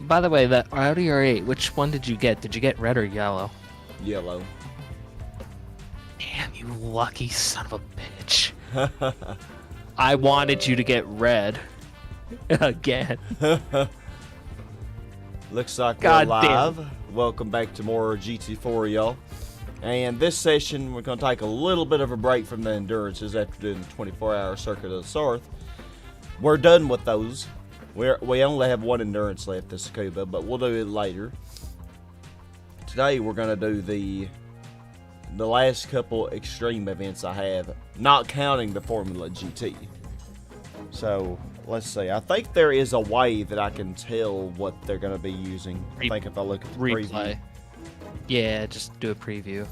By the way, that Audi R8, which one did you get? Did you get red or yellow? Yellow. Damn, you lucky son of a bitch. I wanted you to get red. Again. Looks like God we're damn. live. Welcome back to more GT4, y'all. And this session, we're going to take a little bit of a break from the endurances after doing the 24-hour Circuit of the South. We're done with those. We only have one endurance left, the Scuba, but we'll do it later. Today, we're going to do the last couple extreme events I have, not counting the Formula GT. So, let's see. I think there is a way that I can tell what they're going to be using. I think if I look at the preview. Yeah, just do a preview.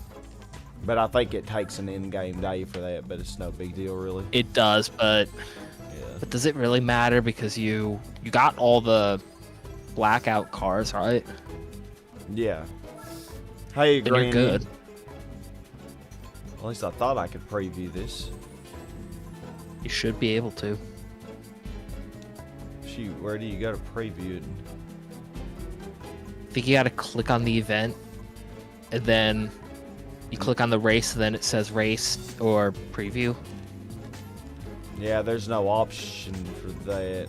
But I think it takes an in-game day for that, but it's no big deal, really. It does, but does it really matter? Because you got all the blackout cars, right? Yeah. Hey, Then Granny. you're good. At least I thought I could preview this. You should be able to. Shoot, where do you go to preview it? I think you gotta click on the event, and then you click on the race, and then it says race or preview. Yeah, there's no option for that.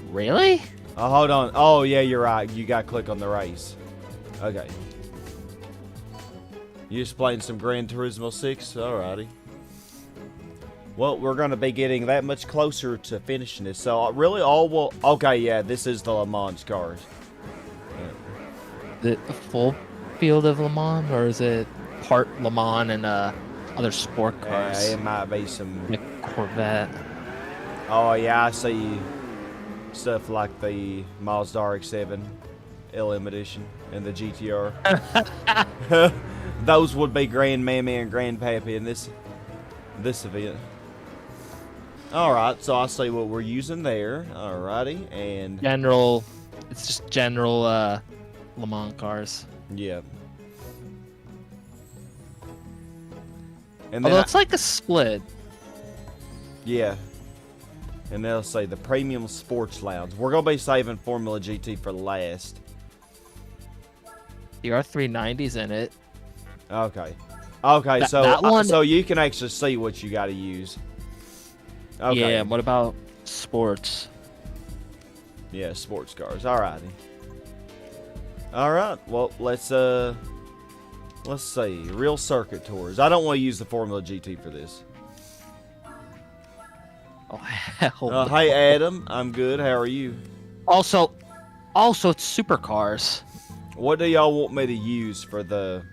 Really? Oh, hold on. Oh, yeah, you're right. You got to click on the race. Okay. You just playing some Gran Turismo 6? Alrighty. Well, we're going to be getting that much closer to finishing this. So, really, all will... Okay, yeah, this is the Le Mans cars. The full field of Le Mans, or is it part Le Mans and other sport cars? Yeah, it might be some... Like Corvette. Oh, yeah, I see stuff like the Mazda RX-7 LM Edition and the GTR. Those would be Grandmammy and Grandpappy in this event. Alright, so I see what we're using there. Alrighty, and... General... It's just general Le Mans cars. Yeah. And Although it's like a split. Yeah. And they'll say the Premium Sports Lounge. We're going to be saving Formula GT for last. The R390's in it. Okay. Okay, that one... so you can actually see what you got to use. Okay. Yeah, what about sports? Yeah, sports cars. Alrighty. Alright, well, let's see. Real circuit tours. I don't want to use the Formula GT for this. Oh, hell no. Hey, Adam. I'm good. How are you? Also, it's supercars. What do y'all want me to use for the...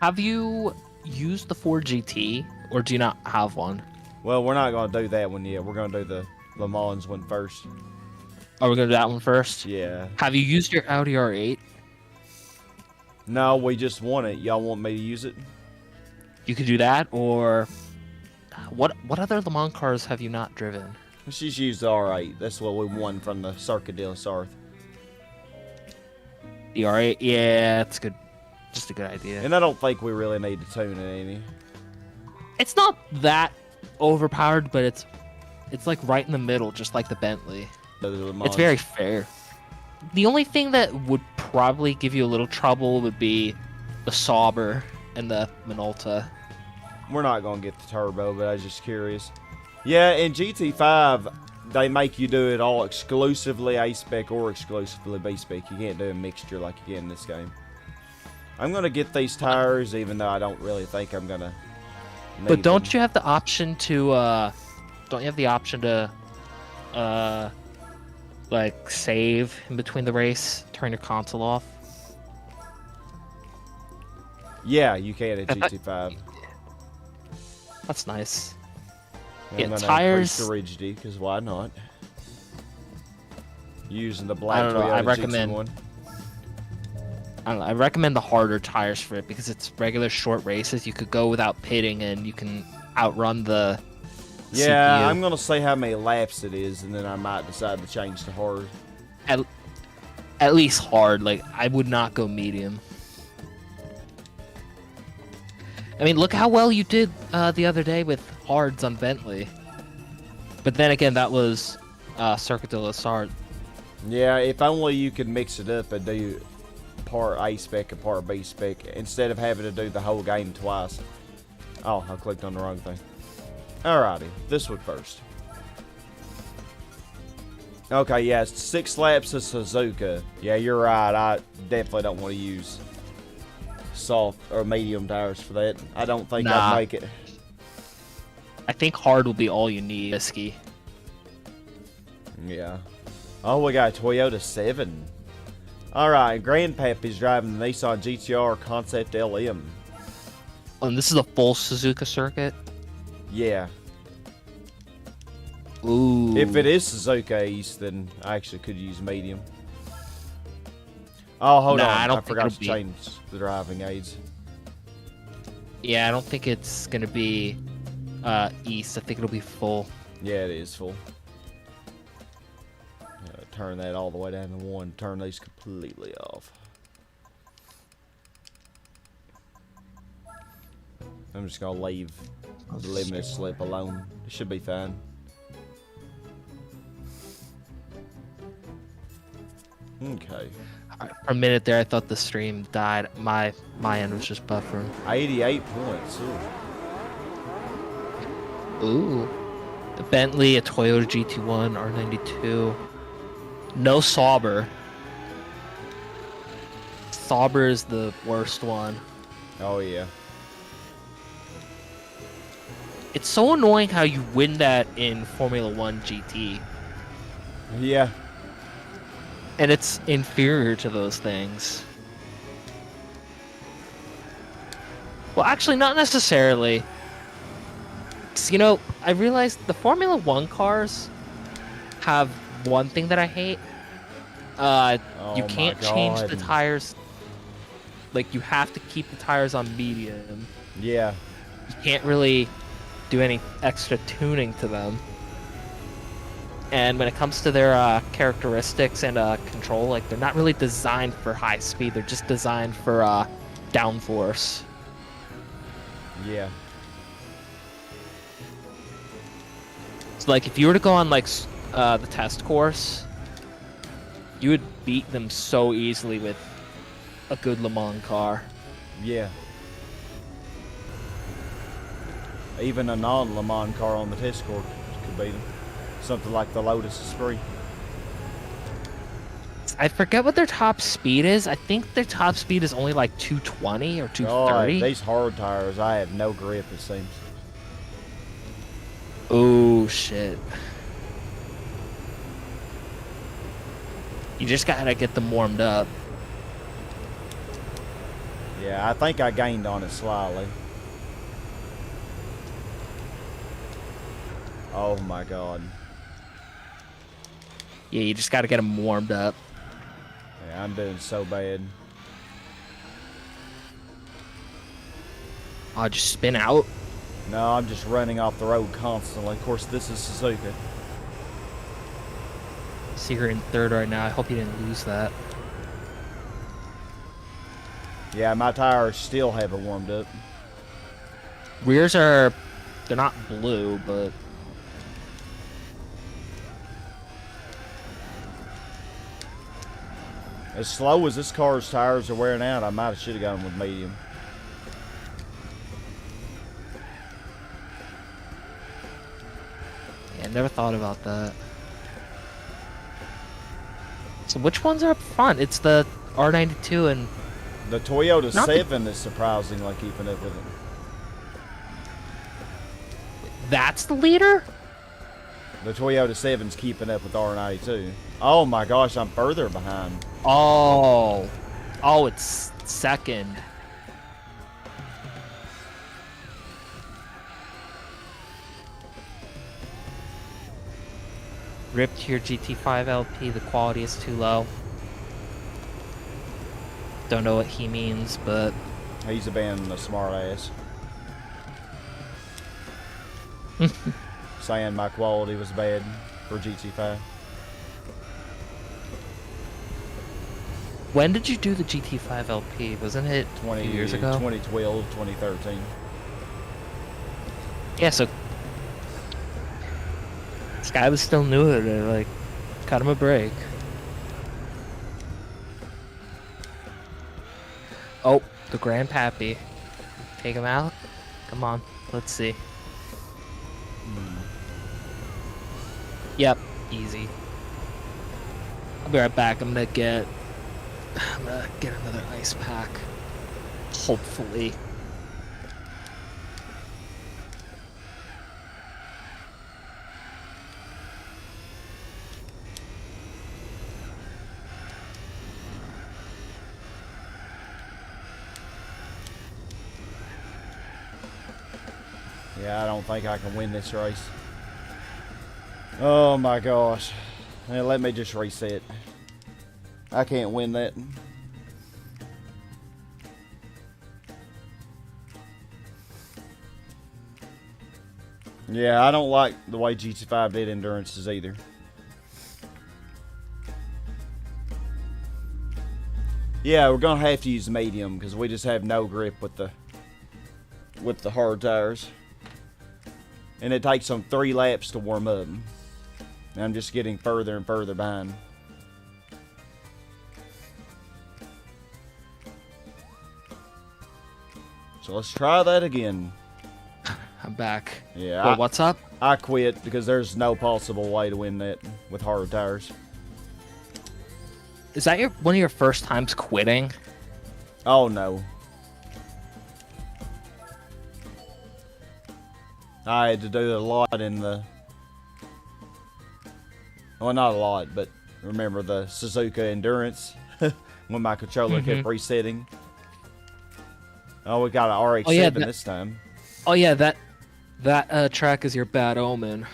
Have you used the 4GT, or do you not have one? Well, we're not going to do that one yet. We're going to do the Le Mans one first. Are we going to do that one first? Yeah. Have you used your Audi R8? No, we just want it. Y'all want me to use it? You could do that, or... What other Le Mans cars have you not driven? Let's just use the R8. That's what we won from the Circuit de la South. The R8? Yeah, it's good. Just a good idea. And I don't think we really need to tune it any. It's not that overpowered, but it's like right in the middle, just like the Bentley. It's very fair. The only thing that would probably give you a little trouble would be the Sauber and the Minolta. We're not going to get the turbo, but I was just curious. Yeah, in GT5, they make you do it all exclusively A-Spec or exclusively B-Spec. You can't do a mixture like you can in this game. I'm going to get these tires, even though I don't really think I'm going to need But don't them. you have the option to, like, save in between the race? Turn your console off? Yeah, you can at GT5. That's nice. I'm Yeah, going to tires... increase the rigidity, because why not? Using the black I don't know, Toyota I recommend... GT1. I don't know, I recommend the harder tires for it, because it's regular short races. You could go without pitting, and you can outrun the Yeah, CPU. I'm going to say how many laps it is, and then I might decide to change to hard. At least hard. Like, I would not go medium. I mean, look how well you did the other day with hards on Bentley. But then again, that was Circuit de la Sarthe. Yeah, if only you could mix it up and do part A spec and part B spec instead of having to do the whole game twice. Oh, I clicked on the wrong thing. Alrighty, this one first. Okay, yeah, 6 laps of Suzuka. Yeah, you're right. I definitely don't want to use soft or medium tires for that. I don't think I'd make it. I think hard will be all you need, Risky. Yeah. Oh, we got a Toyota 7. Alright, Grandpappy's driving the Nissan GTR Concept LM. And this is a full Suzuka circuit? Yeah. Ooh. If it is Suzuka East, then I actually could use medium. Oh, hold on. I forgot to change the driving aids. Yeah, I don't think it's going to be East. I think it'll be full. Yeah, it is full. Turn that all the way down to 1. Turn these completely off. I'm just going to leave the limited slip alone. It should be fine. Okay. For a minute there, I thought the stream died. My end was just buffering. 88 points. Ooh. A Bentley, a Toyota GT1, R92. No Sauber. Sauber is the worst one. Oh, yeah. It's so annoying how you win that in Formula 1 GT. Yeah. And it's inferior to those things. Well, actually, not necessarily. 'Cause, you know, I realized the Formula 1 cars have one thing that I hate. You can't change the tires. Like, you have to keep the tires on medium. Yeah. You can't really do any extra tuning to them. And when it comes to their characteristics and control, like, they're not really designed for high speed. They're just designed for downforce. Yeah. So, like, if you were to go on, like, the test course, you would beat them so easily with a good Le Mans car. Yeah. Even a non-Le Mans car on the test course could beat them. Something like the Lotus Esprit. I forget what their top speed is. I think their top speed is only like 220 or 230. Oh, these hard tires, I have no grip, it seems. Oh, shit. You just gotta get them warmed up. Yeah, I think I gained on it slightly. Oh my god. Yeah, you just gotta get them warmed up. Yeah, I'm doing so bad. Oh, just spin out? No, I'm just running off the road constantly. Of course, this is Suzuka. So you're in third right now. I hope you didn't lose that. Yeah, my tires still haven't warmed up. Rears are... they're not blue, but... As slow as this car's tires are wearing out, I might have should have gone with medium. Yeah, I never thought about that. So which ones are up front? It's the R92 and... The Toyota 7 is surprisingly keeping up with it. That's the leader? The Toyota 7's keeping up with R92. Oh my gosh, I'm further behind. Oh. Oh, it's second. Ripped your GT5 LP, the quality is too low. Don't know what he means, but... He's being a smart ass. Saying my quality was bad for GT5. When did you do the GT5 LP? Wasn't it 20 years ago? 2012, 2013. Yeah, so... this guy was still new at it, like, cut him a break. Oh, the Grandpappy. Take him out. Come on. Let's see. Yep. Easy. I'll be right back. I'm gonna get another ice pack. Hopefully. Yeah, I don't think I can win this race. Oh my gosh. Hey, let me just reset. I can't win that. Yeah, I don't like the way GT5 did endurances either. Yeah, we're gonna have to use medium because we just have no grip with the hard tires. And it takes them 3 laps to warm up. And I'm just getting further and further behind. So let's try that again. I'm back. Yeah. Well, what's up? I quit because there's no possible way to win that with hard tires. Is that one of your first times quitting? Oh no. I had to do a lot in the... Well, not a lot, but remember the Suzuka Endurance when my controller kept resetting. Oh, we got an RX-7 this time. Oh yeah, that track is your bad omen.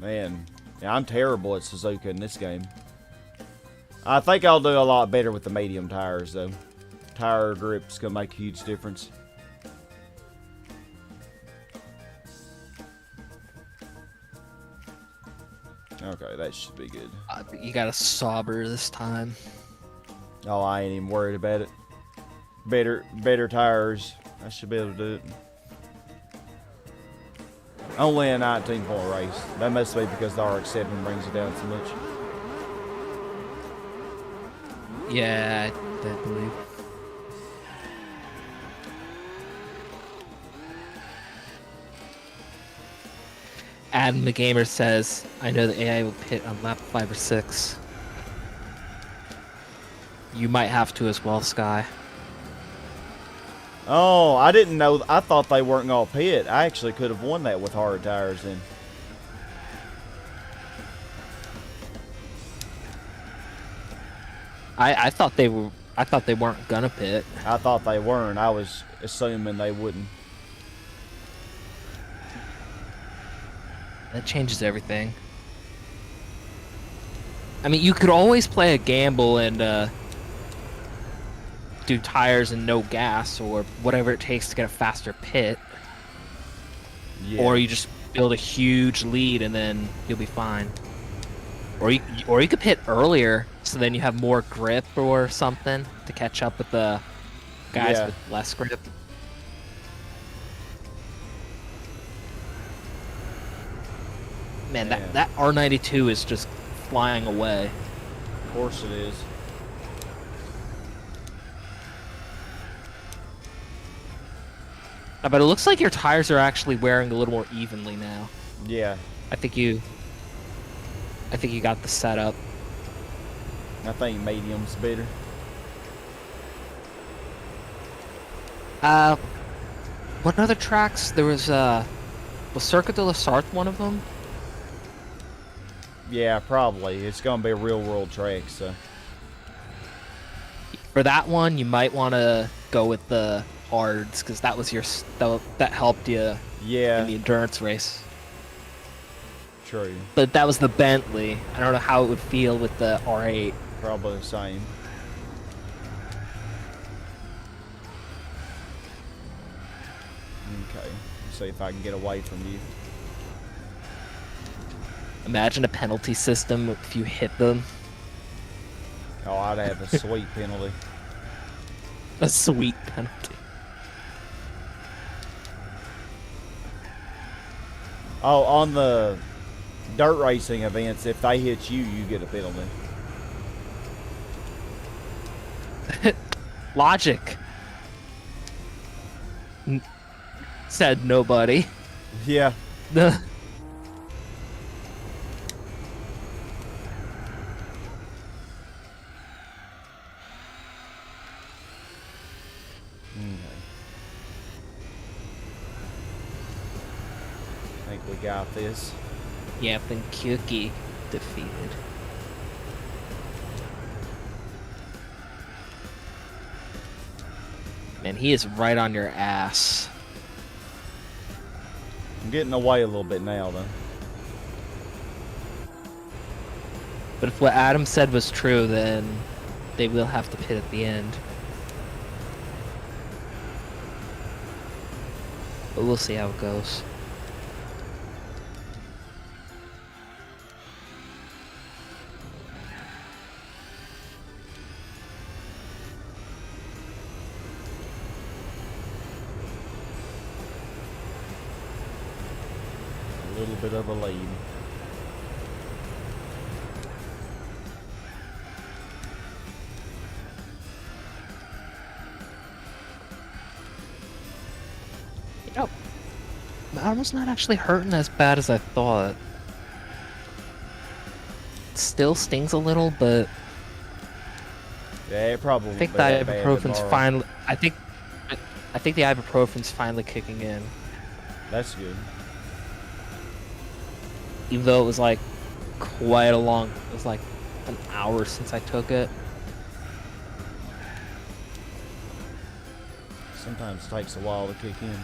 Man, yeah, I'm terrible at Suzuka in this game. I think I'll do a lot better with the medium tires, though. Tire grip's gonna make a huge difference. Okay, that should be good. You got a Sauber this time. Oh, I ain't even worried about it. Better tires. I should be able to do it. Only a 19-point race. That must be because the RX-7 brings it down so much. Yeah, I believe. Adam the Gamer says, I know the AI will pit on lap 5 or 6. You might have to as well, Sky. Oh, I didn't know. I thought they weren't going to pit. I actually could have won that with hard tires then. I thought they were. I thought they weren't gonna pit. I thought they weren't. I was assuming they wouldn't. That changes everything. I mean, you could always play a gamble and do tires and no gas or whatever it takes to get a faster pit. Yeah. Or you just build a huge lead and then you'll be fine. Or you could pit earlier so then you have more grip or something to catch up with the guys with less grip. Man, that R92 is just flying away. Of course it is. But it looks like your tires are actually wearing a little more evenly now. Yeah. I think you got the setup. I think medium's better. What other tracks? There was Circuit de la Sarthe one of them? Yeah, probably. It's going to be a real world track, so. For that one, you might want to go with the hards, because that was that helped you in the endurance race. True. But that was the Bentley. I don't know how it would feel with the R8. Probably the same. Okay. Let's see if I can get away from you. Imagine a penalty system if you hit them. Oh, I'd have a sweet penalty. A sweet penalty. Oh, on the dirt racing events, if they hit you, you get a penalty. Logic. Said nobody. Yeah. The I think we got this. Yapping Cookie defeated. Man, he is right on your ass. I'm getting away a little bit now, though. But if what Adam said was true, then they will have to pit at the end. But we'll see how it goes. A little bit of a lead. You know, Adam's not actually hurting as bad as I thought. It still stings a little, but Yeah, it probably. I think the ibuprofen's finally. I think the ibuprofen's finally kicking in. That's good. Even though it was like quite a long. It was like an hour since I took it. Sometimes it takes a while to kick in.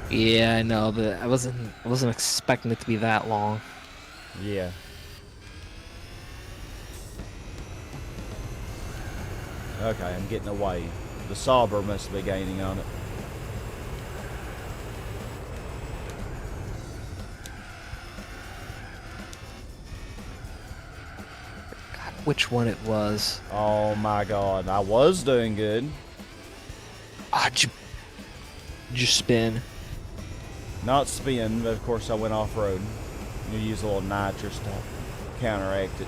Yeah, I know, but I wasn't expecting it to be that long. Yeah. Okay, I'm getting away. The Sauber must be gaining on it. God, which one it was? Oh my god, I was doing good. Ah, just spin. Not spin, but of course I went off-road. You use a little nitrous to counteract it.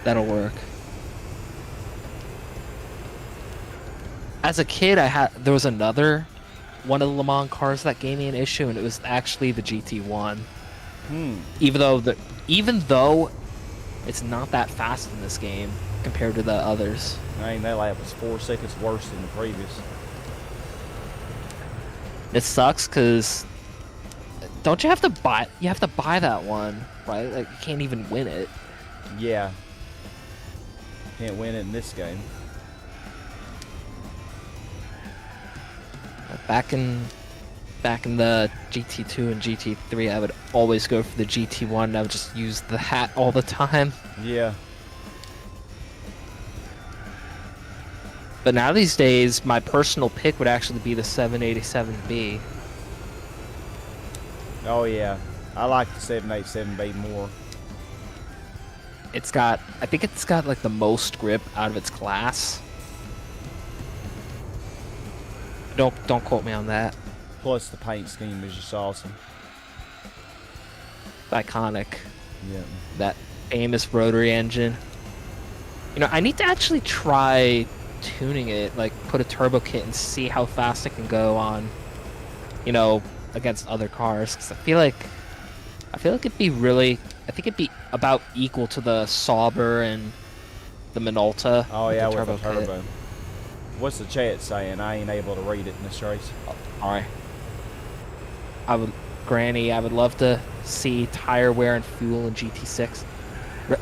That'll work. As a kid, there was another one of the Le Mans cars that gave me an issue, and it was actually the GT1. Even though it's not that fast in this game compared to the others. I mean, that lap was 4 seconds worse than the previous. It sucks because don't you have to buy? You have to buy that one, right? Like you can't even win it. Yeah. Can't win it in this game. Back in the GT2 and GT3, I would always go for the GT1. And I would just use the hat all the time. Yeah. But now these days, my personal pick would actually be the 787B. Oh yeah. I like the 787B more. I think it's got like the most grip out of its class. Don't quote me on that. Plus the paint scheme is just awesome. Iconic. Yeah. That famous rotary engine. You know, I need to actually try tuning it, like put a turbo kit and see how fast it can go on, you know, against other cars. Because I feel like it'd be really, I think it'd be about equal to the Sauber and the Minolta. Oh yeah, with the turbo turbo. kit. What's the chat saying? I ain't able to read it in this race. Alright. Granny, I would love to see tire wear and fuel in GT6.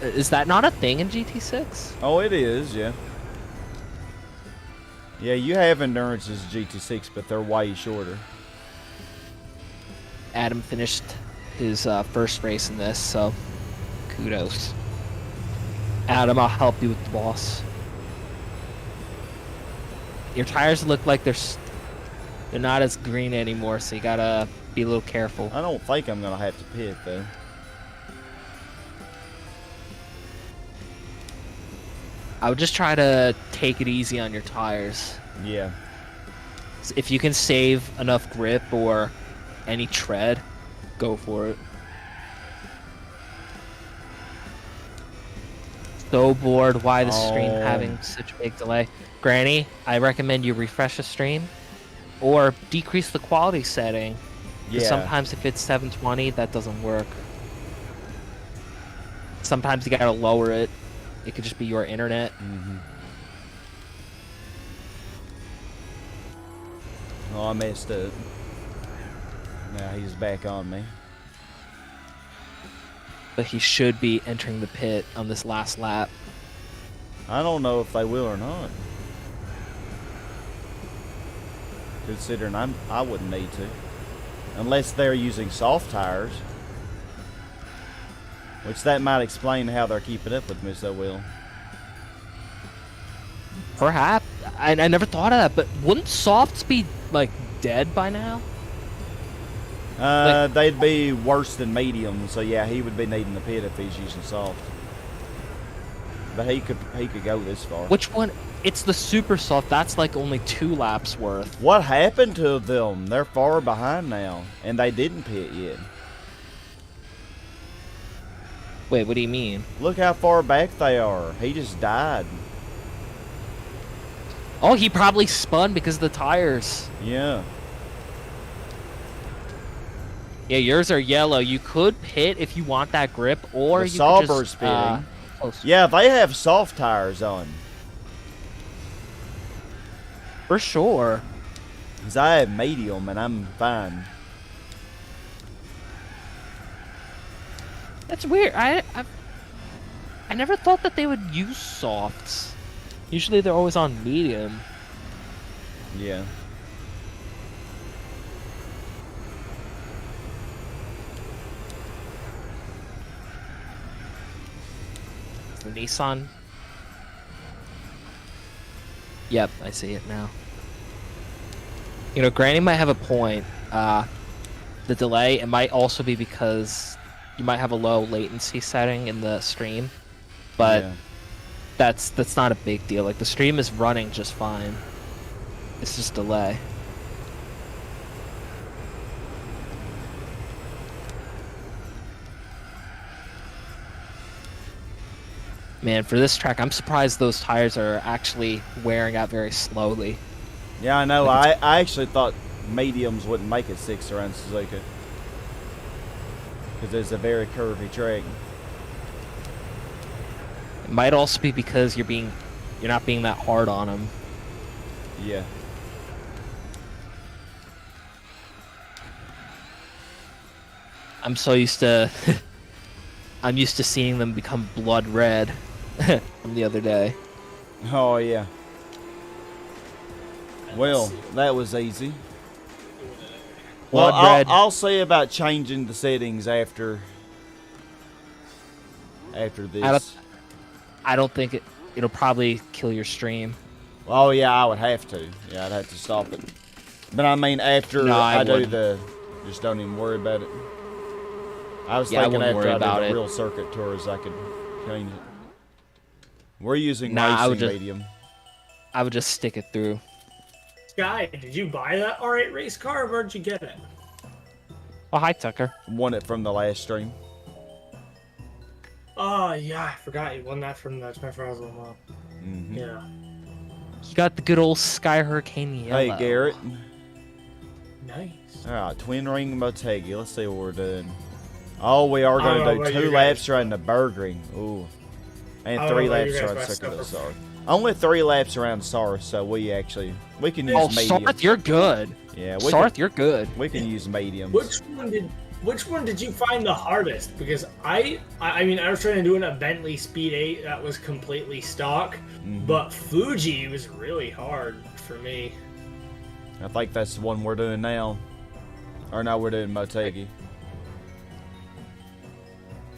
Is that not a thing in GT6? Oh, it is, yeah. Yeah, you have endurances GT6, but they're way shorter. Adam finished his first race in this, so kudos. Adam, I'll help you with the boss. Your tires look like they're not as green anymore, so you gotta be a little careful. I don't think I'm gonna have to pit though. I would just try to take it easy on your tires. Yeah. If you can save enough grip or any tread, go for it. so bored why the stream Oh. having such a big delay. Granny, I recommend you refresh the stream or decrease the quality setting. Yeah. Sometimes if it's 720, that doesn't work. Sometimes you gotta lower it. It could just be your internet. Mm-hmm. Oh, I messed up. Now he's back on me. But he should be entering the pit on this last lap. I don't know if they will or not. Considering I wouldn't need to. Unless they're using soft tires. Which that might explain how they're keeping up with me so well. Perhaps. I never thought of that, but wouldn't softs be, like, dead by now? They'd be worse than medium, so yeah, he would be needing the pit if he's using soft. But he could go this far. Which one? It's the super soft. That's like only 2 laps worth. What happened to them? They're far behind now, and they didn't pit yet. Wait, what do you mean? Look how far back they are. He just died. Oh, he probably spun because of the tires. Yeah. Yeah, yours are yellow. You could pit if you want that grip, or The you Sauber's could just... pitting. Yeah, they have soft tires on. For sure. Because I have medium, and I'm fine. That's weird. I never thought that they would use softs. Usually they're always on medium. Yeah. The Nissan. Yep, I see it now. You know, Granny might have a point. The delay, it might also be because you might have a low latency setting in the stream, but Yeah. that's not a big deal. Like, the stream is running just fine. It's just delay. Man, for this track, I'm surprised those tires are actually wearing out very slowly. Yeah, I know. Like I actually thought mediums wouldn't make it 6 around Suzuka. Because it's a very curvy track. It might also be because you're not being that hard on them. Yeah. I'm so used to I'm used to seeing them become blood red from the other day. Oh, yeah. Well, that was easy. Well, Blood red. I'll say about changing the settings after this. I don't think it'll probably kill your stream. Oh, yeah, I would have to. Yeah, I'd have to stop it. But I mean, after No, I do wouldn't. just don't even worry about it. I was Yeah, I thinking wouldn't after worry I about did the it. real circuit tours, I could change it. We're using Nah, I would racing just- medium. I would just stick it through. Sky, did you buy that R8 race car? Where'd you get it? Oh, hi, Tucker. Won it from the last stream. Oh, yeah, I forgot you won that from the 24 Hours of Mom. Mhm. Yeah. You got the good old Sky Hurricane yellow. Hey, Garrett. Nice. Alright, twin ring Motegi. Let's see what we're doing. Oh, we are I don't going know to do about 2 you laps guys. around the Burgering. Ooh. And I don't 3 know about laps you guys, around but I Circuit of suffer. Sarth. Only 3 laps around Sarth, so we can use Oh, medium. Sarth, you're good. Yeah, Sarth, you're good. we can use mediums. Which one did you find the hardest? Because I mean, I was trying to do a Bentley Speed 8 that was completely stock, but Fuji was really hard for me. I think that's the one we're doing now. Or no, we're doing Motegi.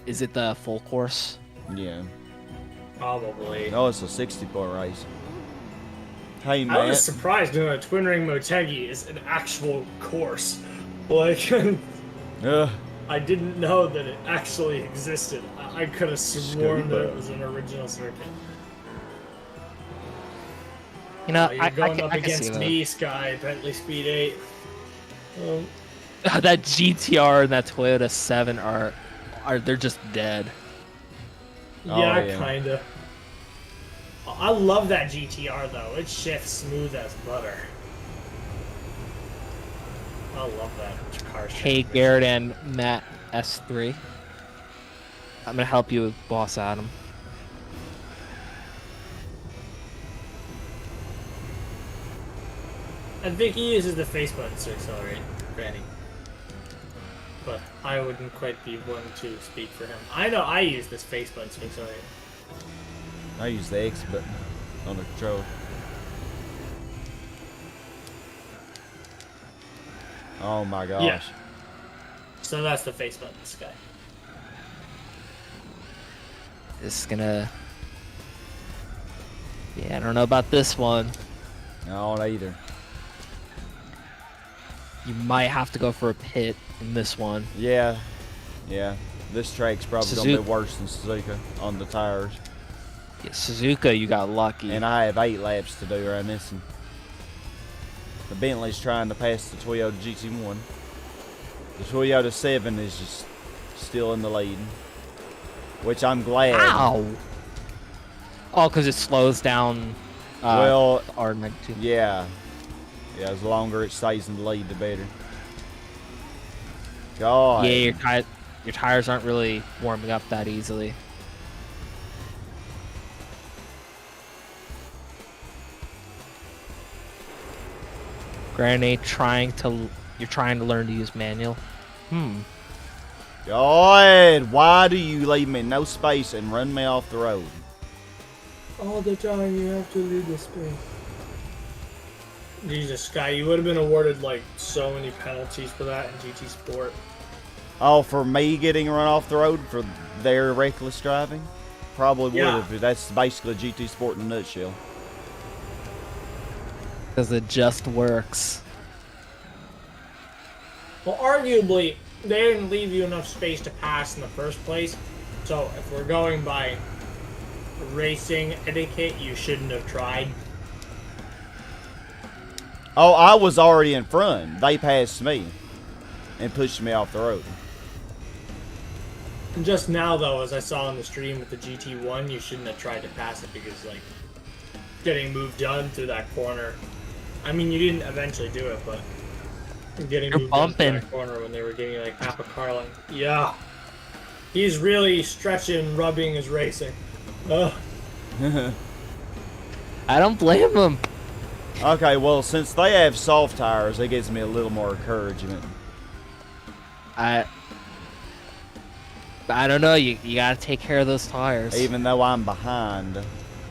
Is it the full course? Yeah. Probably. No, it's a 60-point race. Hey, I Matt. was surprised doing a Twin Ring Motegi is an actual course. Like, I didn't know that it actually existed. I could have sworn that it was an original circuit. You know, You're I going can, up I can see against me, Sky, Bentley Speed 8. that. That GTR and that Toyota 7 are they're just dead. Oh, Yeah, yeah. kinda. I love that GTR though. It shifts smooth as butter. I love that car. Hey, Garrett and Matt S3. I'm gonna help you with Boss Adam. I think he uses the face button to accelerate, Granny. But I wouldn't quite be one to speak for him. I know I use this face button to accelerate. I use the X button on the control. Oh my gosh. Yeah. So that's the face button, this guy. This is gonna... Yeah, I don't know about this one. No, not either. You might have to go for a pit in this one. Yeah. Yeah. This track's probably going to be worse than Suzuka on the tires. Yeah, Suzuka, you got lucky. And I have 8 laps to do around this one. The Bentley's trying to pass the Toyota GT1. The Toyota 7 is just still in the lead. Which I'm glad. Ow! Oh, because it slows down well, R92. Yeah. Yeah, the longer it stays in the lead, the better. God. Yeah, your tires aren't really warming up that easily. Granny, you're trying to learn to use manual. God, why do you leave me no space and run me off the road? All the time you have to leave the space. Jesus, Sky, you would have been awarded like so many penalties for that in GT Sport. Oh, for me getting run off the road for their reckless driving? Probably would have. That's basically GT Sport in a nutshell. Because it just works. Well, arguably, they didn't leave you enough space to pass in the first place. So if we're going by racing etiquette, you shouldn't have tried. Oh, I was already in front. They passed me and pushed me off the road. And just now, though, as I saw on the stream with the GT1, you shouldn't have tried to pass it because, like, getting moved on through that corner. I mean, you didn't eventually do it, but getting moved on through that corner when they were getting, like, half a car length. Yeah. He's really stretching, rubbing his racing. Ugh. I don't blame him. Okay, well, since they have soft tires, it gives me a little more encouragement. I don't know. You gotta take care of those tires. Even though I'm behind,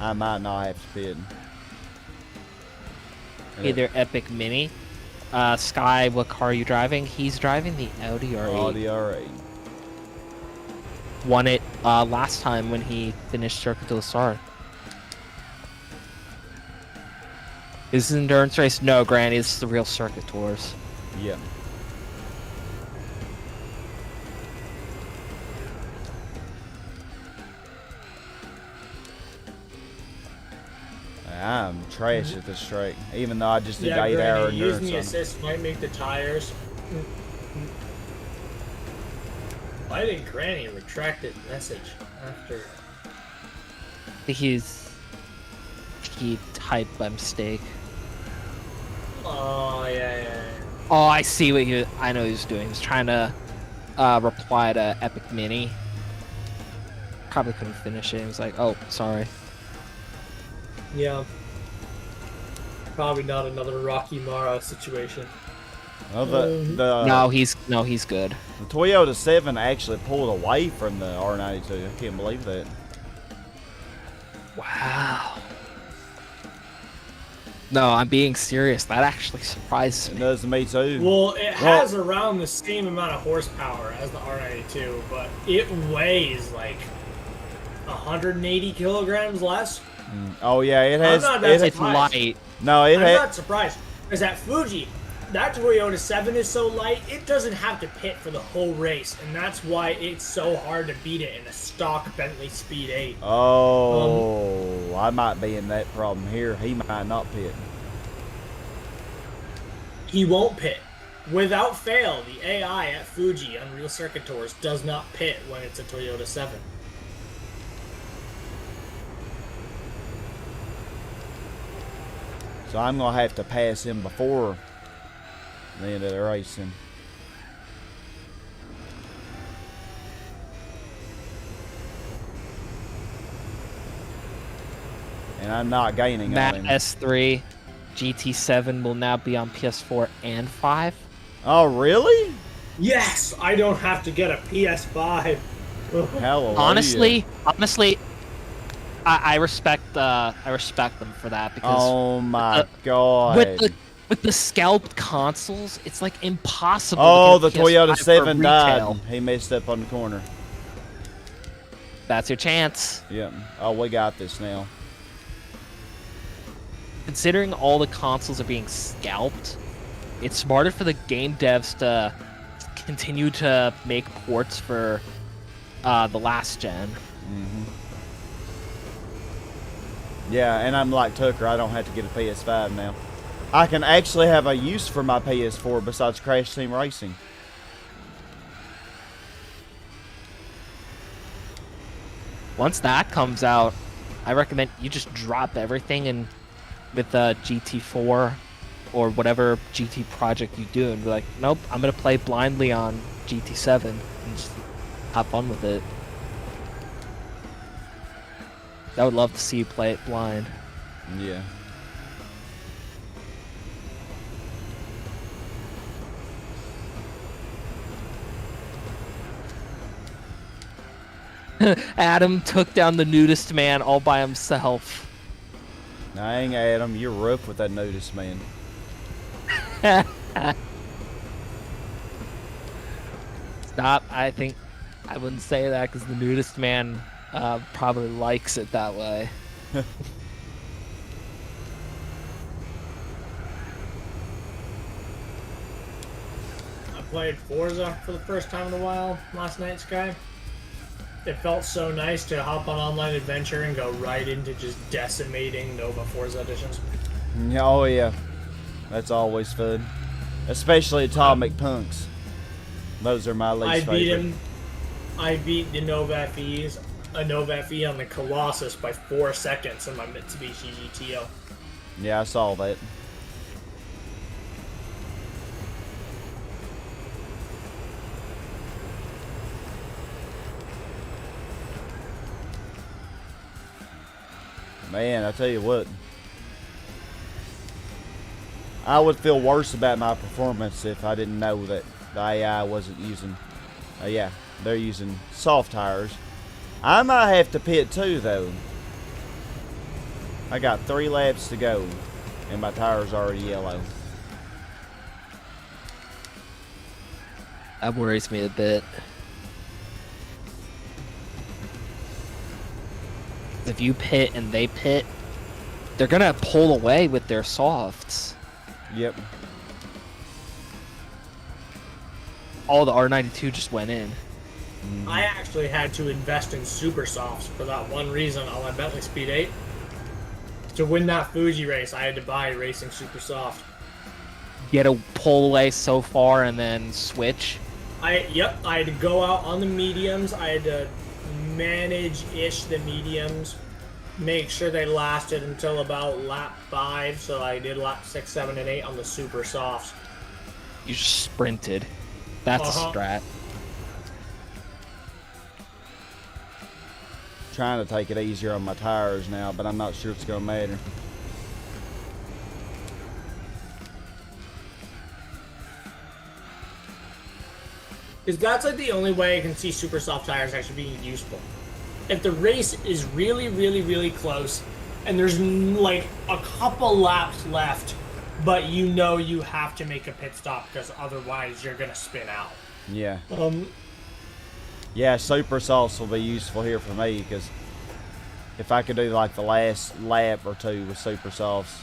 I might not have to pit. Either Epic Mini. Sky, what car are you driving? He's driving the Audi R8. Audi R8. Won it last time when he finished Circuit de la Sarre. Is this an endurance race? No, Granny, this is the real Circuit Tours. Yeah. I'm trash at this track, even though I just did 8-hour endurance. Using the assist might make the tires. Why did Granny retract his message after? I think he typed by mistake. Oh yeah. Oh, I see what I know what he was doing. He was trying to reply to Epic Mini. Probably couldn't finish it. He was like, "Oh, sorry." Yeah. Probably not another Rocky Mara situation. Well, No, he's good. The Toyota 7 actually pulled away from the R92. I can't believe that. Wow. No, I'm being serious. That actually surprises me. It does me too. Well, it has around the same amount of horsepower as the R92, but it weighs like 180 kilograms less. Oh yeah, it has. It's light. No, I'm not surprised because at Fuji, that Toyota 7 is so light it doesn't have to pit for the whole race, and that's why it's so hard to beat it in a stock Bentley Speed 8. Oh, I might be in that problem here. He might not pit. He won't pit. Without fail, the AI at Fuji on Real Circuit Tours does not pit when it's a Toyota 7. So I'm going to have to pass him before the end of the racing. And I'm not gaining That on him. S3 GT7 will now be on PS4 and 5. Oh, really? Yes, I don't have to get a PS5. Hallelujah. Honestly, I respect them for that because Oh my god. with the scalped consoles, it's like impossible. Oh, to the get a Toyota PS5 for 7 died. retail. He messed up on the corner. That's your chance. Yep. Oh, we got this now. Considering all the consoles are being scalped, it's smarter for the game devs to continue to make ports for the last gen. Mm-hmm. Yeah, and I'm like Tucker. I don't have to get a PS5 now. I can actually have a use for my PS4 besides Crash Team Racing. Once that comes out, I recommend you just drop everything and with GT4 or whatever GT project you do and be like, nope, I'm gonna play blindly on GT7 and just have fun with it. I would love to see you play it blind. Yeah. Adam took down the nudist man all by himself. Dang, Adam, you're rough with that nudist man. Stop. I think I wouldn't say that because the nudist man probably likes it that way. I played Forza for the first time in a while last night, Sky. It felt so nice to hop on Online Adventure and go right into just decimating Nova Forza editions. Oh yeah, that's always fun, especially Atomic Punks. Those are my least favorite. I beat the Nova FEs, a Nova FE on the Colossus by 4 seconds in my Mitsubishi GTO. Yeah, I saw that. Man, I tell you what, I would feel worse about my performance if I didn't know that the AI wasn't using, yeah, they're using soft tires. I might have to pit too, though. I got 3 laps to go, and my tire's already yellow. That worries me a bit. If you pit and they pit, they're gonna pull away with their softs. Yep. All the R92 just went in. I actually had to invest in super softs for that one reason on my Bentley Speed 8. To win that Fuji race, I had to buy Racing Super Soft. You had to pull away so far and then switch. I had to go out on the mediums. I had to manage-ish the mediums, make sure they lasted until about lap 5, so I did lap 6, 7, and 8 on the super softs. You just sprinted. That's a strat. Trying to take it easier on my tires now, but I'm not sure it's gonna matter. Because that's like the only way I can see super soft tires actually being useful. If the race is really, really, really close, and there's like a couple laps left, but you know you have to make a pit stop because otherwise you're gonna spin out. Yeah. Yeah, super softs will be useful here for me because if I could do like the last lap or 2 with super softs,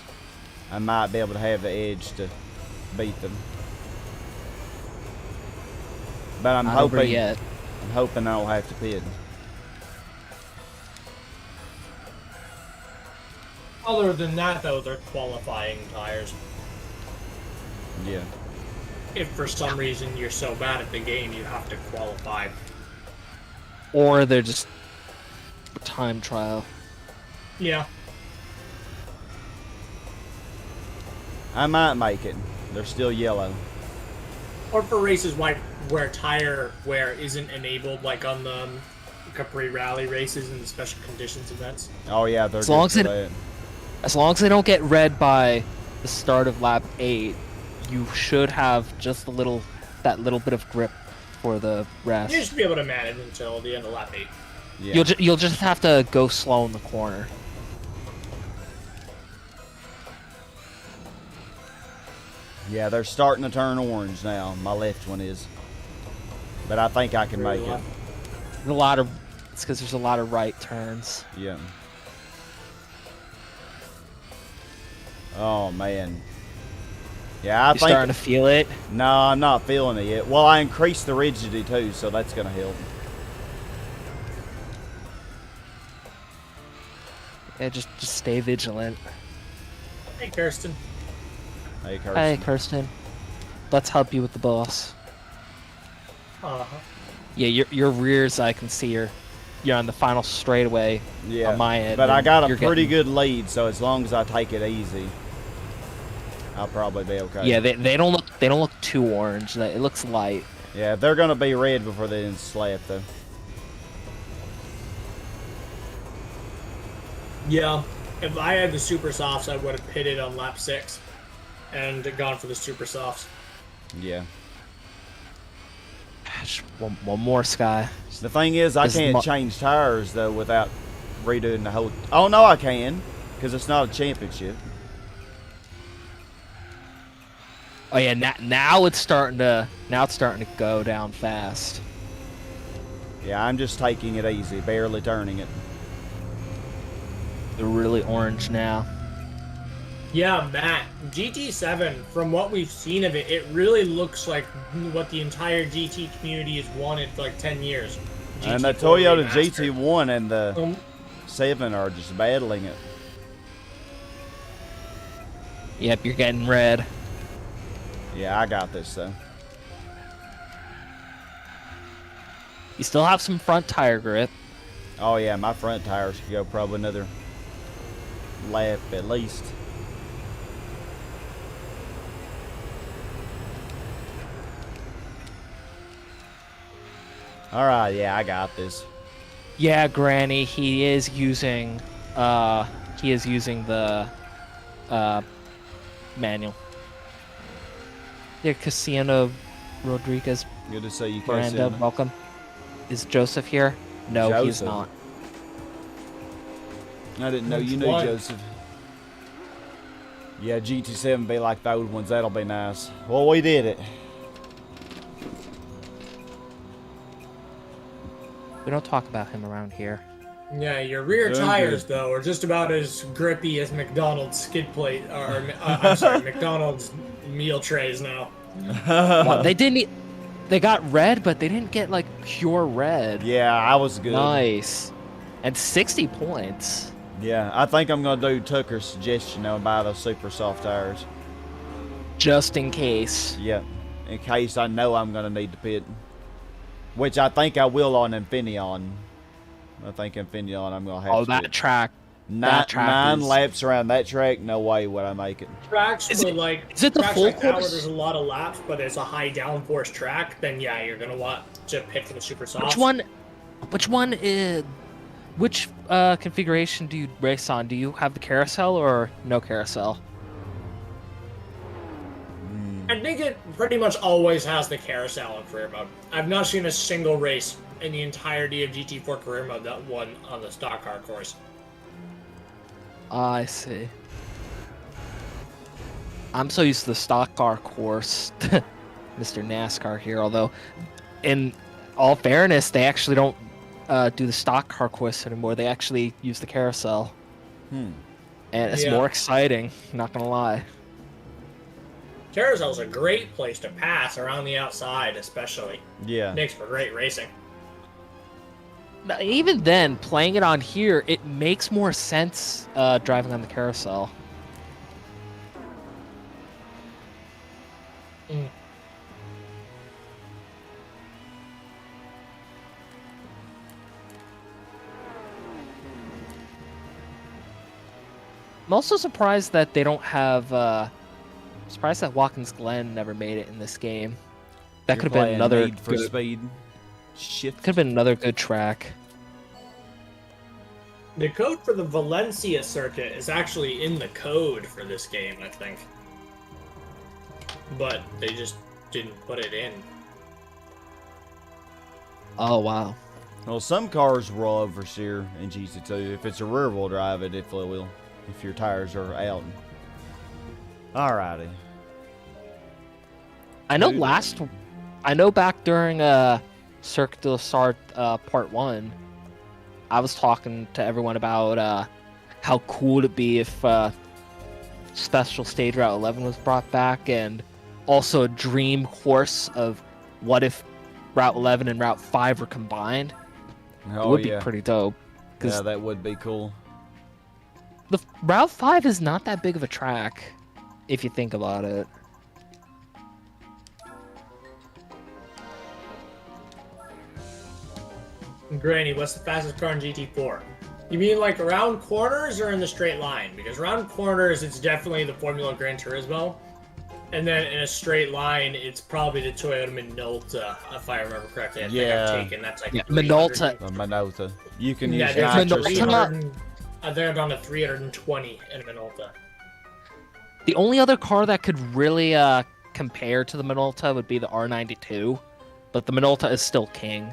I might be able to have the edge to beat them. But I'm hoping I don't have to pit. Other than that, though, they're qualifying tires. Yeah. If for some reason you're so bad at the game, you have to qualify. Or they're just time trial. Yeah. I might make it. They're still yellow. Or for races where tire wear isn't enabled, like on the Capri Rally races and the special conditions events. Oh yeah, they're As long as they don't get red by the start of lap 8, you should have just that little bit of grip for the rest. You should be able to manage until the end of lap 8. Yeah. You'll just have to go slow in the corner. Yeah, they're starting to turn orange now. My left one is. But I think I can make it. It's because there's a lot of right turns. Yeah. Oh, man. Yeah, You're starting to feel it? No, I'm not feeling it yet. Well, I increased the rigidity too, so that's going to help. Yeah, just stay vigilant. Hey, Kirsten. Hey, Kirsten. Hey, Kirsten. Let's help you with the boss. Yeah, your rears, I can see you're on the final straightaway on my end. But I got a pretty good lead, so as long as I take it easy, I'll probably be okay. Yeah, they don't look too orange. It looks light. Yeah, they're gonna be red before they slap though. Yeah, if I had the super softs, I would have pitted on lap 6 and gone for the super softs. Yeah. Just one more, Sky. The thing is, I can't change tires though without redoing the whole. Oh no, I can, because it's not a championship. Oh yeah, now it's starting to go down fast. Yeah, I'm just taking it easy, barely turning it. They're really orange now. Yeah, Matt, GT7, from what we've seen of it, it really looks like what the entire GT community has wanted for like 10 years. And the Toyota GT1 and the 7 are just battling it. Yep, you're getting red. Yeah, I got this though. You still have some front tire grip. Oh yeah, my front tires could go probably another lap at least. Alright, yeah, I got this. Yeah, Granny, he is using the manual. Yeah, Casino Rodriguez. Good to see you, Miranda, Casino. welcome. Is Joseph here? No, Joseph. he's not. I didn't know you knew Joseph. Yeah, GT7 be like the old ones. That'll be nice. Well, we did it. We don't talk about him around here. Yeah, your rear tires, though, are just about as grippy as McDonald's skid plate, or, I'm sorry, McDonald's meal trays now. Well, they got red, but they didn't get, like, pure red. Yeah, I was good. Nice. And 60 points. Yeah, I think I'm going to do Tucker's suggestion and buy those super soft tires. Just in case. Yeah, in case I know I'm going to need to pit. Which I think I will on Infineon. I think Infineon I'm going to have to. Oh, that track. Nine laps around that track, no way would I make it. Tracks is for it the full like course? There's a lot of laps, but it's a high downforce track. Then yeah, you're gonna want to pick for the super soft. Which configuration do you race on? Do you have the carousel or no carousel? I think it pretty much always has the carousel in career mode. I've not seen a single race in the entirety of GT4 career mode that won on the stock car course. I see. I'm so used to the stock car course, Mr. NASCAR here, although in all fairness, they actually don't do the stock car course anymore. They actually use the carousel. And it's more exciting, not gonna lie. Carousel's a great place to pass around the outside, especially. Yeah. Makes for great racing. Even then, playing it on here, it makes more sense driving on the carousel. Mm. I'm also surprised that they don't have Surprised that Watkins Glen never made it in this game. That You're could have been another Need for Speed. Shit. Could have been another good track. The code for the Valencia circuit is actually in the code for this game, I think. But they just didn't put it in. Oh, wow. Well, some cars will roll over here in GT2. If it's a rear-wheel drive, it definitely will. If your tires are out. Alrighty. I know back during Cirque du Sart Part 1, I was talking to everyone about how cool it'd be if Special Stage Route 11 was brought back, and also a dream course of what if Route 11 and Route 5 were combined. Oh, it would be pretty dope. Yeah, that would be cool. The Route 5 is not that big of a track, if you think about it. Granny, what's the fastest car in GT4? You mean like around corners or in the straight line? Because around corners, it's definitely the Formula Gran Turismo. And then in a straight line, it's probably the Toyota Minolta, if I remember correctly. I think I've taken that's like Minolta. Minolta. You can use Minolta. They're down to 320 in a Minolta. The only other car that could really compare to the Minolta would be the R92, but the Minolta is still king.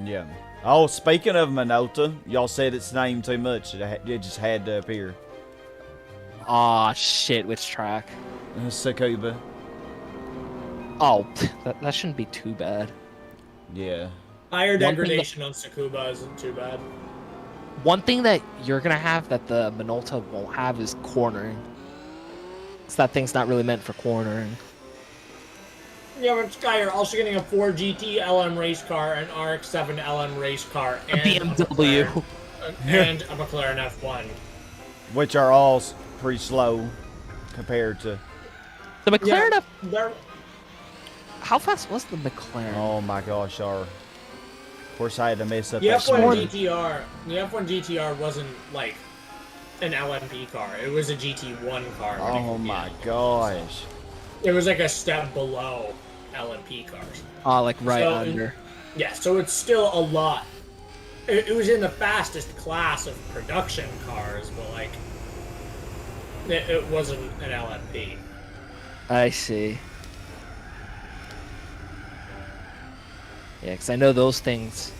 Yeah. Oh, speaking of Minolta, y'all said its name too much. It just had to appear. Aw, shit, which track? Tsukuba. Oh, that shouldn't be too bad. Yeah. Tire degradation on Tsukuba isn't too bad. One thing that you're going to have that the Minolta won't have is cornering. Because that thing's not really meant for cornering. Yeah, but Sky, you're also getting a 4GT LM race car, an RX-7 LM race car, and a BMW. And a McLaren F1. Which are all pretty slow compared to... The McLaren How fast was the McLaren? Oh my gosh, Of course I had to mess up the that F1 GTR. The F1 GTR wasn't like an LMP car. It was a GT1 car. Oh my gosh. It was like a step below LMP cars. Oh, like under. Yeah, so it's still a lot. It was in the fastest class of production cars, but like it wasn't an LMP. I see. Yeah, because I know those things.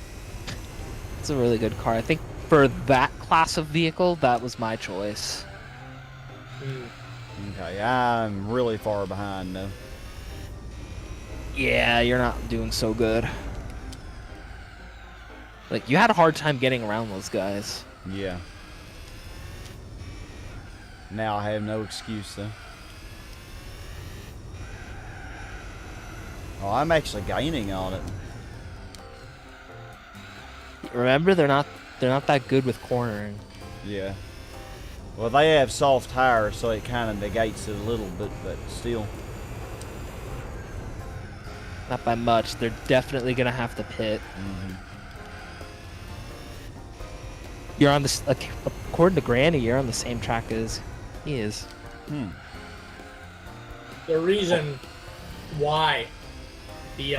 It's a really good car. I think for that class of vehicle, that was my choice. Okay, I'm really far behind though. Yeah, you're not doing so good. Like, you had a hard time getting around those guys. Yeah. Now I have no excuse though. Oh, I'm actually gaining on it. Remember, they're not that good with cornering. Yeah. Well, they have soft tires, so it kind of negates it a little bit, but still. Not by much. They're definitely gonna have to pit. Mm-hmm. You're on this, according to Granny, you're on the same track as he is. The reason why the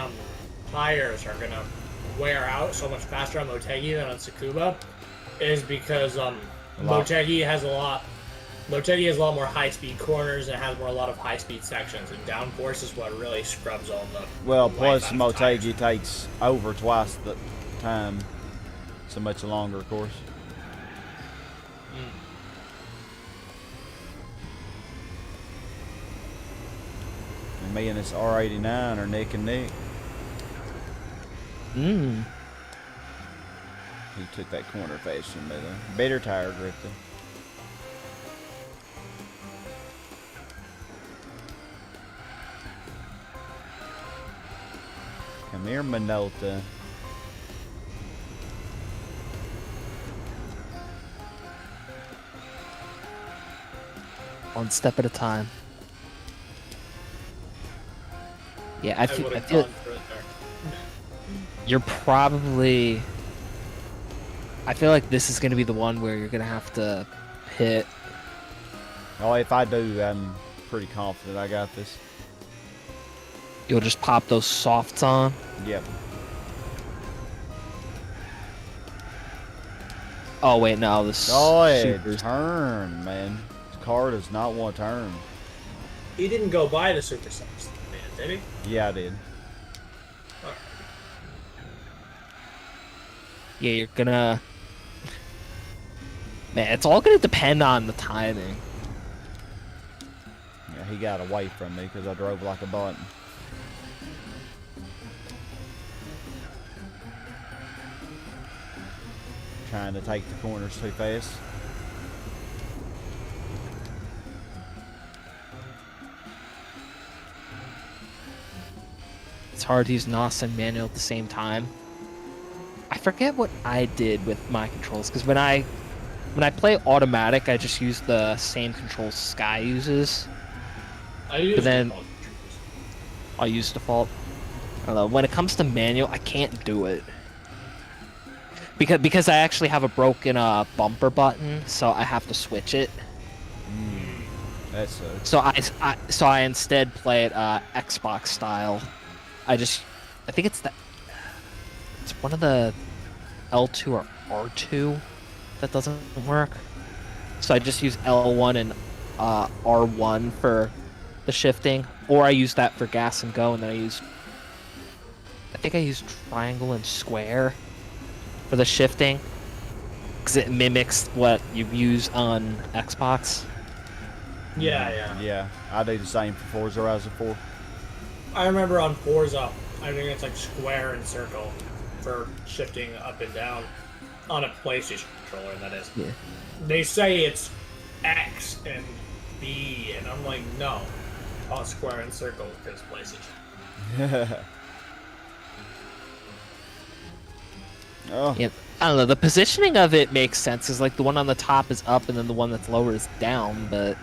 tires are gonna wear out so much faster on Motegi than on Tsukuba is because Motegi has a lot more high-speed corners and it has a lot of high-speed sections, and downforce is what really scrubs all the. Well, plus Motegi takes over twice the time, so much longer, of course. And me and this R89 are neck and neck. He took that corner faster than me though. Better tire grip though. Come here, Minolta. One step at a time. Yeah, I feel you're probably. I feel like this is going to be the one where you're going to have to pit. Oh, if I do, I'm pretty confident I got this. You'll just pop those softs on. Yep. Oh wait, no, this. Oh, hey, turn, man. This car does not want to turn. He didn't go buy the super subs, man, did he? Yeah, I did. Right. Yeah, you're gonna. Man, it's all gonna depend on the timing. Yeah, he got away from me because I drove like a button. Trying to take the corners too fast. It's hard to use NOS and manual at the same time. I forget what I did with my controls, because when I play automatic, I just use the same controls Sky uses. I use default. I'll use default. I don't know. When it comes to manual, I can't do it. Because I actually have a broken bumper button, so I have to switch it. That sucks. So I instead play it Xbox style. I think it's one of the L2 or R2 that doesn't work. So I just use L1 and R1 for the shifting, or I use that for gas and go, and then I think I use triangle and square for the shifting, because it mimics what you use on Xbox. Yeah. I do the same for Forza Horizon 4. I remember on Forza, I think it's like square and circle for shifting up and down on a PlayStation controller, that is. Yeah. They say it's X and B, and I'm like, no. I'll square and circle because PlayStation. Oh. Yeah, I don't know. The positioning of it makes sense. Is like the one on the top is up, and then the one that's lower is down. But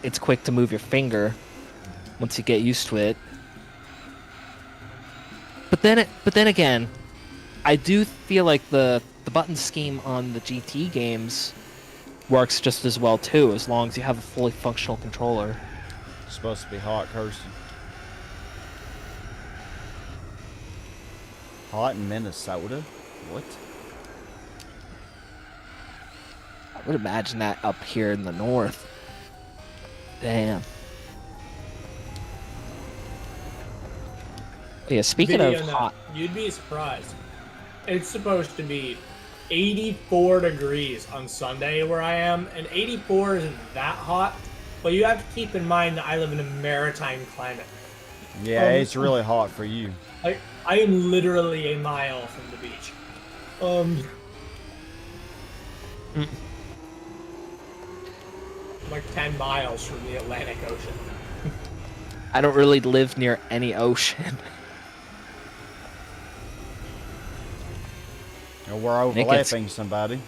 it's quick to move your finger once you get used to it. But then again, I do feel like the button scheme on the GT games works just as well too, as long as you have a fully functional controller. It's supposed to be hot, Kirsten. Hot in Minnesota? What? I would imagine that up here in the north. Damn. Yeah, speaking of hot... You'd be surprised. It's supposed to be 84 degrees on Sunday where I am, and 84 isn't that hot, but you have to keep in mind that I live in a maritime climate. Yeah, it's really hot for you. I am literally a mile from the beach. Like 10 miles from the Atlantic Ocean. I don't really live near any ocean. We're overlapping somebody.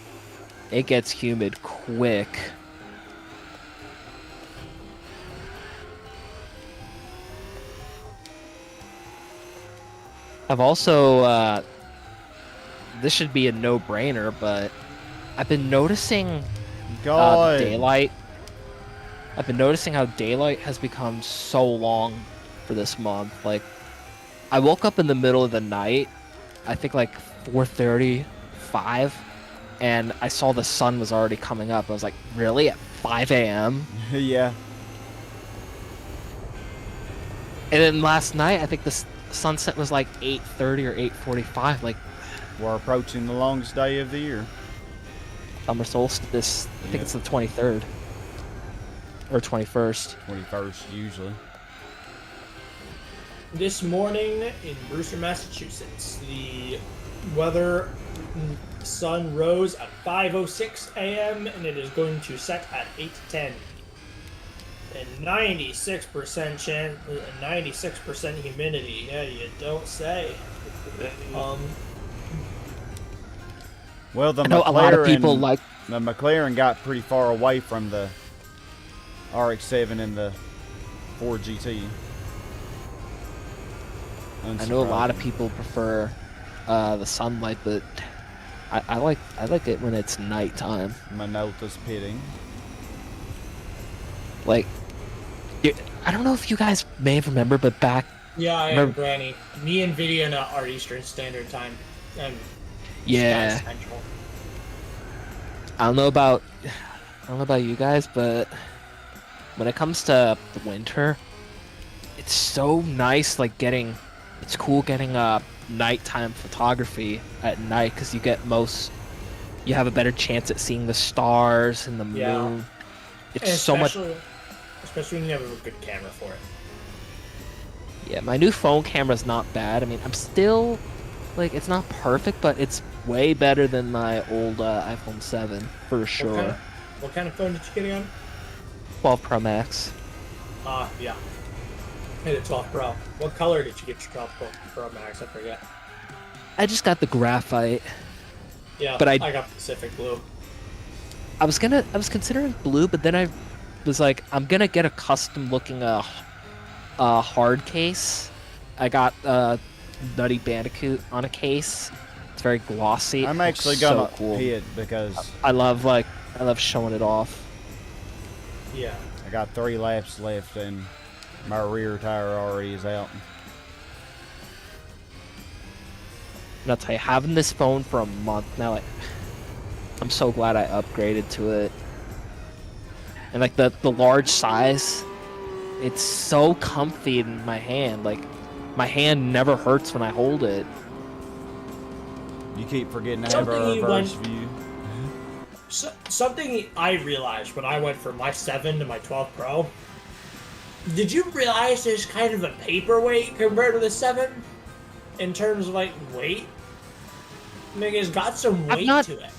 It gets humid quick. I've also, this should be a no-brainer, but I've been noticing daylight. I've been noticing how daylight has become so long for this month. Like, I woke up in the middle of the night, I think like 4:30, 5, and I saw the sun was already coming up. I was like, really? At 5 a.m.? Yeah. And then last night, I think the sunset was like 8:30 or 8:45. Like, we're approaching the longest day of the year. Summer solstice. I think it's the 23rd. Or 21st. 21st, usually. This morning in Brewster, Massachusetts, the weather sun rose at 5:06 a.m. and it is going to set at 8:10. And 96% chance, 96% humidity. Yeah, you don't say. Well, the I know a lot of people like the McLaren got pretty far away from the RX-7 and the Ford GT. I know a lot of people prefer the sunlight, but I like it when it's nighttime. Minolta's pitting. Like, I don't know if you guys may have remembered, but back. Yeah, I am Granny. Me and Vidian are Eastern Standard Time. And yeah. Central. I don't know about you guys, but when it comes to the winter, it's so nice. Like it's cool getting nighttime photography at night because you have a better chance at seeing the stars and the moon. It's so much. Especially when you have a good camera for it. Yeah, my new phone camera's not bad. I mean, I'm still it's not perfect, but it's way better than my old iPhone 7 for sure. What kind of phone did you get again? 12 Pro Max. Yeah. I had a 12 Pro. What color did you get your 12 Pro Max? I forget. I just got the graphite. Yeah, but I got Pacific Blue. I was considering blue, but then I was like, I'm gonna get a custom looking hard case. I got Nutty Bandicoot on a case. It's very glossy. I'm actually gonna pee it because I love showing it off. Yeah. I got 3 laps left and my rear tire already is out. And I'll tell you, having this phone for a month now, I'm so glad I upgraded to it. And like the large size, it's so comfy in my hand. Like my hand never hurts when I hold it. You keep forgetting to have a reverse view. Something I realized when I went from my 7 to my 12 Pro. Did you realize there's kind of a paperweight compared to the 7? In terms of like weight? I mean, it's got some weight to it.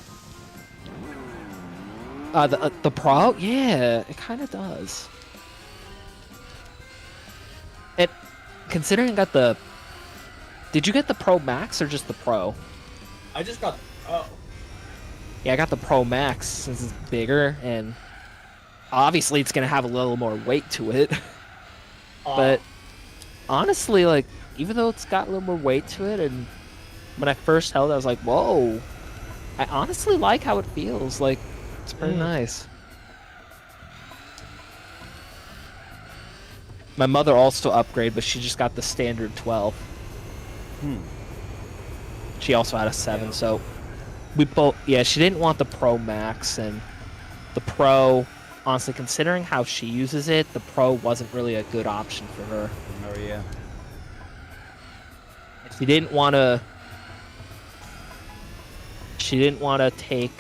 The Pro? Yeah, it kind of does. Considering I got the... Did you get the Pro Max or just the Pro? I just got the Pro. Yeah, I got the Pro Max since it's bigger, and obviously it's going to have a little more weight to it. But honestly, like, even though it's got a little more weight to it, and when I first held it, I was like, whoa. I honestly like how it feels. Like, it's pretty nice. My mother also upgraded, but she just got the standard 12. She also had a 7, so we both... Yeah, she didn't want the Pro Max, and the Pro... Honestly, considering how she uses it, the Pro wasn't really a good option for her. Oh, yeah. She didn't want to... She didn't want to take...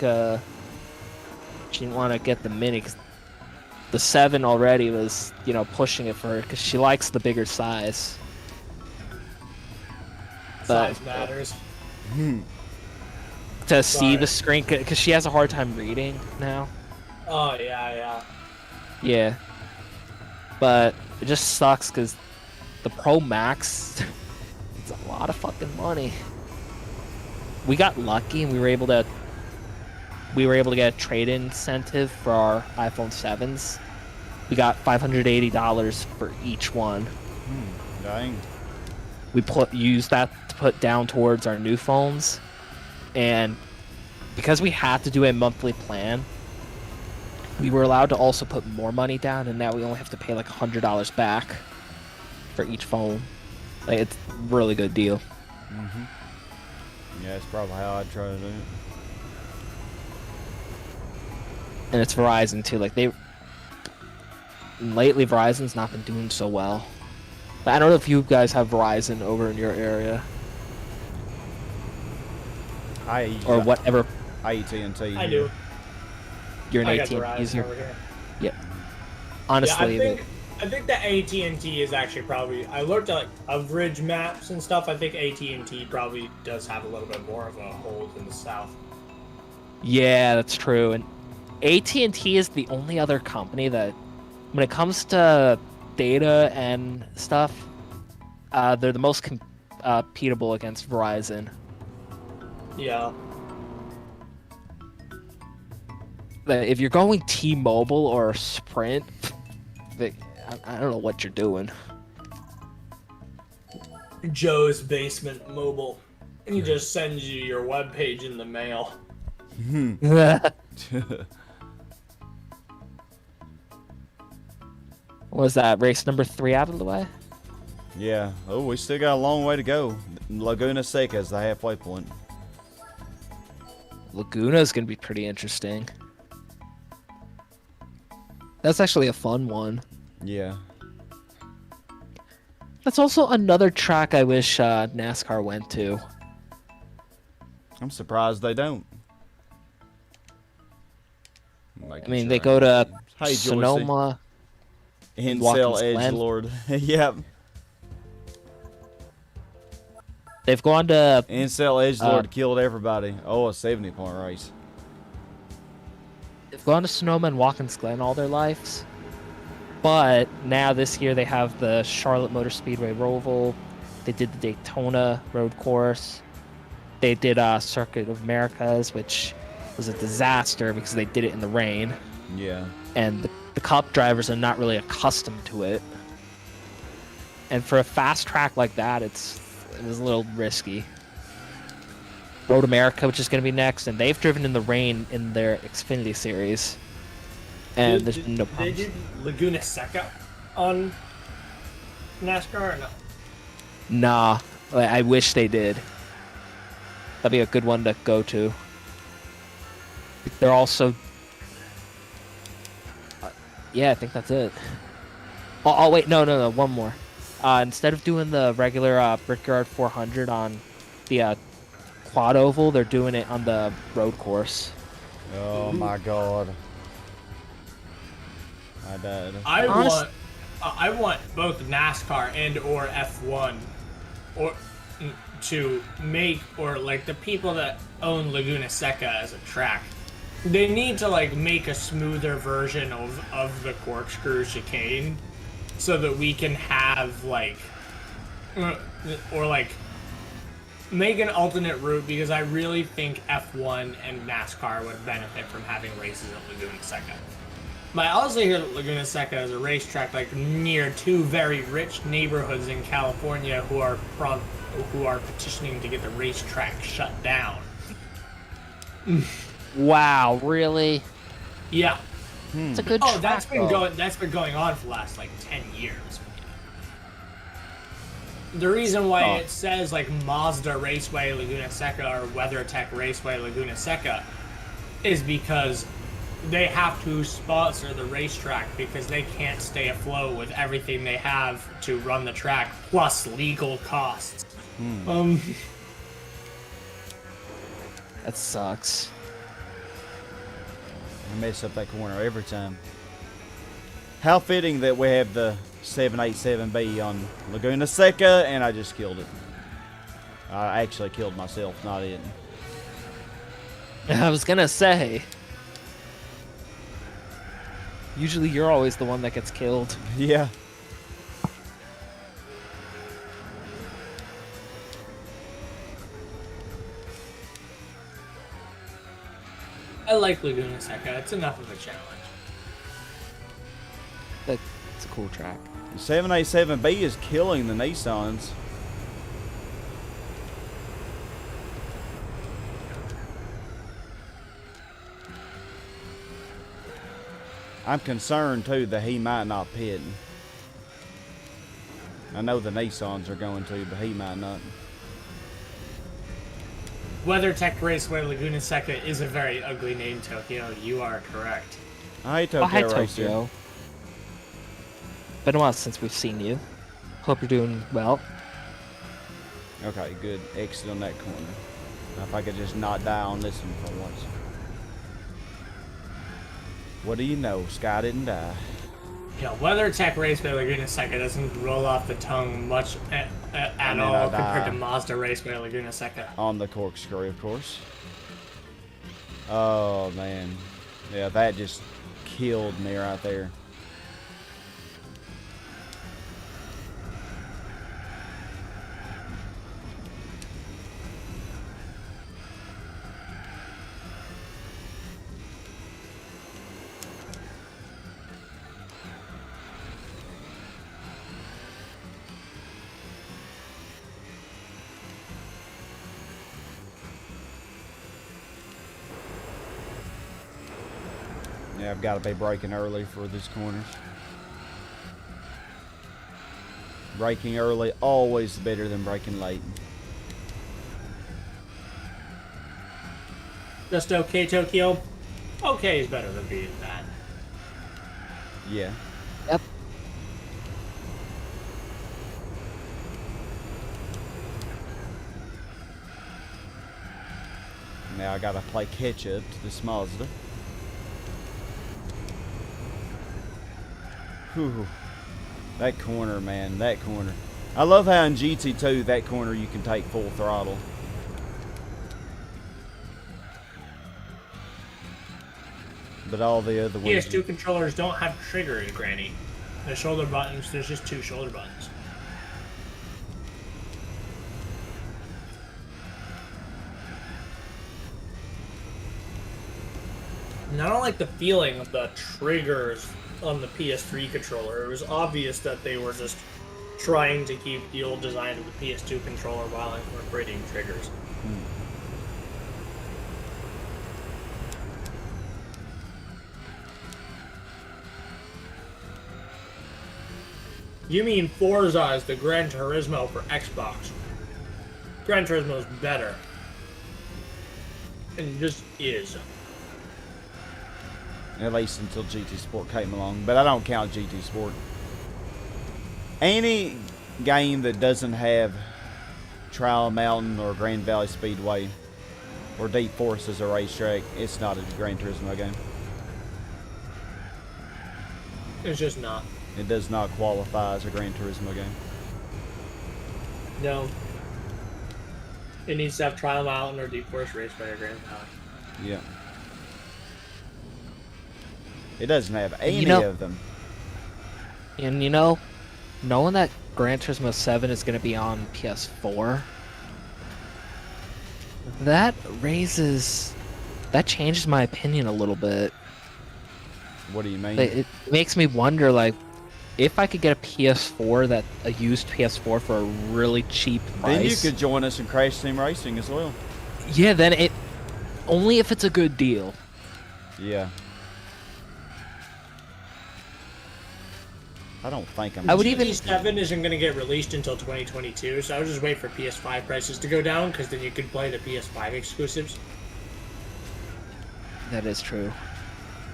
She didn't want to get the Mini, 'cause the 7 already was, pushing it for her, because she likes the bigger size. Size matters. To see the screen, because she has a hard time reading now. Oh, yeah. Yeah. But it just sucks, because the Pro Max, it's a lot of fucking money. We got lucky, and we were able to get a trade-in incentive for our iPhone 7s. We got $580 for each one. Dang. We used that to put down towards our new phones, and because we had to do a monthly plan, we were allowed to also put more money down, and now we only have to pay like $100 back for each phone. Like, it's a really good deal. Yeah, that's probably how I'd try to do it. And it's Verizon too. Like, lately Verizon's not been doing so well. But I don't know if you guys have Verizon over in your area. Or whatever. AT&T. I do. You're an AT&T user. Yeah. Honestly, yeah, I think the AT&T is actually probably... I looked at like coverage maps and stuff. I think AT&T probably does have a little bit more of a hold in the south. Yeah, that's true. And AT&T is the only other company that, when it comes to data and stuff, they're the most competitive against Verizon. Yeah. If you're going T-Mobile or Sprint, I don't know what you're doing. Joe's Basement Mobile. And he just sends you your webpage in the mail. Was that race number 3 out of the way? Yeah. Oh, we still got a long way to go. Laguna Seca is the halfway point. Laguna's gonna be pretty interesting. That's actually a fun one. Yeah. That's also another track I wish NASCAR went to. I'm surprised they don't. I mean, they go to Hey, Sonoma. Incel Watkins Glen. edgelord. Yep. They've gone to Incel edgelord killed everybody. Oh, a 70-point race. they've gone to Sonoma and Watkins Glen all their lives. But now this year they have the Charlotte Motor Speedway Roval. They did the Daytona road course. They did Circuit of Americas, which was a disaster because they did it in the rain. Yeah. And the Cup drivers are not really accustomed to it. And for a fast track like that, it was a little risky. Road America, which is going to be next, and they've driven in the rain in their Xfinity series. And there's been no problems. They did Laguna Seca on NASCAR or no? Nah, I wish they did. That'd be a good one to go to. They're also... yeah, I think that's it. Oh, wait, no, one more. Instead of doing the regular Brickyard 400 on the quad oval, they're doing it on the road course. Oh my god. I died. I want both NASCAR and or F1 or to make, or like the people that own Laguna Seca as a track, they need to like make a smoother version of the corkscrew chicane so that we can have like or like make an alternate route, because I really think F1 and NASCAR would benefit from having races at Laguna Seca. But I also hear that Laguna Seca is a racetrack like near two very rich neighborhoods in California who are petitioning to get the racetrack shut down. Wow, really? Yeah. It's a good track. That's been going on for the last like 10 years. The reason why it says like Mazda Raceway Laguna Seca or WeatherTech Raceway Laguna Seca is because they have to sponsor the racetrack because they can't stay afloat with everything they have to run the track, plus legal costs. That sucks. I mess up that corner every time. How fitting that we have the 787B on Laguna Seca, and I just killed it. I actually killed myself, not it. I was gonna say. Usually you're always the one that gets killed. Yeah. I like Laguna Seca. It's enough of a challenge. It's a cool track. The 787B is killing the Nissans. I'm concerned too that he might not pit. I know the Nissans are going to, but he might not. WeatherTech Raceway Laguna Seca is a very ugly name, Tokyo. You are correct. Hi, Tokyo. Hi, Racer. Tokyo. Been a while since we've seen you. Hope you're doing well. Okay, good. Exit on that corner. Now if I could just not die on this one for once. What do you know? Sky didn't die. Yeah, WeatherTech Raceway Laguna Seca doesn't roll off the tongue much at all compared to Mazda Raceway Laguna Seca. On the corkscrew, of course. Oh, man. Yeah, that just killed me right there. Yeah, I've got to be braking early for these corners. Braking early, always better than braking late. Just okay, Tokyo. Okay is better than being bad. Yeah. Yep. Now I gotta play catch up to this Mazda. Whew. That corner, man, that corner. I love how in GT2 that corner you can take full throttle. But all the other ones... PS2 controllers don't have triggers, Granny. The shoulder buttons, there's just 2 shoulder buttons. And I don't like the feeling of the triggers on the PS3 controller. It was obvious that they were just trying to keep the old design of the PS2 controller while incorporating triggers. You mean Forza is the Gran Turismo for Xbox. Gran Turismo is better. And it just is. At least until GT Sport came along. But I don't count GT Sport. Any game that doesn't have Trial Mountain or Grand Valley Speedway or Deep Forest as a racetrack, it's not a Gran Turismo game. It's just not. It does not qualify as a Gran Turismo game. No. It needs to have Trial Mountain or Deep Forest Raceway or Grand Valley. Yeah. It doesn't have any of them. And knowing that Gran Turismo 7 is going to be on PS4, that changes my opinion a little bit. What do you mean? It makes me wonder, like, if I could get a PS4, a used PS4 for a really cheap price. Then you could join us in Crash Team Racing as well. Yeah, then only if it's a good deal. Yeah. I don't think I would even... GT7 isn't going to get released until 2022, so I would just wait for PS5 prices to go down, because then you could play the PS5 exclusives. That is true.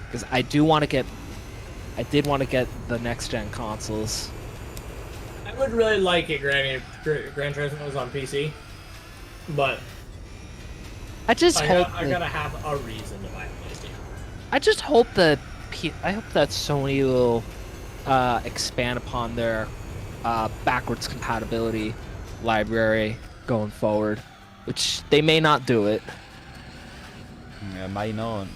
Because I did want to get the next-gen consoles. I would really like it, Gran Turismo was on PC, but I gotta have a reason to buy a PlayStation. I just hope that Sony will expand upon their backwards compatibility library going forward, which they may not do it. Yeah, may not.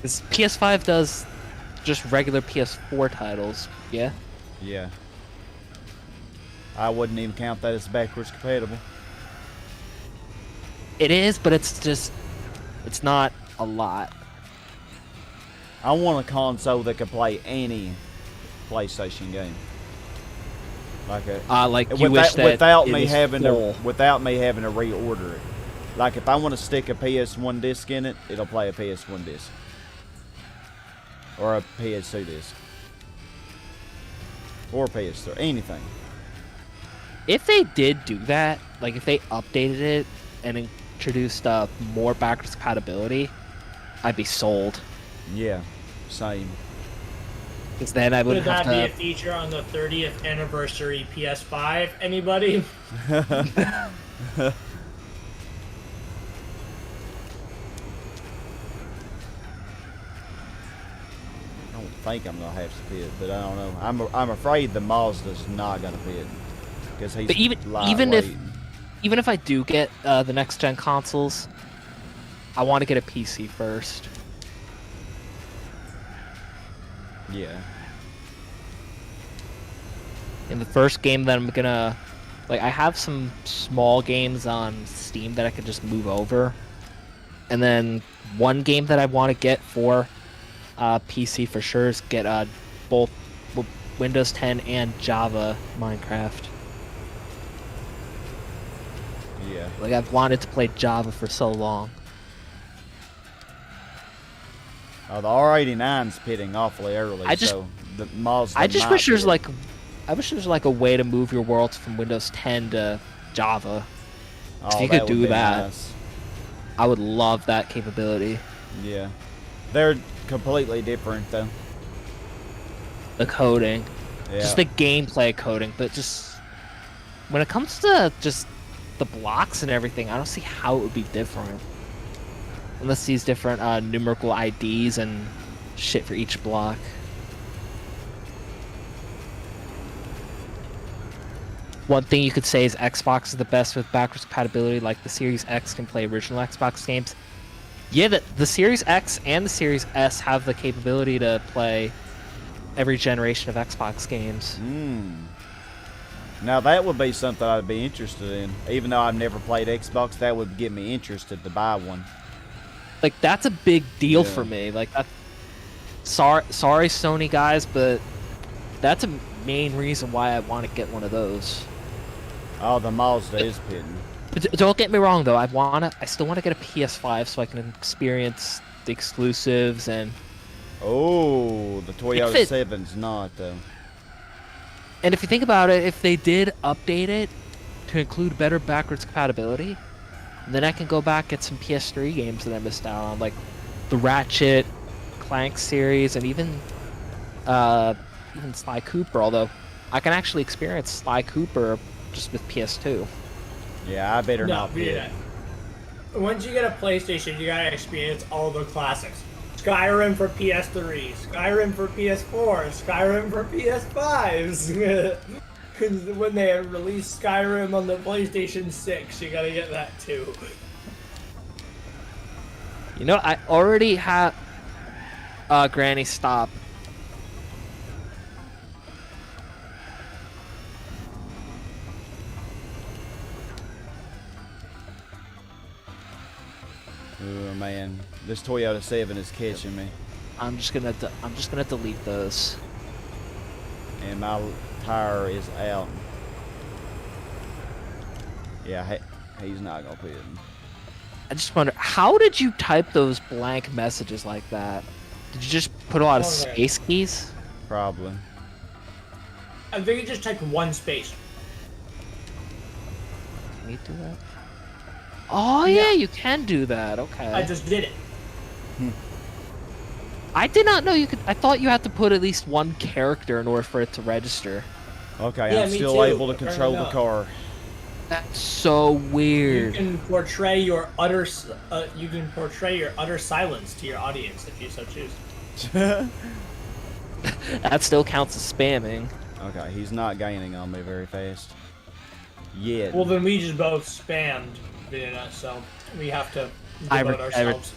This PS5 does just regular PS4 titles, yeah? Yeah. I wouldn't even count that as backwards compatible. It is, but it's not a lot. I want a console that can play any PlayStation game. Without me having to reorder it. Like if I want to stick a PS1 disc in it, it'll play a PS1 disc. Or a PS2 disc. Or PS3. Anything. If they did do that, like if they updated it and introduced more backwards compatibility, I'd be sold. Yeah, same. Because then I wouldn't have to... Would that be a feature on the 30th anniversary PS5? Anybody? I don't think I'm gonna have to pit, but I don't know. I'm afraid the Mazda's not gonna pit because he's but even if I do get the next gen consoles, I want to get a PC first. Yeah. In the first game that I'm gonna, like, I have some small games on Steam that I could just move over, and then one game that I want to get for PC for sure is get both Windows 10 and Java Minecraft. Yeah. Like, I've wanted to play Java for so long. The R89's pitting awfully early, so the Mazda I just wish there's like I wish there was like a way to move your worlds from Windows 10 to Java. Oh, if you could do that, nice. I would love that capability. Yeah. They're completely different, though. The coding. Yeah. Just the gameplay coding, but just when it comes to just the blocks and everything, I don't see how it would be different. Unless these different numerical IDs and shit for each block. One thing you could say is Xbox is the best with backwards compatibility, like the Series X can play original Xbox games. Yeah, the Series X and the Series S have the capability to play every generation of Xbox games. Now that would be something I'd be interested in. Even though I've never played Xbox, that would get me interested to buy one. Like, that's a big deal for me. Like, that. Sorry, Sony guys, but that's a main reason why I want to get one of those. Oh, the Mazda is pitting. Don't get me wrong, though. I still want to get a PS5 so I can experience the exclusives and. Oh, the Toyota 7's not though. And if you think about it, if they did update it to include better backwards compatibility, then I can go back get some PS3 games that I missed out on, like the Ratchet Clank series, and even Sly Cooper. Although I can actually experience Sly Cooper just with PS2. Yeah, I better not be it. Once you get a PlayStation, you gotta experience all the classics. Skyrim for PS3, Skyrim for PS4, Skyrim for PS5s. When they released Skyrim on the PlayStation 6, you gotta get that too. You know, I already have Granny, stop. Oh man, this Toyota 7 is catching me. I'm just gonna delete those. And my tire is out. Yeah, he's not gonna put it in. I just wonder, how did you type those blank messages like that? Did you just put a lot of space keys? Probably. I think you just typed one space. Can you do that? Oh yeah, you can do that. Okay. I just did it. I did not know you could. I thought you had to put at least one character in order for it to register. Okay, Yeah, I'm me still too, able to control the car. That's so weird. You can portray your utter silence to your audience if you so choose. That still counts as spamming. Okay, he's not gaining on me very fast. Yet. Well, then we just both spammed via that, so we have to devote ourselves.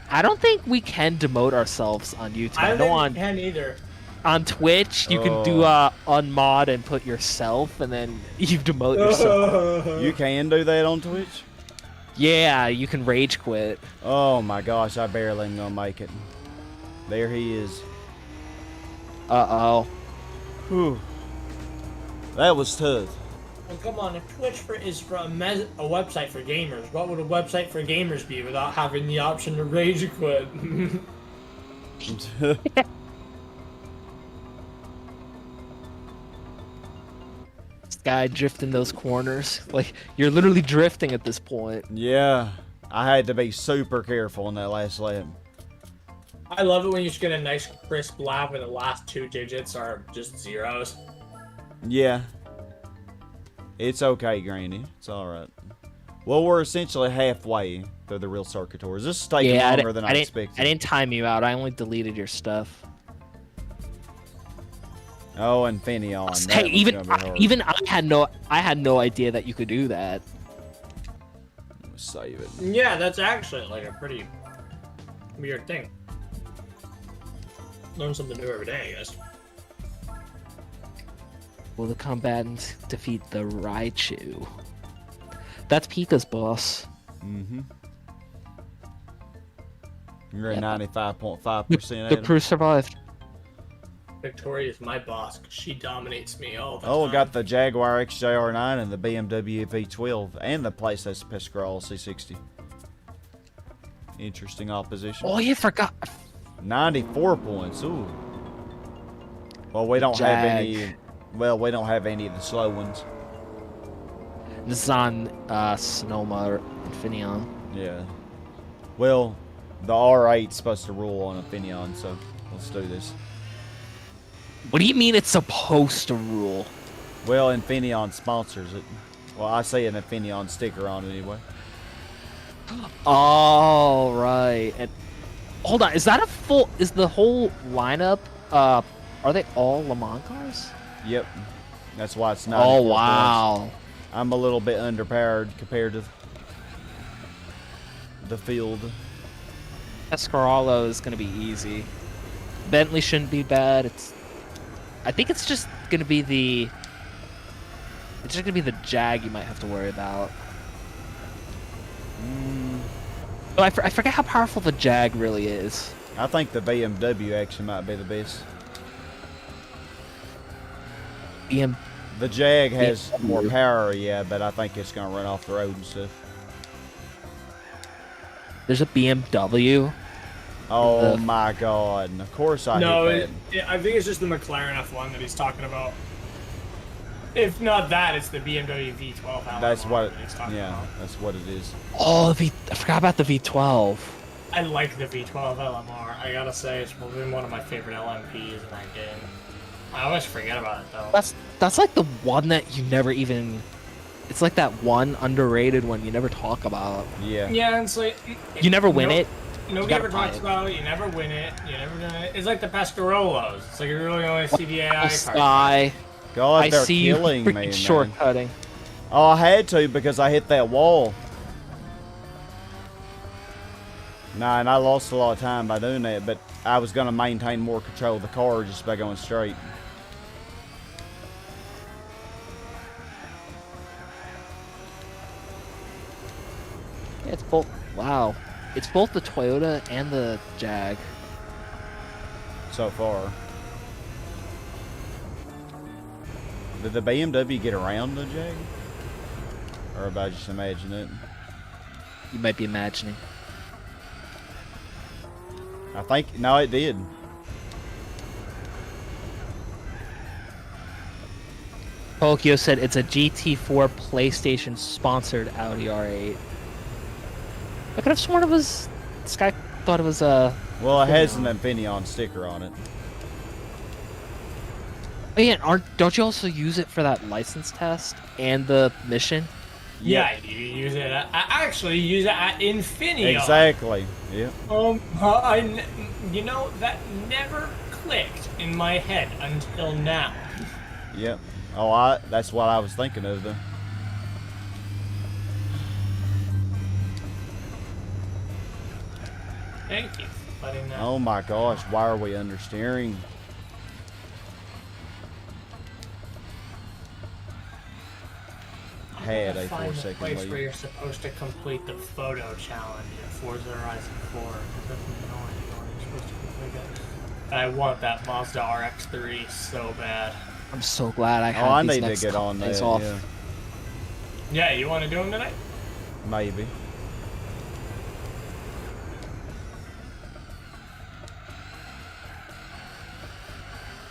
I don't think we can demote ourselves on YouTube. I don't think we can either. On Twitch, you can do unmod and put yourself, and then you demote yourself. You can do that on Twitch? Yeah, you can rage quit. Oh my gosh, I barely am gonna make it. There he is. Uh-oh. Whew. That was tough. Well, come on, if Twitch is for a website for gamers, what would a website for gamers be without having the option to rage quit? This guy drifting those corners. Like, you're literally drifting at this point. Yeah, I had to be super careful in that last lap. I love it when you just get a nice crisp lap and the last two digits are just zeros. Yeah. It's okay, Granny. It's alright. Well, we're essentially halfway through the real circuit tours. This is taking longer than I expected. I didn't time you out. I only deleted your stuff. Oh, and Finion. Hey, even I had no idea that you could do that. Save it. Yeah, that's actually like a pretty weird thing. Learn something new every day, I guess. Will the combatants defeat the Raichu? That's Pika's boss. Mm-hmm. You're at 95.5%. The crew survived. Victoria is my boss. She dominates me all the time. Oh, I got the Jaguar XJR9 and the BMW V12 and the PlayStation Pascal C60. Interesting opposition. Oh, you forgot 94 points. Ooh. Well, we don't have any. Well, we don't have any of the slow ones. This is on Sonoma Infineon. Yeah. Well, the R8's supposed to rule on Infineon, so let's do this. What do you mean it's supposed to rule? Well, Infineon sponsors it. Well, I see an Infineon sticker on it anyway. Oh, right. And hold on, is that a full? Is the whole lineup? Are they all Le Mans cars? Yep. That's why it's not. Oh wow. Points. I'm a little bit underpowered compared to the field. Escaralo is gonna be easy. Bentley shouldn't be bad. I think it's just gonna be the. It's just gonna be the Jag you might have to worry about. Oh, I forget how powerful the Jag really is. I think the BMW actually might be the best. The Jag has more power, yeah, but I think it's gonna run off the road and stuff. There's a BMW. Oh my god! And of course I. No, I think it's just the McLaren F1 that he's talking about. If not that, it's the BMW V12. That's what. He's talking about. That's what it is. Oh, I forgot about the V12. I like the V12 LMR. I gotta say, it's probably one of my favorite LMPs in that game. I always forget about it though. That's like the one that you never even. It's like that one underrated one you never talk about. Yeah. Yeah, it's like you never win it. Nobody ever talks about it. You never win it. You never do it. It's like the Pascarolos. It's like you really only see the AI Sky. God, they're I see killing you me, shortcutting. Oh, I had to because I hit that wall. Nah, and I lost a lot of time by doing that, but I was going to maintain more control of the car just by going straight. Yeah, it's both. Wow. It's both the Toyota and the Jag. So far. Did the BMW get around the Jag? Or am I just imagining it? You might be imagining. I think, no, it did. Tokyo said it's a GT4 PlayStation sponsored Audi R8. I could have sworn it was. This guy thought it was a. Well, it has an Infineon sticker on it. Oh, yeah, don't you also use it for that license test and the mission? Yeah, you use it. I actually use it at Infineon. Exactly. Yeah. You know, that never clicked in my head until now. Yep. Oh, that's what I was thinking of, though. Thank you for letting that. Oh my gosh, why are we understeering? Had a 4 second place lead. where you're supposed to complete the photo challenge in Forza Horizon 4. It doesn't know anymore. You're supposed to complete it. And I want that Mazda RX-3 so bad. I'm so glad I have these next couple days off. Yeah, you want to do them tonight? Maybe.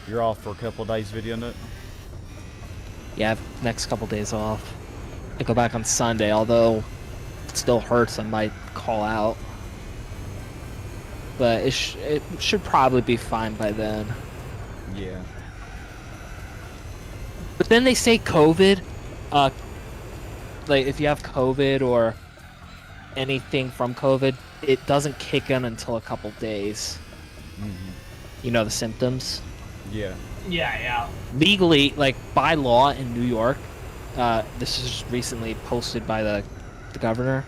You're off for a couple of days video nut? Yeah, I have next couple days off. I go back on Sunday, although it still hurts, I might call out. But it should probably be fine by then. Yeah. But then they say COVID, like if you have COVID or anything from COVID, it doesn't kick in until a couple days. Mm-hmm. You know the symptoms? Yeah. Yeah. Legally, like by law in New York, this is recently posted by the governor.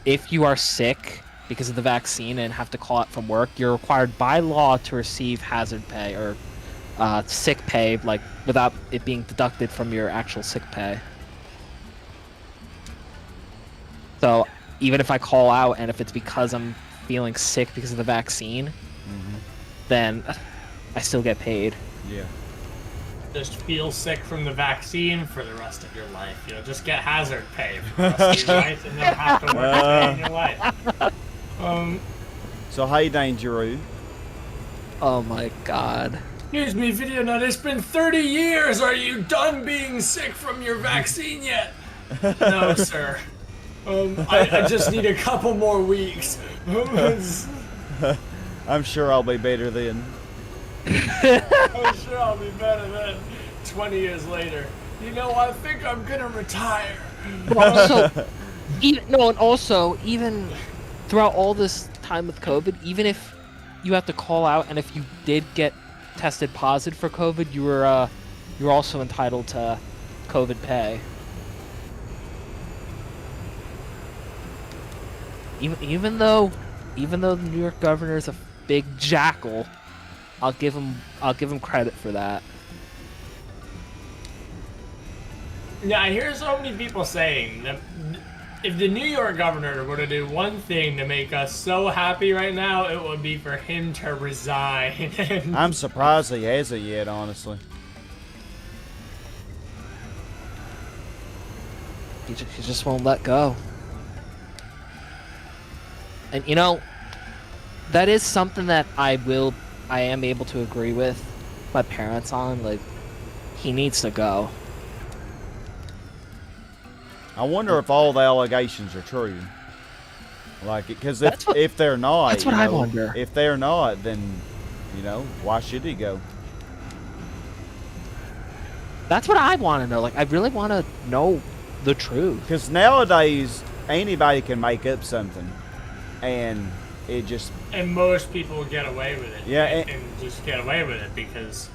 If you are sick because of the vaccine and have to call out from work, you're required by law to receive hazard pay or sick pay, like without it being deducted from your actual sick pay. So even if I call out and if it's because I'm feeling sick because of the vaccine, then I still get paid. Yeah. Just feel sick from the vaccine for the rest of your life. You know, just get hazard pay for the rest of your life and then have to work a day in your life. So, hey, Dangeroo. Oh my god. Excuse me, Video Nut, it's been 30 years! Are you done being sick from your vaccine yet? No, sir. I just need a couple more weeks. I'm sure I'll be better then. I'm sure I'll be better then. 20 years later. You know, I think I'm gonna retire. Also, even throughout all this time with COVID, even if you have to call out, and if you did get tested positive for COVID, you're also entitled to COVID pay. Even though the New York governor is a big jackal, I'll give him credit for that. Yeah, I hear so many people saying that if the New York governor were to do one thing to make us so happy right now, it would be for him to resign. I'm surprised he hasn't yet, honestly. He just won't let go. And you know, that is something that I am able to agree with my parents on. Like, he needs to go. I wonder if all the allegations are true. Like, because if they're not, that's what I wonder. If they're not, then, you know, why should he go? That's what I want to know. Like, I really want to know the truth. Because nowadays, anybody can make up something, and it just... And most people get away with it. Yeah, and just get away with it because,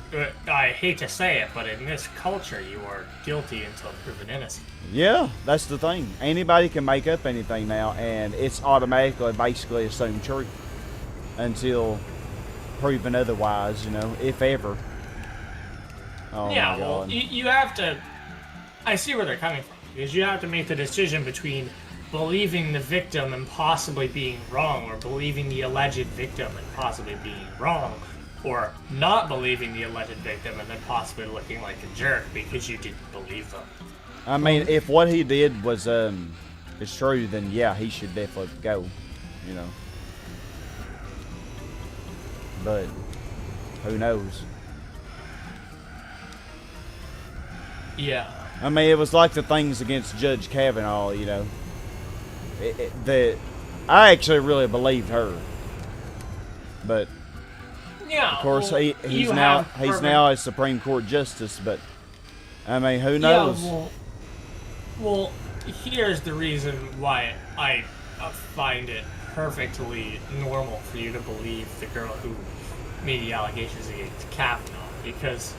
I hate to say it, but in this culture, you are guilty until proven innocent. Yeah, that's the thing. Anybody can make up anything now, and it's automatically, basically assumed true until proven otherwise, you know, if ever. Oh yeah, my God. well, you have to... I see where they're coming from, because you have to make the decision between believing the victim and possibly being wrong, or believing the alleged victim and possibly being wrong, or not believing the alleged victim and then possibly looking like a jerk because you didn't believe them. I mean, if what he did was is true, then yeah, he should definitely go, you know. But who knows? Yeah. I mean, it was like the things against Judge Kavanaugh, you know. I actually really believed her, but yeah, of course well, he's now a Supreme Court justice. But I mean, who knows? Yeah, well, here's the reason why I find it perfectly normal for you to believe the girl who made the allegations against Kavanaugh, because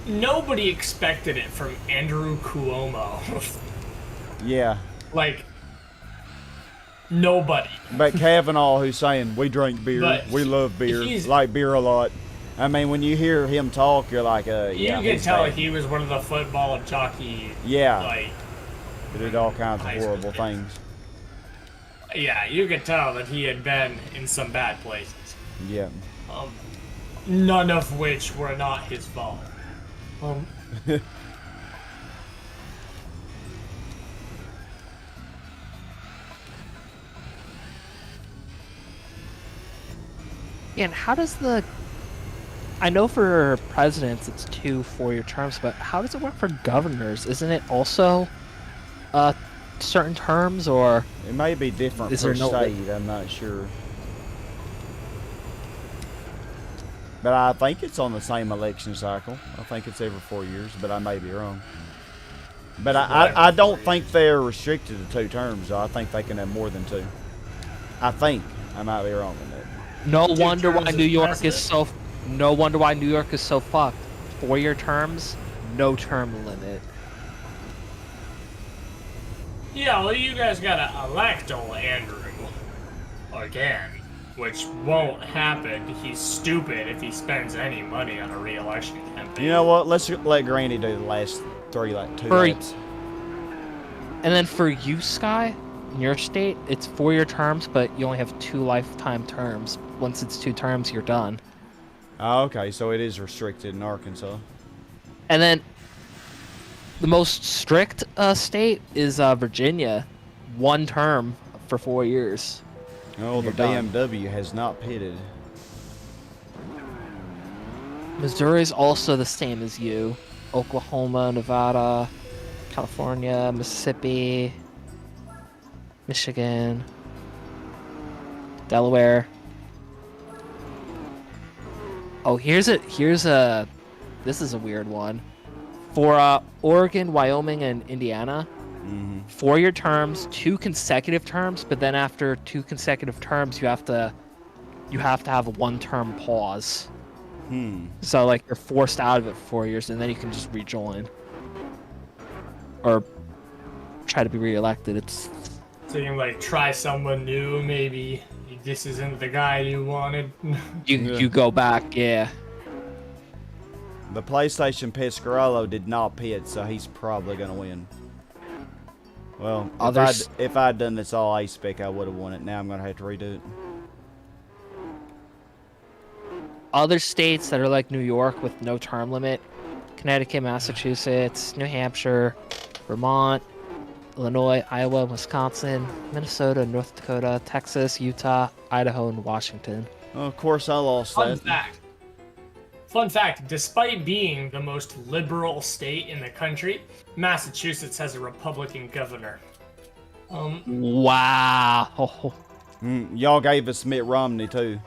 nobody expected it from Andrew Cuomo. Yeah. Like, nobody. But Kavanaugh, who's saying, we drink beer, we love beer, like beer a lot. I mean, when you hear him talk, you're like, yeah. You can tell he was one of the football jockey. Yeah. Like, he did all kinds of horrible things. Yeah, you could tell that he had been in some bad places. Yeah. None of which were not his fault. And how does I know for presidents it's 2 4-year terms, but how does it work for governors? Isn't it also certain terms, or it may be different per state? I'm not sure, but I think it's on the same election cycle. I think it's every 4 years, but I may be wrong. But I don't think they're restricted to 2 terms. Though. I think they can have more than 2. I think I might be wrong on that. No wonder why New York is so fucked. 4-year terms, no term limit. Yeah, well, you guys gotta elect old Andrew again, which won't happen. He's stupid if he spends any money on a re-election campaign. You know what? Let's let Granny do the last 2 laps. And then for you, Sky, in your state, it's 4-year terms, but you only have 2 lifetime terms. Once it's 2 terms, you're done. Oh, okay, so it is restricted in Arkansas. And then the most strict state is Virginia. 1 term for 4 years. Oh, the BMW has not pitted. Missouri's also the same as you. Oklahoma, Nevada, California, Mississippi, Michigan, Delaware. Oh, here's a this is a weird one. For Oregon, Wyoming, and Indiana, 4-year terms, 2 consecutive terms, but then after 2 consecutive terms, you have to have a 1-term pause. So like you're forced out of it for 4 years, and then you can just rejoin or try to be reelected. So you can like try someone new. Maybe this isn't the guy you wanted. you go back, yeah. The PlayStation Piscarello did not pit, so he's probably gonna win. Well, if I'd done this all ice spec, I would have won it. Now I'm gonna have to redo it. Other states that are like New York with no term limit: Connecticut, Massachusetts, New Hampshire, Vermont, Illinois, Iowa, Wisconsin, Minnesota, North Dakota, Texas, Utah, Idaho, and Washington. Well, of course, I lost that. Fun fact, despite being the most liberal state in the country, Massachusetts has a Republican governor. Wow. Y'all gave us Mitt Romney, too.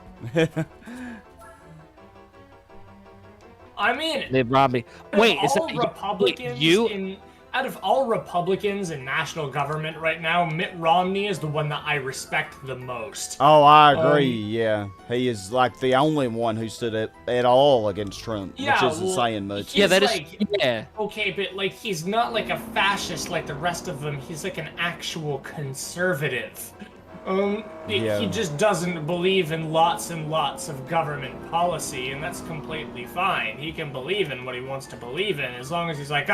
I mean, Mitt Romney. Wait, is that Republicans you? Out of all Republicans in national government right now, Mitt Romney is the one that I respect the most. Oh, I agree, yeah. He is like the only one who stood up at all against Trump, which isn't saying much. Yeah, that is, yeah. Okay, but like he's not like a fascist like the rest of them. He's like an actual conservative. He just doesn't believe in lots and lots of government policy, and that's completely fine. He can believe in what he wants to believe in, as long as he's like,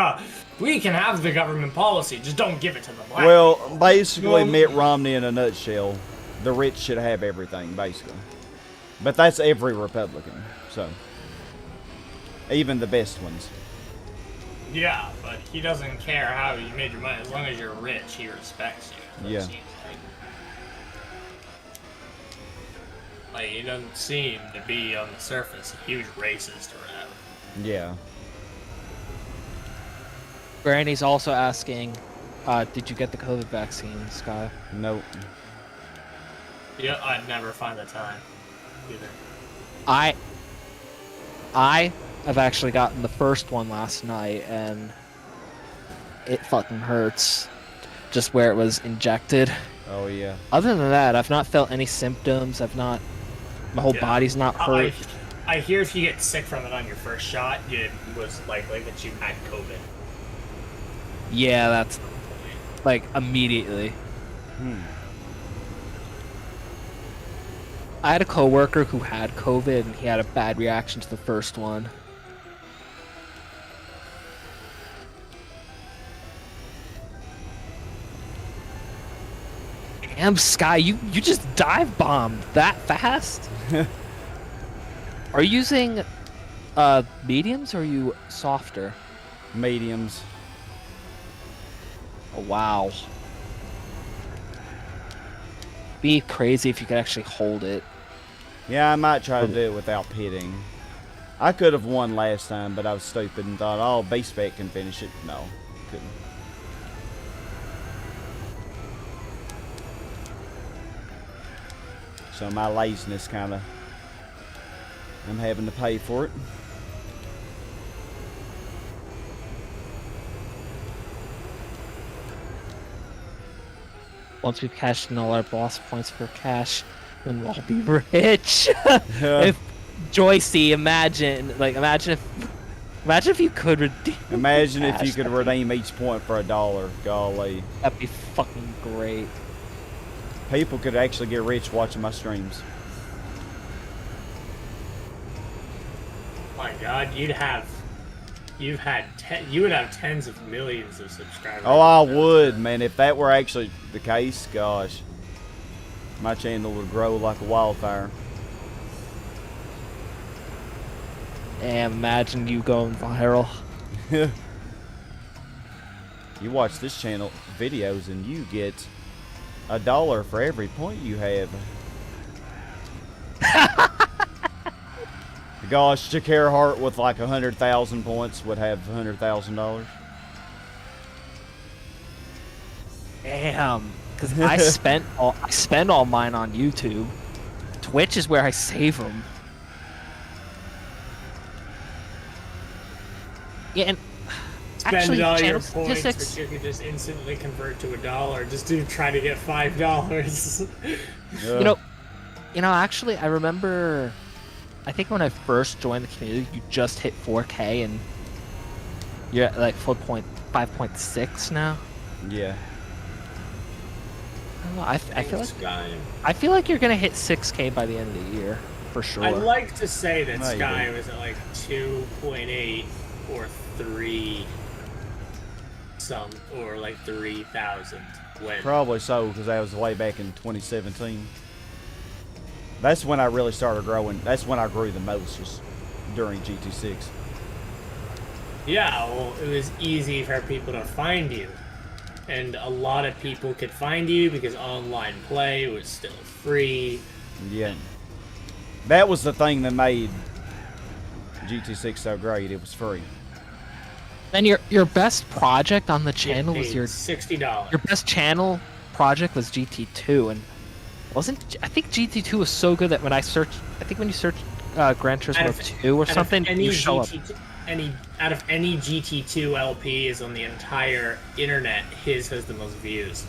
we can have the government policy, just don't give it to the black people. Basically, Mitt Romney in a nutshell, the rich should have everything, basically. But that's every Republican, so. Even the best ones. Yeah, but he doesn't care how you made your money. As long as you're rich, he respects you. Yeah. Like, he doesn't seem to be, on the surface, a huge racist or whatever. Yeah. Granny's also asking, did you get the COVID vaccine, Sky? Nope. Yeah, I'd never find the time, either. I have actually gotten the first one last night, and it fucking hurts. Just where it was injected. Oh, yeah. Other than that, I've not felt any symptoms. My whole body's not hurt. I hear if you get sick from it on your first shot, it was likely that you had COVID. Yeah, that's like immediately. I had a coworker who had COVID, and he had a bad reaction to the first one. Damn, Sky, you just dive bombed that fast? Are you using mediums or are you softer? Mediums. Oh, wow. Be crazy if you could actually hold it. Yeah, I might try to do it without pitting. I could have won last time, but I was stupid and thought, oh, B-Spec can finish it. No, couldn't. So my laziness kind of, I'm having to pay for it. Once we've cashed in all our boss points for cash, then we'll be rich. If Joycey, imagine if you could redeem. Imagine if you could redeem each point for $1. Golly, that'd be fucking great. People could actually get rich watching my streams. My God, you would have tens of millions of subscribers. Oh, I would, man. If that were actually the case, gosh, my channel would grow like a wildfire. And imagine you going viral. You watch this channel videos and you get $1 for every point you have. Gosh, Jack Earhart with like 100,000 points would have $100,000. Damn, because I spend all mine on YouTube. Twitch is where I save them. Yeah, and Spend actually, all your channel points, statistics. but you could just instantly convert to $1 just to try to get $5. Actually, I remember. I think when I first joined the community, you just hit 4K, and you're at like 5.6 now. Yeah. I feel like you're gonna hit 6K by the end of the year, for sure. I'd like to say that No, you Sky didn't. was at like 2.8 or 3 some, or like 3,000 when. Probably so, because that was way back in 2017. That's when I really started growing. That's when I grew the most, was during GT6. Yeah, well, it was easy for people to find you. And a lot of people could find you because online play was still free. Yeah. That was the thing that made GT6 so great. It was free. Then your best project on the channel was your $60. Your best channel project was GT2, and I think GT2 was so good that when you search Gran Turismo 2 or something, you show up. Out of any GT2 LPs on the entire internet, his has the most views.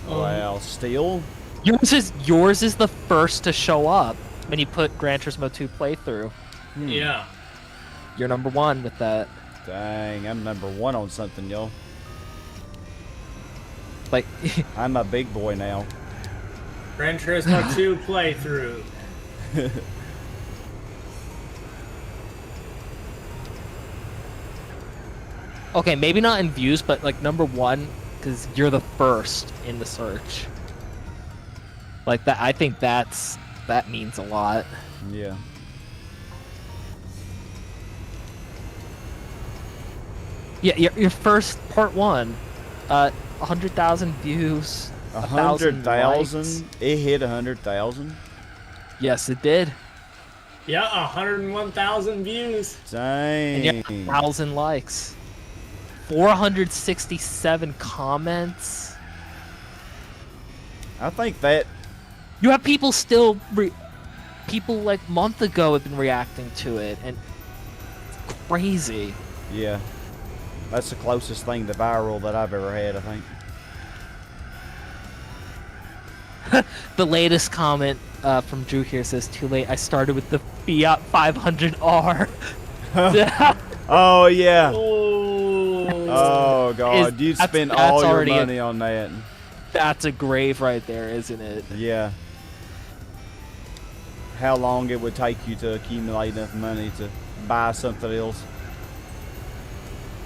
Well, still. Yours is the first to show up when you put Gran Turismo 2 playthrough. Yeah. You're number one with that. Dang, I'm number one on something, yo. Like, I'm a big boy now. Gran Turismo 2 playthrough. okay, maybe not in views, but like number one, because you're the first in the search. Like that, I think that means a lot. Yeah. Yeah, your first part one, 100,000 views. 100,000? It hit 100,000? Yes, it did. Yeah, 101,000 views. Dang. And 1,000 likes. 467 comments. I think that... You have people people like a month ago have been reacting to it, and it's crazy. Yeah. That's the closest thing to viral that I've ever had, I think. The latest comment from Drew here says, "Too late. I started with the Fiat 500R." Oh yeah. Oh, Oh god, you'd spend all your money on that. That's a grave right there, isn't it? Yeah. How long it would take you to accumulate enough money to buy something else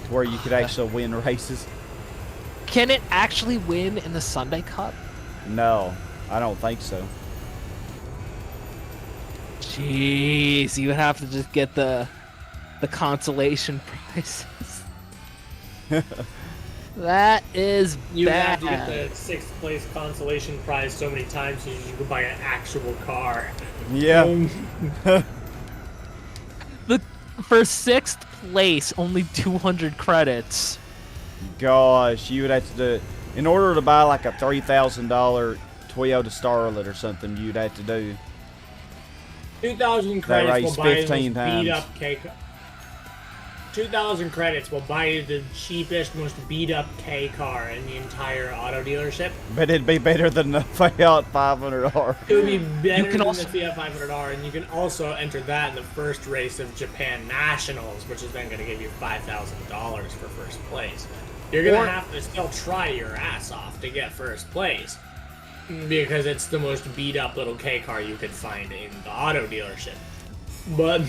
to where you could actually win races? Can it actually win in the Sunday Cup? No, I don't think so. Jeez, you would have to just get the consolation prizes. That is you bad. have to get the 6th place consolation prize so many times so you can buy an actual car. Yeah. For 6th place, only 200 credits. Gosh, you would have to do, in order to buy like a $3,000 Toyota Starlet or something, you'd have to do 2,000 credits will buy 15 the most beat up K. 2,000 credits will buy you the cheapest, most beat up K car in the entire auto dealership. But it'd be better than the Fiat 500R. It would be better than the Fiat 500R, and you can also enter that in the first race of Japan Nationals, which is then going to give you $5,000 for first place. You're going to have to still try your ass off to get first place, because it's the most beat up little K car you could find in the auto dealership. But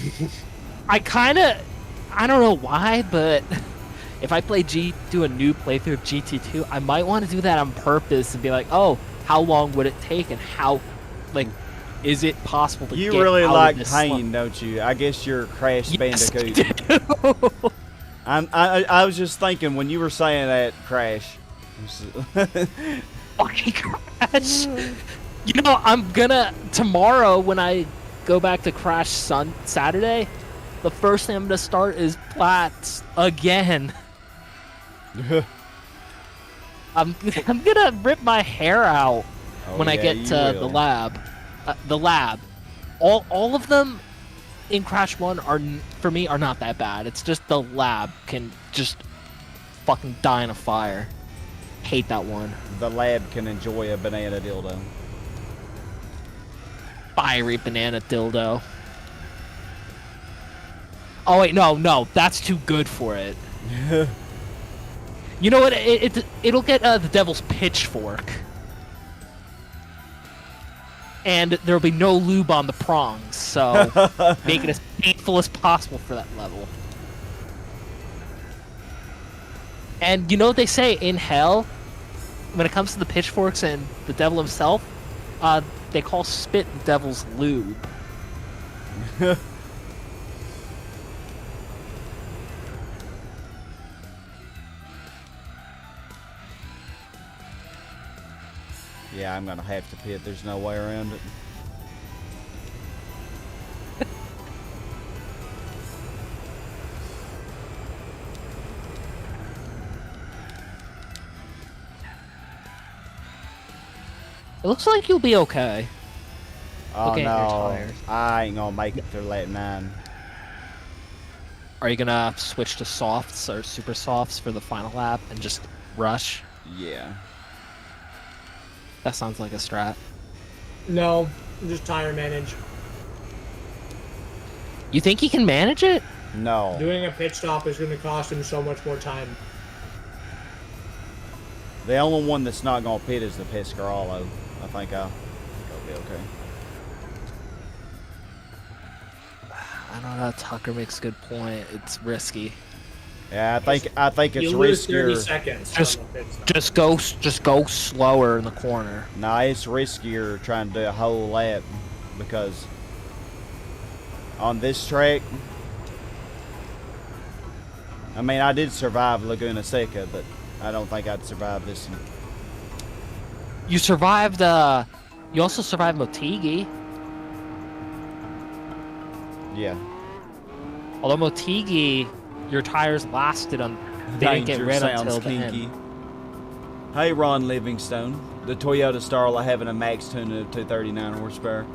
I don't know why, but if I do a new playthrough of GT2, I might want to do that on purpose and be like, oh, how long would it take, and how, like, is it possible to get really out like of this pain, slump? don't you? I guess you're Crash Bandicoot. I do. I was just thinking when you were saying that, Crash. Fucking Crash. You know, I'm gonna tomorrow when I go back to Crash Saturday, the first thing I'm gonna start is plats again. I'm gonna rip my hair out when I get to the lab. The lab. All of them in Crash 1 are, for me, are not that bad. It's just the lab can just fucking die in a fire. Hate that one. The lab can enjoy a banana dildo. Fiery banana dildo. Oh wait, no, that's too good for it. You know what? It'll get the devil's pitchfork, and there'll be no lube on the prongs, so make it as painful as possible for that level. And you know what they say in hell, when it comes to the pitchforks and the devil himself, they call spit the devil's lube. Yeah, I'm gonna have to pit. There's no way around it. It looks like you'll be okay. Oh Looking at your no, tires. I ain't gonna make it through lap 9. Are you gonna switch to softs or super softs for the final lap and just rush? Yeah. That sounds like a strat. No, just tire manage. You think he can manage it? No. Doing a pit stop is going to cost him so much more time. The only one that's not gonna pit is the Pescarolo. I think I'll be okay. I don't know. Tucker makes a good point. It's risky. Yeah, I think it's You lose riskier. 30 seconds. Just on the pit stop. just go slower in the corner. Nah, it's riskier trying to do a whole lap because on this track, I mean, I did survive Laguna Seca, but I don't think I'd survive this one. You survived. You also survived Motegi. Yeah. Although Motegi, your tires lasted on. They didn't get red until the end. Hey, Ron Livingstone. The Toyota Starla having a max tune of 239 horsepower.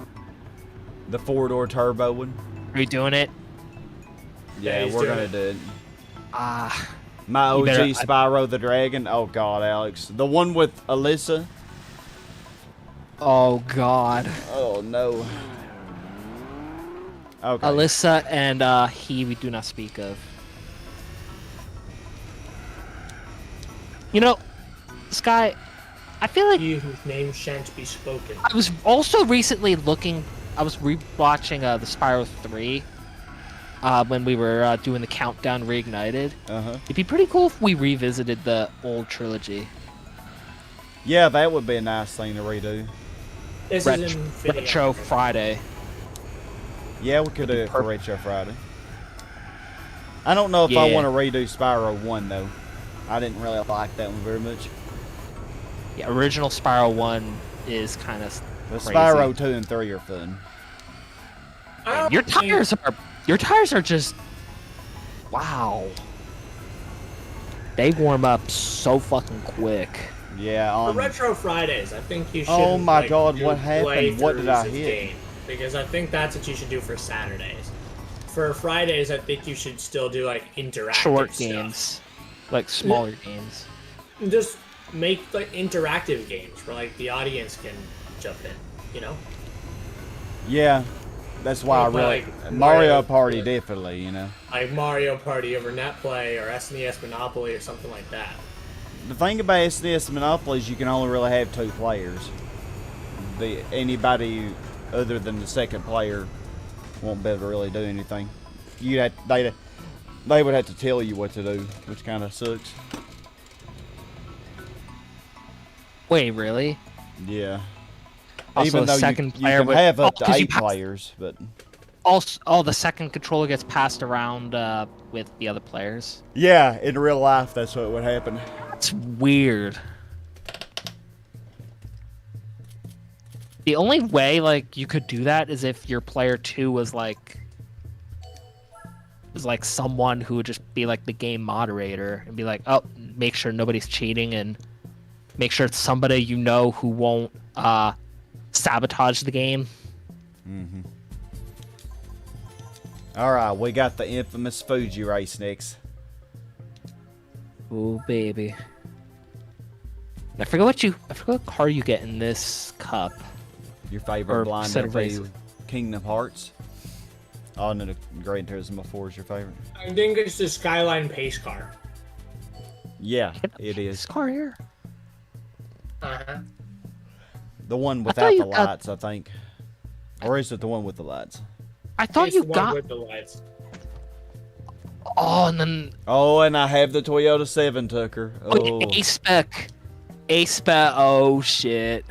The 4-door turbo one. Are you doing it? Yeah, he's we're doing gonna it. do it. Ah. My OG better- Spyro the Dragon. Oh God, Alex. The one with Alyssa. Oh God. Oh no. Okay. Alyssa and he we do not speak of. You know, Sky, I feel like He whose name shan't be spoken. I was also recently looking. I was rewatching the Spyro 3 when we were doing the countdown reignited. It'd be pretty cool if we revisited the old trilogy. Yeah, that would be a nice thing to redo. This is in video. Retro Friday. Yeah, we could do it for Retro Friday. I don't know if I Yeah. want to redo Spyro 1 though. I didn't really like that one very much. Yeah, original Spyro 1 is kind of The crazy. Spyro 2 and 3 are fun. I Your don't think- tires are just wow. They warm up so fucking quick. Yeah, For on Retro Fridays, I think you should. Oh my like, God, do what happened? What did I playthroughs of hit? game, because I think that's what you should do for Saturdays. For Fridays, I think you should still do like interactive Short stuff. games, like smaller games. Just make like interactive games where like the audience can jump in. You know. Yeah, that's why I Or play, really like, Mario Mario Party Kart. definitely, you know. Like Mario Party over NetPlay or SNES Monopoly or something like that. The thing about SNES Monopoly is you can only really have 2 players. Anybody other than the second player won't be able to really do anything. They would have to tell you what to do, which kind of sucks. Wait, really? Yeah. Also, Even the though second you player can would- have up oh, to 'cause you 8 pass- players, but Also, the second controller gets passed around with the other players. yeah, in real life that's what would happen. That's weird. The only way like you could do that is if your player 2 was like as like someone who would just be like the game moderator and be like, oh, make sure nobody's cheating and make sure it's somebody you know who won't sabotage the game. Mm-hmm. All right, we got the infamous Fuji race next. Oh baby. I forget what car you get in this cup. Your favorite Or blind set of review, races. Kingdom Hearts. Oh, no, the Gran Turismo 4 is your favorite. I think it's the Skyline pace car. Yeah, it This is. car here. Uh-huh. The one thought without you the got- lights, I think. Or is it the one with the lights? I thought It's you the one got. with the lights. Oh, and then Oh, and I have the Toyota 7, Tucker. Oh, A-spec. A-spec. Oh shit.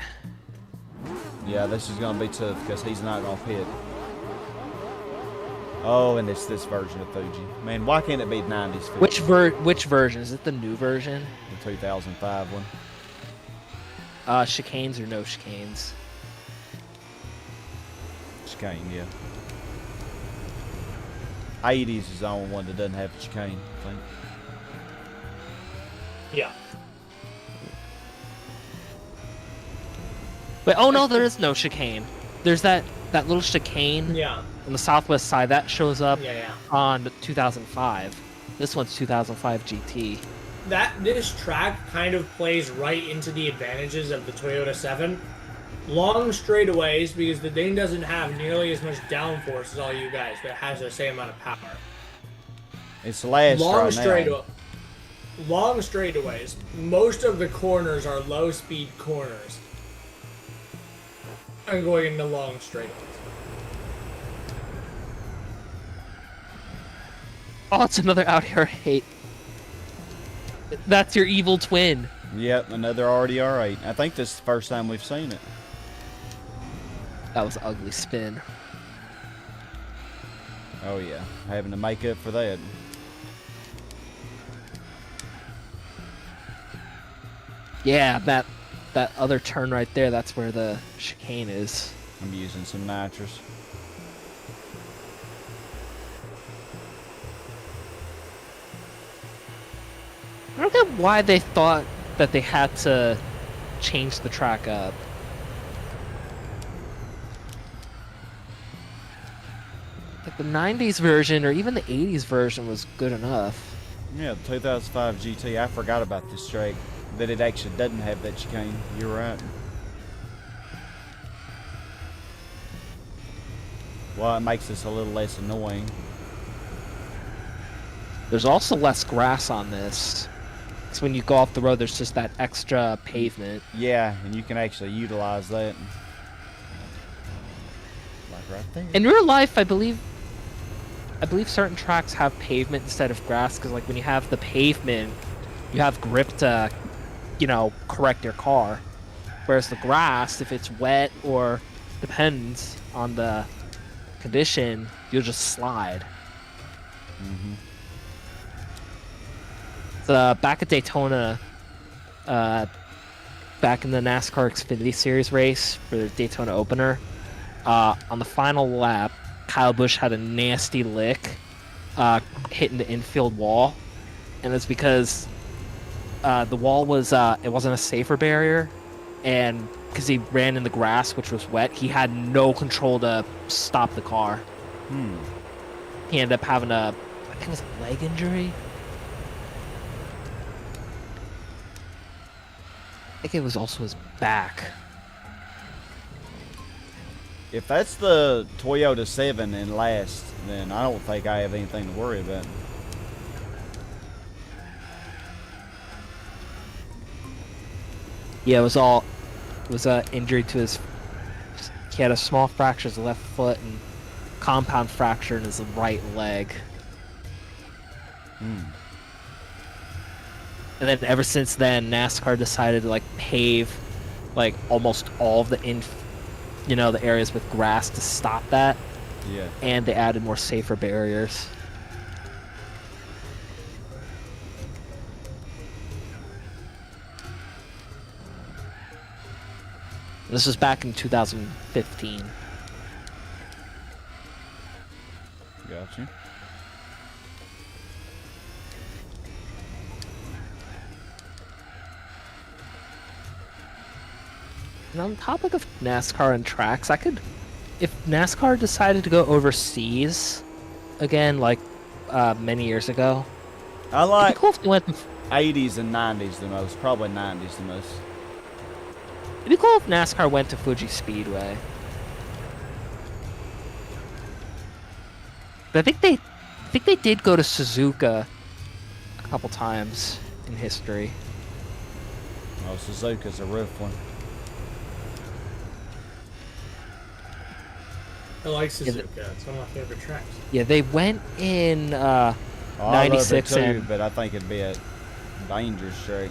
yeah, this is going to be tough because he's not going to pit. Oh, and it's this version of Fuji. Man, why can't it be 90s Fuji? Which version? Is it the new version? The 2005 one. Chicanes or no chicanes? Chicane, yeah. 80s is the only one that doesn't have a chicane, I think. Yeah. Wait, oh no, there is no chicane. There's that little chicane Yeah. on the southwest side that shows up Yeah. on 2005. This one's 2005 GT. This track kind of plays right into the advantages of the Toyota 7. Long straightaways because the thing doesn't have nearly as much downforce as all you guys, but it has the same amount of power. It's last right now. Long straightaways. Most of the corners are low speed corners. I'm going into long straightaways. Oh, it's another out here hate. That's your evil twin. Yep, another already R8. I think this is the first time we've seen it. That was an ugly spin. Oh yeah, having to make up for that. Yeah, that other turn right there, that's where the chicane is. I'm using some nitrous. I don't get why they thought that they had to change the track up. Like the 90s version or even the 80s version was good enough. Yeah, the 2005 GT. I forgot about this track. That it actually doesn't have that chicane. You're right. Well, it makes this a little less annoying. There's also less grass on this. Because when you go off the road, there's just that extra pavement. Yeah, and you can actually utilize that. Like right there. In real life, I believe certain tracks have pavement instead of grass. Because like when you have the pavement, you have grip to, correct your car. Whereas the grass, if it's wet or depends on the condition, you'll just slide. Mm-hmm. Back at Daytona, back in the NASCAR Xfinity Series race for the Daytona opener, on the final lap, Kyle Busch had a nasty lick hitting the infield wall, and it's because the wall was it wasn't a safer barrier, and because he ran in the grass, which was wet, he had no control to stop the car. He ended up having I think it was a leg injury. I think it was also his back. If that's the Toyota 7 in last, then I don't think I have anything to worry about. Yeah, it was an injury to his. He had a small fracture in his left foot and compound fracture in his right leg. And then ever since then, NASCAR decided to pave almost all of the the areas with grass to stop that. Yeah. And they added more safer barriers. This was back in 2015. Gotcha. And on the topic of NASCAR and tracks, if NASCAR decided to go overseas again, like many years ago, I like it'd be cool if they went. 80s and 90s the most. Probably 90s the most. It'd be cool if NASCAR went to Fuji Speedway. But I think they did go to Suzuka a couple times in history. Oh, Suzuka's a rough one. I like Suzuka. It's one of my favorite tracks. Yeah, they went in I love it 96 too, and but I think it'd be a dangerous track.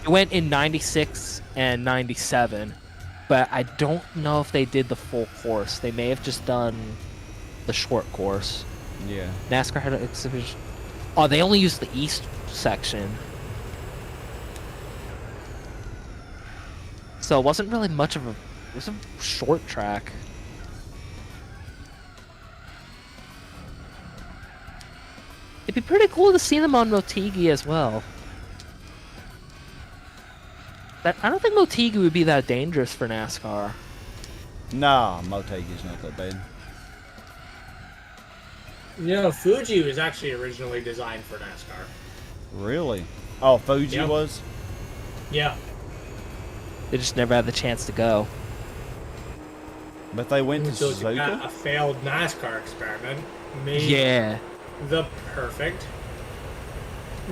it went in 96 and 97, but I don't know if they did the full course. They may have just done the short course. Yeah. NASCAR had an exhibition. Oh, they only used the east section. So it wasn't really much of a... It was a short track. It'd be pretty cool to see them on Motegi as well. I don't think Motegi would be that dangerous for NASCAR. Nah, Motegi's not that bad. You know, Fuji was actually originally designed for NASCAR. Really? Oh, Fuji Yep. was? Yeah. They just never had the chance to go. But they went to Until you got Suzuka? a failed NASCAR experiment made Yeah. the perfect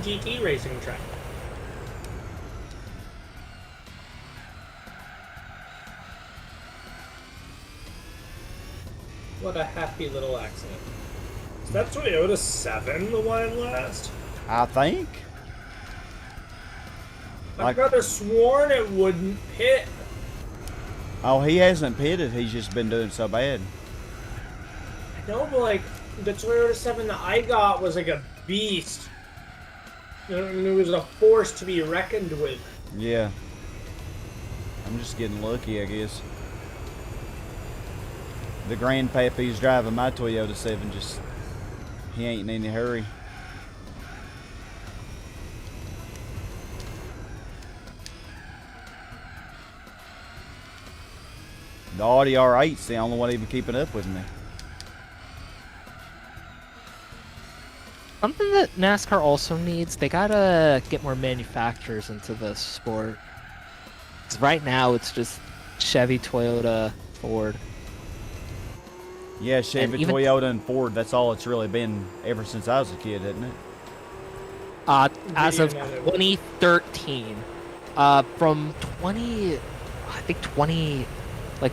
GT racing track. What a happy little accident. Is that Toyota 7 the one last? I think. I've rather sworn it wouldn't pit. Oh, he hasn't pitted. He's just been doing so bad. No, but like the Toyota 7 that I got was like a beast. It was a force to be reckoned with. Yeah. I'm just getting lucky, I guess. The grandpappy's driving my Toyota 7, just... He ain't in any hurry. The Audi R8's the only one even keeping up with me. Something that NASCAR also needs, they gotta get more manufacturers into the sport. 'Cause right now it's just Chevy, Toyota, Ford. Yeah, Chevy, even- Toyota, and Ford, that's all it's really been ever since I was a kid, isn't it? As of Yeah, no, no. 2013, from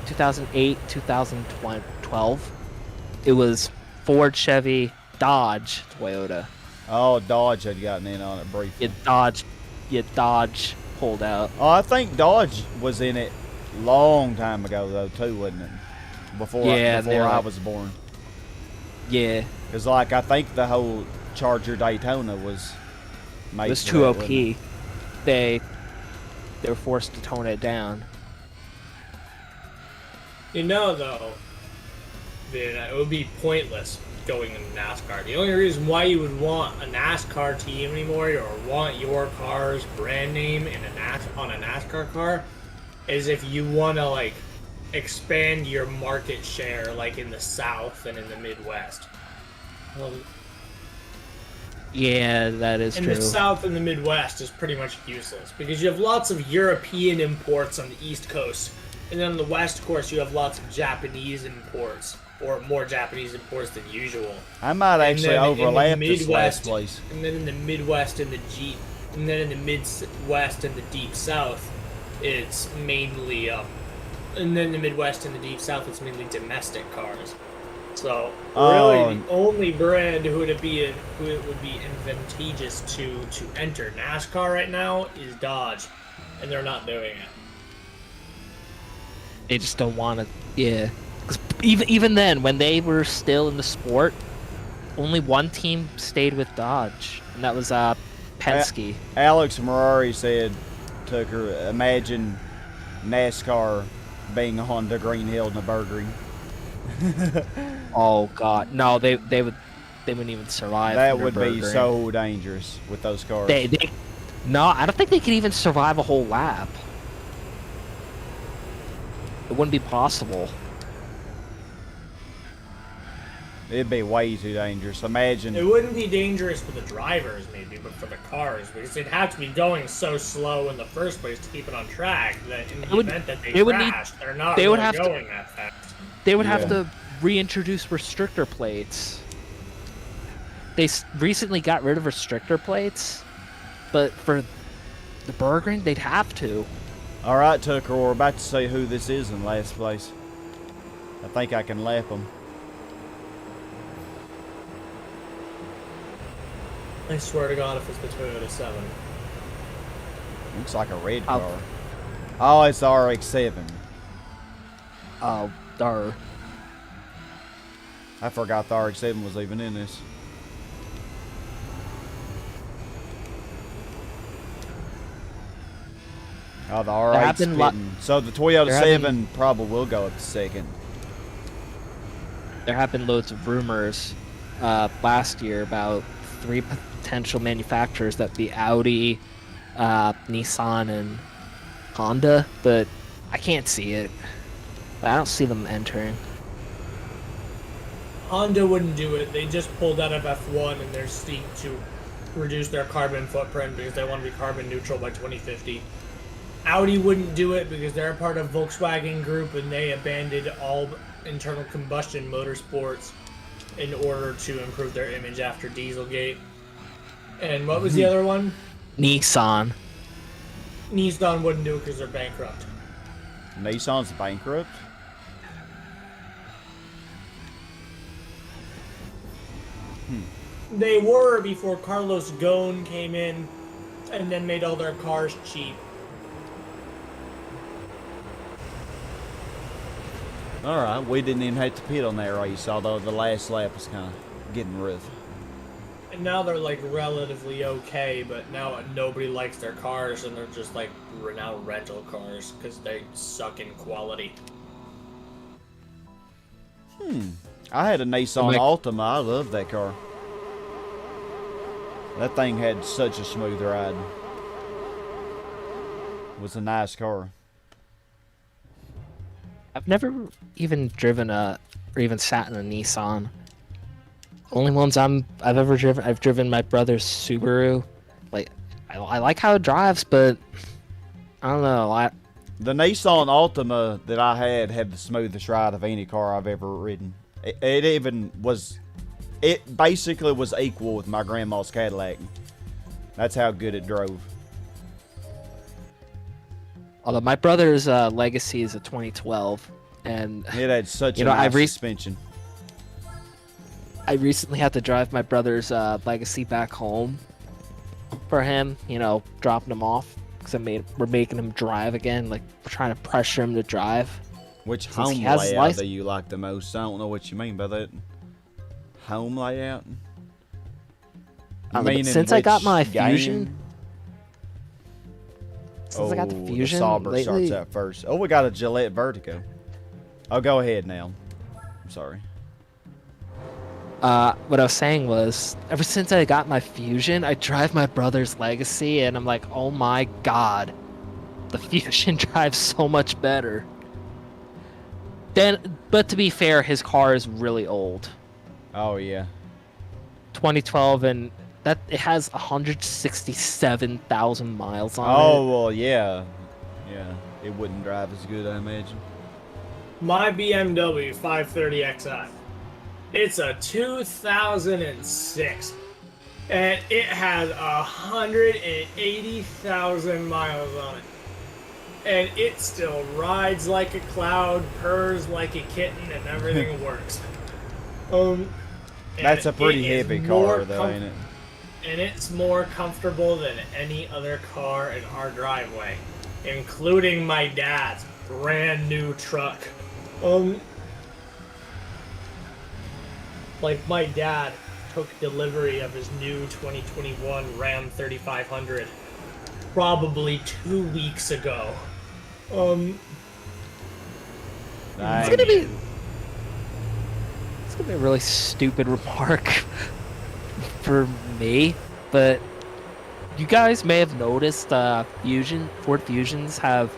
2008, 2012, it was Ford, Chevy, Dodge, Toyota. Oh, Dodge had gotten in on it briefly. Dodge pulled out. Oh, I think Dodge was in it long time ago, though, too, wasn't it? Before I was born. Yeah, Because, like, I think the whole Charger Daytona was made it was for too that, OP. wasn't it? They were forced to tone it down. You know, though, that it would be pointless going into NASCAR. The only reason why you would want a NASCAR team anymore or want your car's brand name in on a NASCAR car is if you want to, like, expand your market share, like, in the South and in the Midwest. Well, Yeah, that is in true. the South and the Midwest is pretty much useless because you have lots of European imports on the East Coast, and then on the West, of course, you have lots of Japanese imports, or more Japanese imports than usual. I might actually overlap this last Midwest, place. and then in the Midwest and and then in the Midwest and the Deep South, it's mainly and then the Midwest and the Deep South, it's mainly domestic cars. So really, the only brand who it would be advantageous to enter NASCAR right now is Dodge, and they're not doing it. They just don't want to. Yeah, 'cause even then, when they were still in the sport, only one team stayed with Dodge, and that was Penske. Alex Ferrari said, Tucker, imagine NASCAR being on the Green Hill and the Burgering. Oh God, no! They wouldn't even survive. That under would be Burgering. so dangerous with those cars. No, I don't think they could even survive a whole lap. It wouldn't be possible. It'd be way too dangerous. Imagine. It wouldn't be dangerous for the drivers, maybe, but for the cars, because they'd have to be going so slow in the first place to keep it on track that in the event that they crash, they're not really going that fast. They would have to reintroduce restrictor plates. They recently got rid of restrictor plates, but for the Burgering, they'd have to. All right, Tucker, we're about to see who this is in last place. I think I can lap them. I swear to God, if it's the Toyota 7. Looks like a red car. Oh, it's the RX-7. Oh, darn. I forgot the RX-7 was even in this. Oh, the RX didn't. So the Toyota 7 probably will go up to second. There have been loads of rumors last year about 3 potential manufacturers, that be Audi, Nissan, and Honda, but I can't see it. I don't see them entering. Honda wouldn't do it. They just pulled out of F1 and they're seeking to reduce their carbon footprint because they want to be carbon neutral by 2050. Audi wouldn't do it because they're a part of Volkswagen Group and they abandoned all internal combustion motorsports in order to improve their image after Dieselgate. And what was the other one? Nissan. Nissan wouldn't do it because they're bankrupt. Nissan's bankrupt? They were before Carlos Ghosn came in and then made all their cars cheap. Alright, we didn't even have to pit on that race, although the last lap was kind of getting rough. And now they're like relatively okay, but now nobody likes their cars and they're just like now rental cars because they suck in quality. I had a Nissan Altima. I love that car. That thing had such a smooth ride. It was a nice car. I've never even driven or even sat in a Nissan. Only ones I've ever driven, I've driven my brother's Subaru. Like, I like how it drives, but I don't know. The Nissan Altima that I had the smoothest ride of any car I've ever ridden. It basically was equal with my grandma's Cadillac. That's how good it drove. Although my brother's Legacy is a 2012, and it had such a nice suspension. I recently had to drive my brother's Legacy back home for him, dropping him off because we're making him drive again, like we're trying to pressure him to drive. Which home layout do you like the most? I don't know what you mean by that. Home layout? Since I got my Fusion. Since I got the Fusion, the Sauber starts out first. Oh, we got a Gillette Vertigo. Oh, go ahead now. I'm sorry. What I was saying was, ever since I got my Fusion, I drive my brother's Legacy, and I'm like, oh my god, the Fusion drives so much better. But to be fair, his car is really old. Oh yeah. 2012, and that it has 167,000 miles on it. Oh well, yeah, it wouldn't drive as good, I imagine. My BMW 530xi. It's a 2006, and it has 180,000 miles on it. And it still rides like a cloud, purrs like a kitten, and everything works. That's a pretty heavy car, though, ain't it? And it's more comfortable than any other car in our driveway, including my dad's brand new truck. Like, my dad took delivery of his new 2021 Ram 3500 probably 2 weeks ago. It's gonna be a really stupid remark for me, but you guys may have noticed Ford Fusions have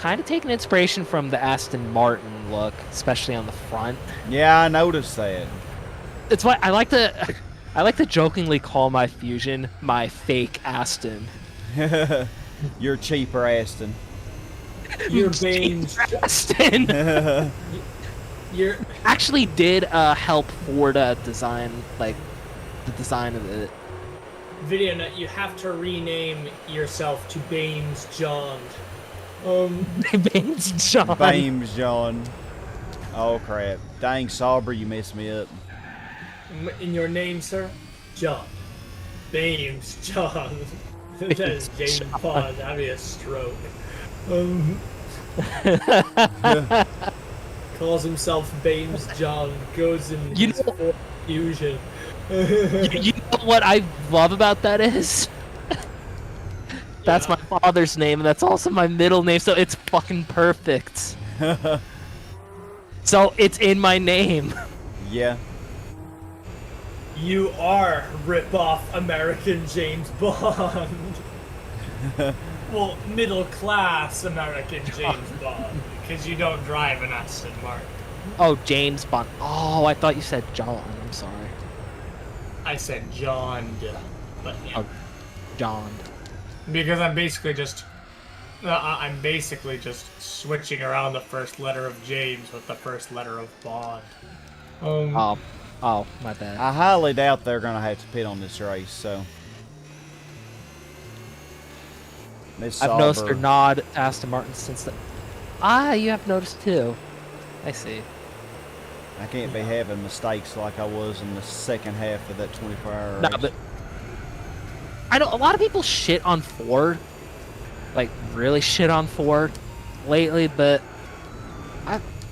kind of taking inspiration from the Aston Martin look, especially on the front. Yeah, I noticed that. It's why I like to jokingly call my Fusion my fake Aston. You're cheaper, Aston. You're Bane's Aston. You're actually did help Ford design like the design of it. Video Nut, you have to rename yourself to Baines John. Baines John. Baines John. Oh crap! Dang, Sauber, you messed me up. In your name, sir, John. Baines John. That is James Bond having a stroke. Calls himself Baines John. Goes in his fusion. You know what I love about that is? That's my father's name, and that's also my middle name, so it's fucking perfect. So it's in my name. Yeah. You are rip-off American James Bond. Well, middle-class American James Bond, because you don't drive an Aston Martin. Oh, James Bond. Oh, I thought you said John. I'm sorry. I said John, but yeah. Oh, John. Because I'm basically just switching around the first letter of James with the first letter of Bond. Oh, my bad. I highly doubt they're gonna have to pit on this race, so. I've noticed your nod to Aston Martin since the. You have noticed too. I see. I can't be having mistakes like I was in the second half of that 24-hour race. No, but I know a lot of people shit on Ford, like really shit on Ford lately, but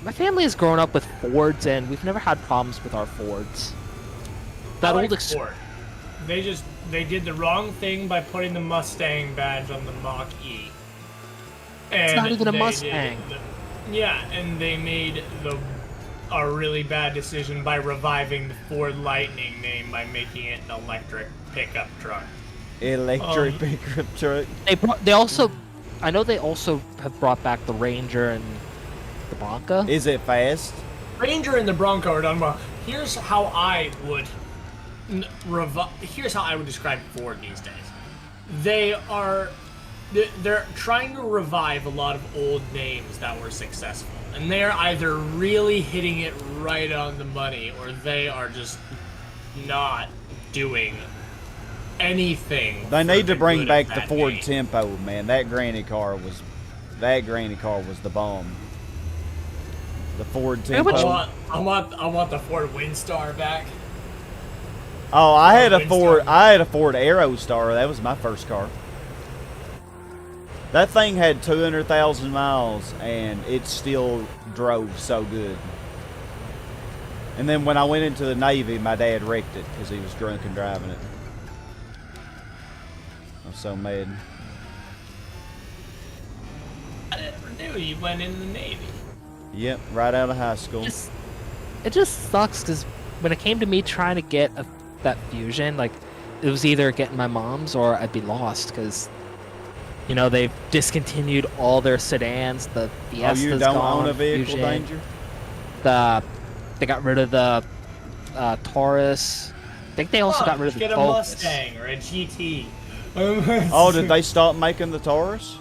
my family has grown up with Fords, and we've never had problems with our Fords. That old Ford. They did the wrong thing by putting the Mustang badge on the Mach-E. It's not even a Mustang. And they made a really bad decision by reviving the Ford Lightning name by making it an electric pickup truck. Electric pickup truck. They also, I know they also have brought back the Ranger and the Bronco. Is it fast? Ranger and the Bronco are done well. Here's how I would describe Ford these days. They're trying to revive a lot of old names that were successful, and they're either really hitting it right on the money, or they are just not doing anything. They need to bring back the Ford name. Tempo, man. That granny car was the bomb. The Ford Tempo. I want the Ford Windstar back. Oh, I had a Ford Aerostar. That was my first car. That thing had 200,000 miles, and it still drove so good. And then when I went into the Navy, my dad wrecked it because he was drunk and driving it. I'm so mad. I never knew you went in the Navy. Yep, right out of high school. It just sucks because when it came to me trying to get that Fusion, like, it was either getting my mom's or I'd be lost because, you know, they've discontinued all their sedans. The Fiesta's you don't gone, own a vehicle, Fusion. Danger? They got rid of the Taurus. I think they also got rid of the Focus. Get a Mustang or a GT. Oh, did they stop making the Taurus?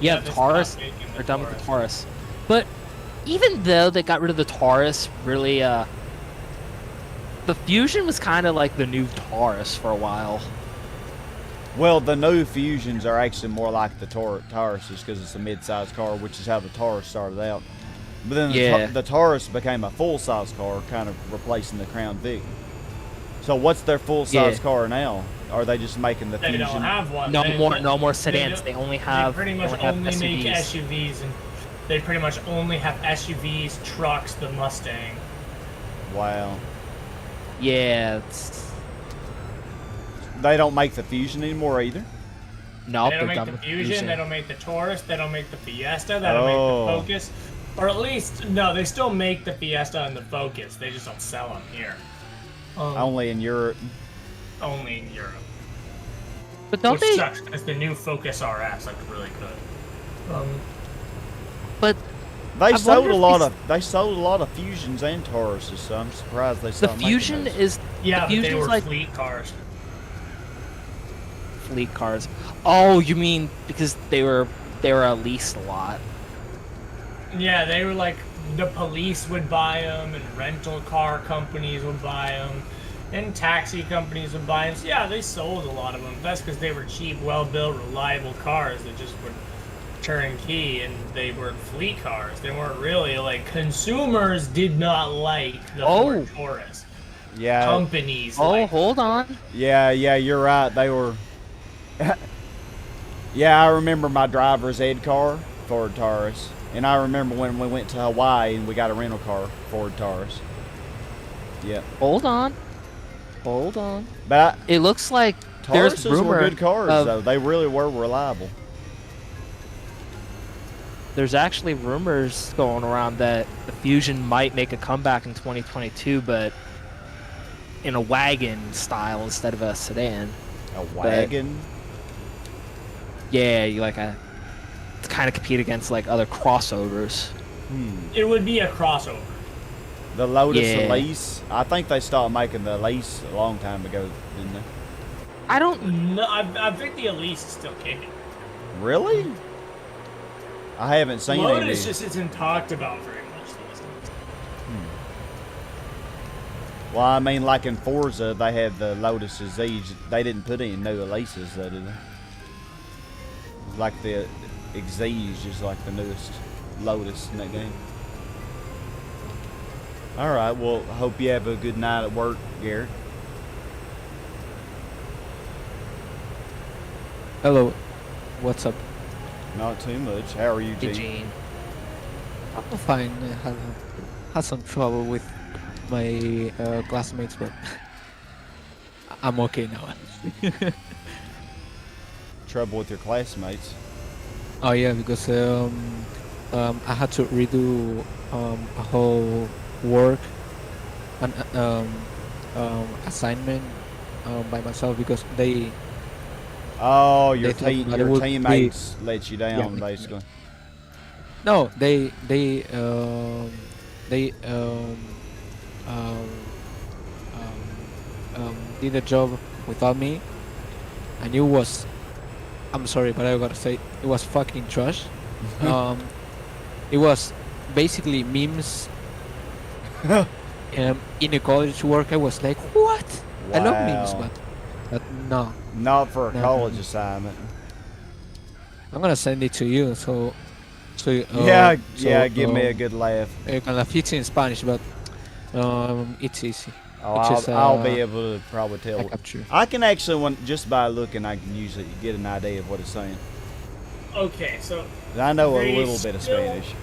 Yeah, the Taurus. They're done with the Taurus. But even though they got rid of the Taurus, really, the Fusion was kind of like the new Taurus for a while. Well, the new Fusions are actually more like the Tauruses because it's a mid-size car, which is how the Taurus started out. But then the Taurus became a full-size car, kind of replacing the Crown Vic. So what's their full-size car now? Are they just making the Fusion? They don't have one. No more sedans. They only have. They pretty much only make SUVs, and they pretty much only have SUVs, trucks, the Mustang. Wow. Yeah. They don't make the Fusion anymore either? No, they don't make the Fusion, they don't make the Taurus, they don't make the Fiesta, they don't make the Focus. Or at least, no, they still make the Fiesta and the Focus. They just don't sell them here. Only in Europe. Only in Europe. But don't Which sucks, because the new Focus RS looks really good. They sold a lot of Fusions and Tauruses, so I'm surprised they stopped making Fusion those. is Yeah, but they were like fleet cars. fleet cars. Oh, you mean because they were leased a lot? Yeah, they were like the police would buy them, and rental car companies would buy them, and taxi companies would buy them. So yeah, they sold a lot of them. That's because they were cheap, well-built, reliable cars that just were turnkey, and they were fleet cars. They weren't really like consumers did not like the Ford Taurus. Yeah. Companies. Hold on. Yeah, you're right. They were. Yeah, I remember my driver's ed car, Ford Taurus. And I remember when we went to Hawaii and we got a rental car, Ford Taurus. Yep. Hold on. But It looks like there's Tauruses rumor were good cars, though. They really were reliable. There's actually rumors going around that the Fusion might make a comeback in 2022, but in a wagon style instead of a sedan. A wagon? Yeah, you to kind of compete against like other crossovers. It would be a crossover. The Lotus Elise. I think they stopped making the Elise a long time ago, didn't they? I don't. No, I think the Elise is still kicking. Really? I haven't seen any. Lotus just isn't talked about very much these days. Well, I mean, like in Forza, they had the Lotus Exige. They didn't put any new Elises, though, did they? Like the Exige is like the newest Lotus in that game. Alright, well, I hope you have a good night at work, Garrett. Hello. What's up? Not too much. How are you, Hey, Gene? Gene. I'm fine. I had some trouble with my classmates, but I'm okay now. Trouble with your classmates? Oh yeah, because I had to redo a whole work and assignment by myself because they. Oh, your they thought that it would be- teammates let you down, Yeah. basically. No, they did a job without me, and it was. I'm sorry, but I gotta say it was fucking trash. It was basically memes. In a college work, I was like, what? I love memes, Wow. but no. Not for a No. college assignment. I'm gonna send it to you, so Give me a good laugh. You can laugh it in Spanish, but it's easy. Oh, It's just, I'll be able to probably I tell. capture. I can actually, just by looking, I can usually get an idea of what it's saying. Okay, so I know a They little bit of still- Spanish.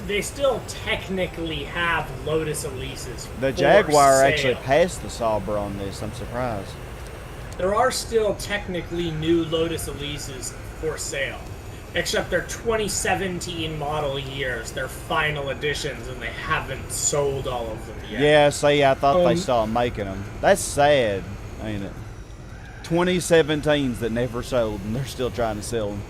they still technically have Lotus Elises. The for Jaguar sale. actually passed the Sabra on this. I'm surprised. There are still technically new Lotus Elises for sale, except they're 2017 model years. They're final editions, and they haven't sold all of them yet. Yeah, see, I thought they Um, stopped making them. That's sad, ain't it? 2017s that never sold, and they're still trying to sell them.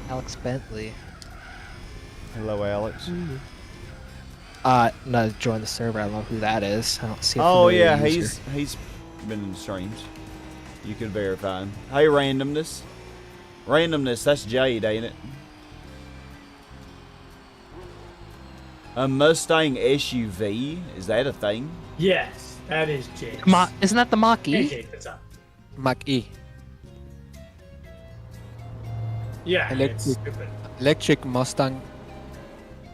Alex Bentley. Hello, Alex. No, join the server. I don't know who that is. I don't see. A Oh familiar yeah, user. he's been in the streams. You can verify him. Hey, randomness. Randomness, that's Jade, ain't it? A Mustang SUV? Is that a thing? Yes, that is Jake. Isn't that the Mach Hey, E? Jake, what's up? Mach E, Yeah, Electric. it's stupid. electric Mustang.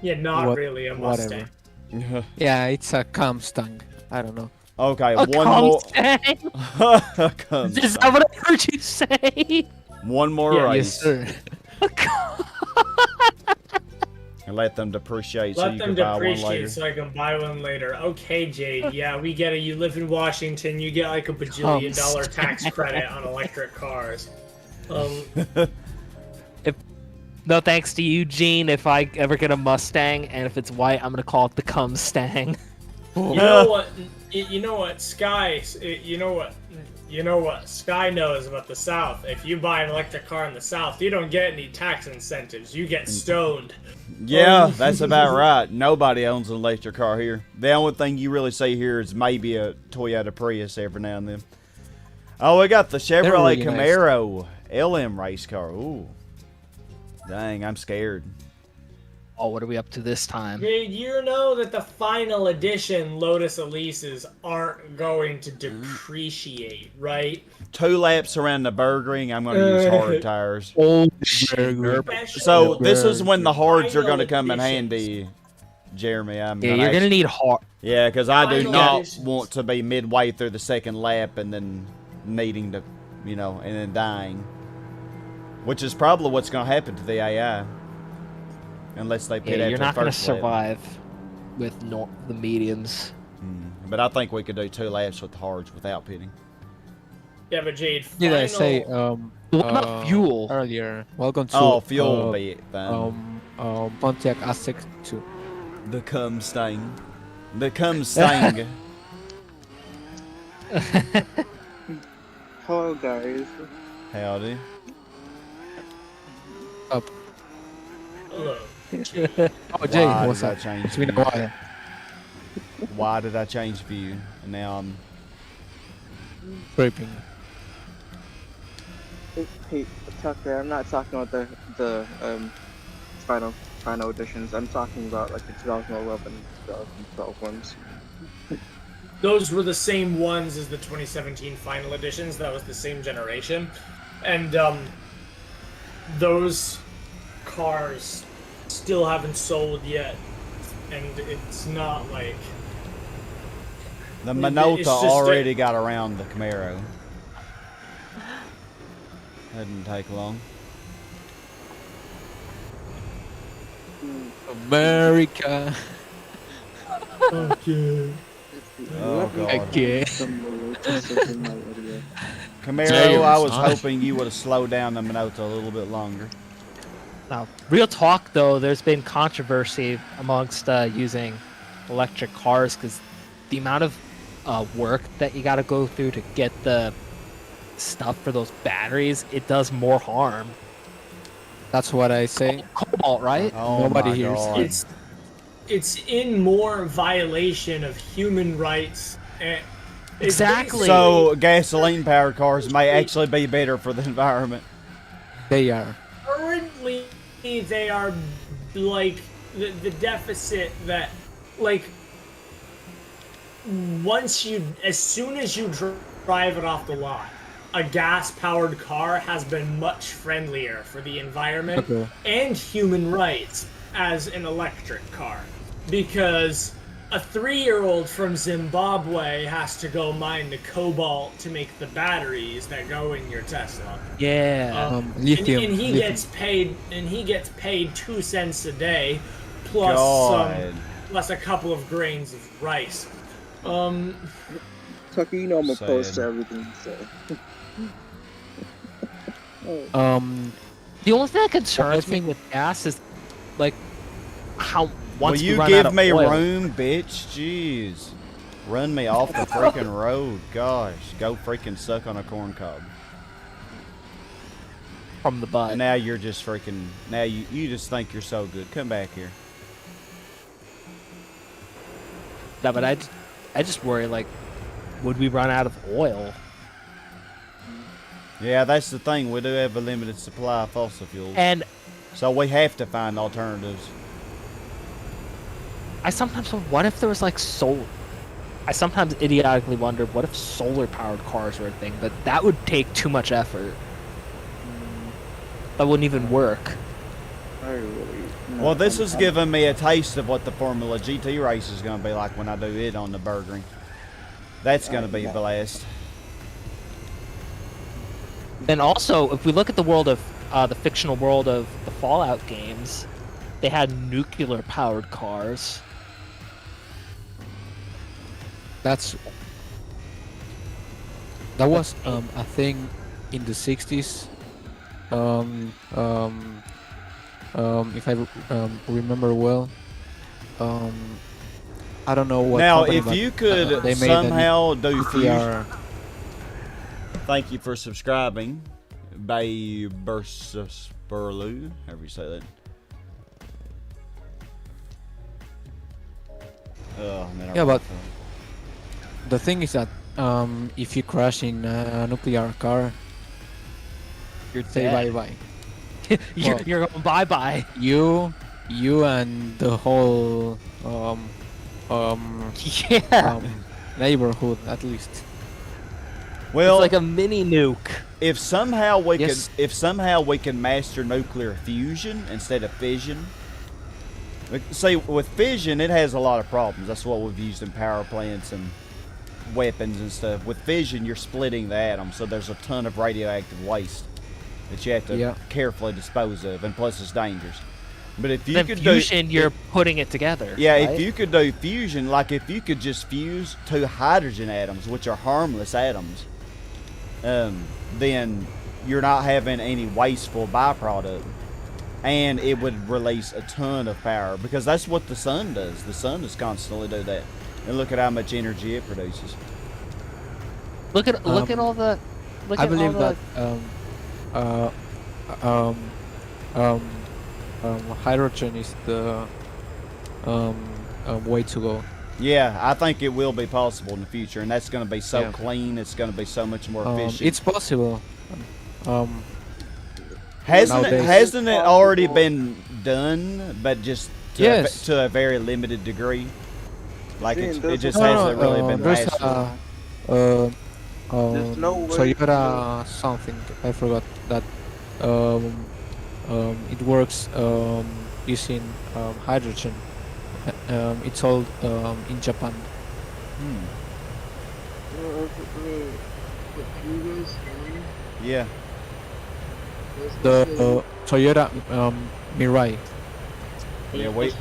Yeah, not What- really a whatever. Mustang. Yeah, it's a Mustang. I don't know. Okay, A one more. Mustang? Is that what I heard you say? One more Yeah, race. Yes, sir. And let them depreciate so Let you them can buy one later. depreciate so I can buy one later. Okay, Jade. Yeah, we get it. You live in Washington. You get like a bajillion-dollar tax credit on electric cars. No thanks to you, Gene. If I ever get a Mustang and if it's white, I'm gonna call it the Cum Stang. You know what? You know what? Sky. You know what? You know what Sky knows about the South. If you buy an electric car in the South, you don't get any tax incentives. You get stoned. Yeah, that's about right. Nobody owns an electric car here. The only thing you really see here is maybe a Toyota Prius every now and then. Oh, we got the Chevrolet really Camaro LM race car. Ooh. Dang, I'm scared. Oh, what are we up to this time? Did you know that the final edition Lotus Elises aren't going to depreciate, right? 2 laps around the Burgering, I'm going to use hard tires. Oh, So this is when the hards are going to come in handy, Jeremy. Yeah, you're going to need hard. Yeah, because I do Final not editions. want to be midway through the second lap and then needing to, and then dying. Which is probably what's going to happen to the AI. Unless they pit Yeah, after you're the not going to first lap. survive with the mediums. But I think we could do 2 laps with the hards without pitting. Yeah, but Jade, Did I final- say What about fuel? earlier? Welcome to Oh, fuel will be fun. Pontiac Aztec 2. The cum stain. The cum stain. Hello, guys. Howdy. Up. Hello. Oh, Jay, Why what's did I up? change It's been a view? while. Why did I change view? And now I'm... Creeping. Hey, Tucker, I'm not talking about the final editions. I'm talking about like the 2011, 2012 ones. Those were the same ones as the 2017 final editions. That was the same generation. And those cars still haven't sold yet. And it's not like... The It's Minota just a- already got around the Camaro. That didn't take long. America. Okay. Oh, God. Again. Camaro, Damn, I was son. hoping you would have slowed down the Minota a little bit longer. Now, real talk though, there's been controversy amongst using electric cars because the amount of work that you got to go through to get the stuff for those batteries, it does more harm. That's what I say. Cobalt, right? Oh, Nobody my hears. God. It's in more violation of human rights. And it's Exactly. So, gasoline-powered cars may actually be better for the environment. They are. currently they are like the deficit that like as soon as you drive it off the lot, a gas-powered car has been much friendlier for the environment and human rights as an electric car, because a 3-year-old from Zimbabwe has to go mine the cobalt to make the batteries that go in your Tesla. Yeah. Lithium. And he lithium. gets paid 2 cents a day, plus God. plus a couple of grains of rice. Tucker, you know I'm opposed Sad. to everything, so. The only thing that concerns me with gas is like how once Will we you run out give of me oil, room, bitch? Jeez. Run me off the freaking road. Gosh. Go freaking suck on a corn cob. from the butt. And now you're just freaking... Now you just think you're so good. Come back here. No, but I just worry like, would we run out of oil? Yeah, that's the thing. We do have a limited supply of fossil fuels. And So we have to find alternatives. I sometimes wonder, what if there was like solar? I sometimes idiotically wonder, what if solar-powered cars were a thing? But that would take too much effort. That wouldn't even work. I really. Well, this is giving me a taste of what the Formula GT race is going to be like when I do it on the Burgering. That's going to be a blast. And also, if we look at the world of the fictional world of the Fallout games, they had nuclear-powered cars. That was a thing in the 60s. If I remember well, I don't know what. Now, company, if but, you could they made somehow do nuclear. thank you for subscribing, Bay versus Burlu, however you say that. Oh man. Yeah, but the thing is that if you crash in a nuclear car, You're say dead. bye bye. You're going bye bye. You and the whole Yeah. neighborhood at least. Well, It's like a mini nuke. if somehow we Yes. can master nuclear fusion instead of fission. See, with fission, it has a lot of problems. That's what we've used in power plants and weapons and stuff. With fission, you're splitting the atom, so there's a ton of radioactive waste that you have to carefully dispose of, and plus it's dangerous. But if you Then could fusion, you're putting it together. yeah, right? if you could do fusion, like if you could just fuse 2 hydrogen atoms, which are harmless atoms, then you're not having any wasteful byproduct. And it would release a ton of power, because that's what the sun does. The sun is constantly do that. And look at how much energy it produces. Look at all the. Look I at believe all that hydrogen is the way to go. Yeah, I think it will be possible in the future, and that's going to be so Yeah. clean. It's going to be so much more efficient. It's possible. Hasn't nowadays. it already been done, but just to, Yes. to a very limited degree? Like See, it there's just a- hasn't really been there's mastered. There's no way Toyota something, I forgot that. It works using hydrogen. It's all in Japan. Yeah. The Toyota Mirai. Yeah, wait.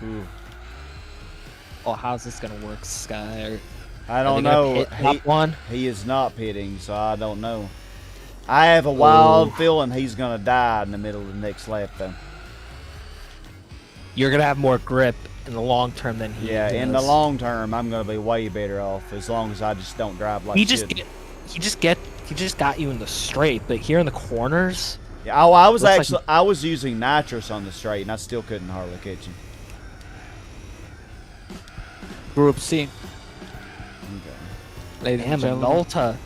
Ooh. Oh, how's this gonna work, Sky? I Are don't they gonna know. pit top one? He is not pitting, so I don't know. I have a wild feeling he's gonna die in the middle of the next lap, though. You're gonna have more grip in the long term than he Yeah, does. in the long term, I'm gonna be way better off as long as I just don't drive like He shit. just got you in the straight, but here in the corners, Yeah, I was Looks like- actually I was using nitrous on the straight, and I still couldn't hardly catch him. Group C, Okay. ladies damn and it, gentlemen. Malta.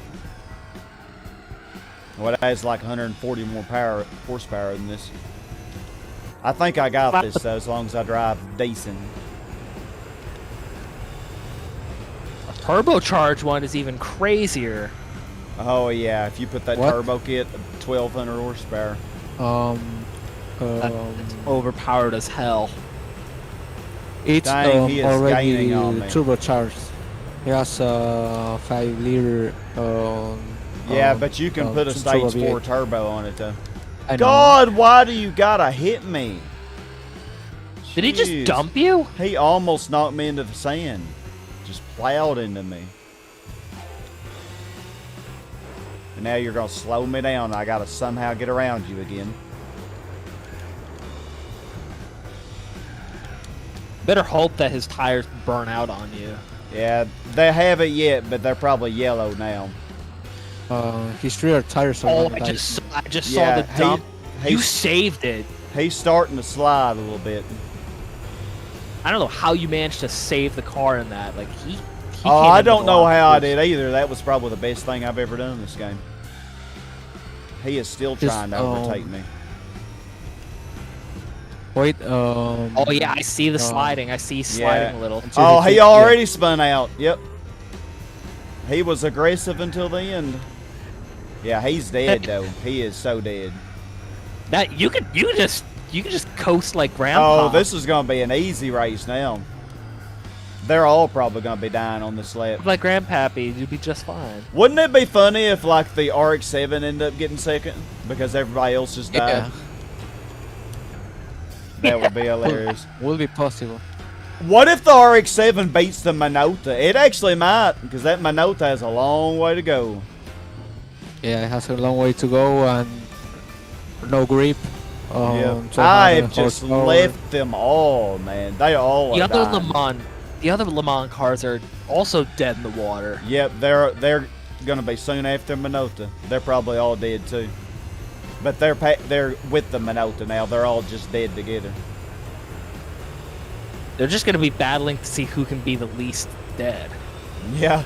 Well, it has like 140 more horsepower than this. I think I got this though, as long as I drive decent. A turbocharged one is even crazier. Oh yeah, if you put that What? turbo kit, 1,200 horsepower. That's overpowered as hell. It's Dang, he is already gaining on me. turbocharged. He has a 5-liter. Yeah, but you can put a turbo stage 4 V8. turbo on it though. I know. God, why do you gotta hit me? Did he just Jeez. dump you? He almost knocked me into the sand. Just plowed into me. And now you're gonna slow me down. I gotta somehow get around you again. Better hope that his tires burn out on you. Yeah, they haven't yet, but they're probably yellow now. His rear tires are Oh, not I nice. just Yeah, saw the dump. You he's, saved it. he's starting to slide a little bit. I don't know how you managed to save the car in that. Like he Oh, came I into don't the know lock how I first. did either. That was probably the best thing I've ever done in this game. He is still Just, trying to overtake me. Wait, Oh yeah, I see the sliding. I see sliding a little. Oh, he already spun out. Yep. He was aggressive until the end. Yeah, he's dead though. He is so dead. That you could just coast like grandpa. Oh, this is gonna be an easy race now. They're all probably gonna be dying on this lap. like grandpappy, you'd be just fine. Wouldn't it be funny if like the RX-7 ended up getting second because everybody else just died? Yeah, That would be hilarious. will be possible. What if the RX-7 beats the Minota? It actually might, because that Minota has a long way to go. Yeah, it has a long way to go and no grip. Yeah. 200 I've just horsepower. left them all, man. They all The are other dying. the other Le Mans cars are also dead in the water. Yep, they're gonna be soon after Minota. They're probably all dead too. But they're with the Minota now. They're all just dead together. They're just gonna be battling to see who can be the least dead. Yeah.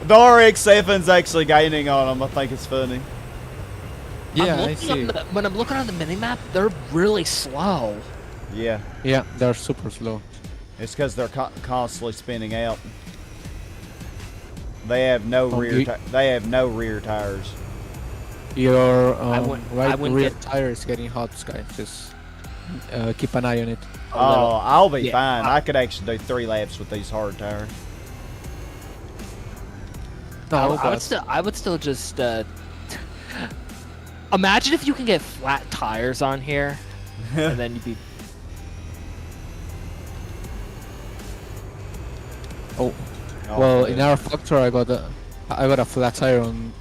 The RX-7's actually gaining on them. I think it's funny. Yeah, I see. When I'm looking on the minimap, they're really slow. Yeah. Yeah, they're super slow. It's because they're constantly spinning out. They have no they have no rear tires. Your wouldn't rear get- tire is getting hot, guys. Just keep an eye on it. Oh, I'll be Yeah. fine. I could actually do 3 laps with these hard tires. No, I would still just imagine if you can get flat tires on here, and then you'd be. Oh, Oh, well, yeah. in our factory, I got a flat tire on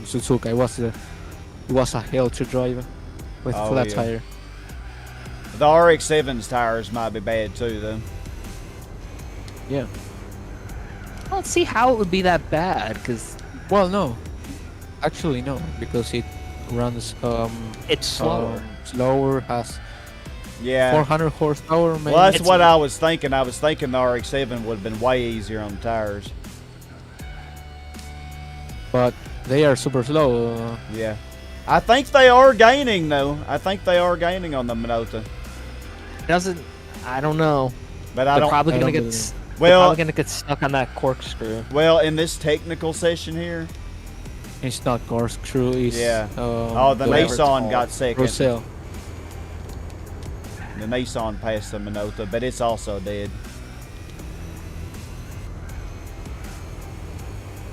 Suzuka. It was a hell to drive with Oh, flat yeah. tire. The RX-7's tires might be bad too, though. Yeah. I don't see how it would be that bad, because Well, no. Actually, no, because it runs it's slower. slower, has Yeah. 400 horsepower. Maybe. Well, that's It's- what I was thinking. I was thinking the RX-7 would have been way easier on the tires. But they are super slow. Yeah. I think they are gaining, though. I think they are gaining on the Minota. Doesn't. I don't know. But I They're don't. probably I gonna don't get. believe They're Well, probably gonna get stuck on that corkscrew. well, in this technical session here, It's not corkscrew. It's yeah. Oh, the whatever it's Nissan called. got second. Roselle. The Nissan passed the Minota, but it's also dead.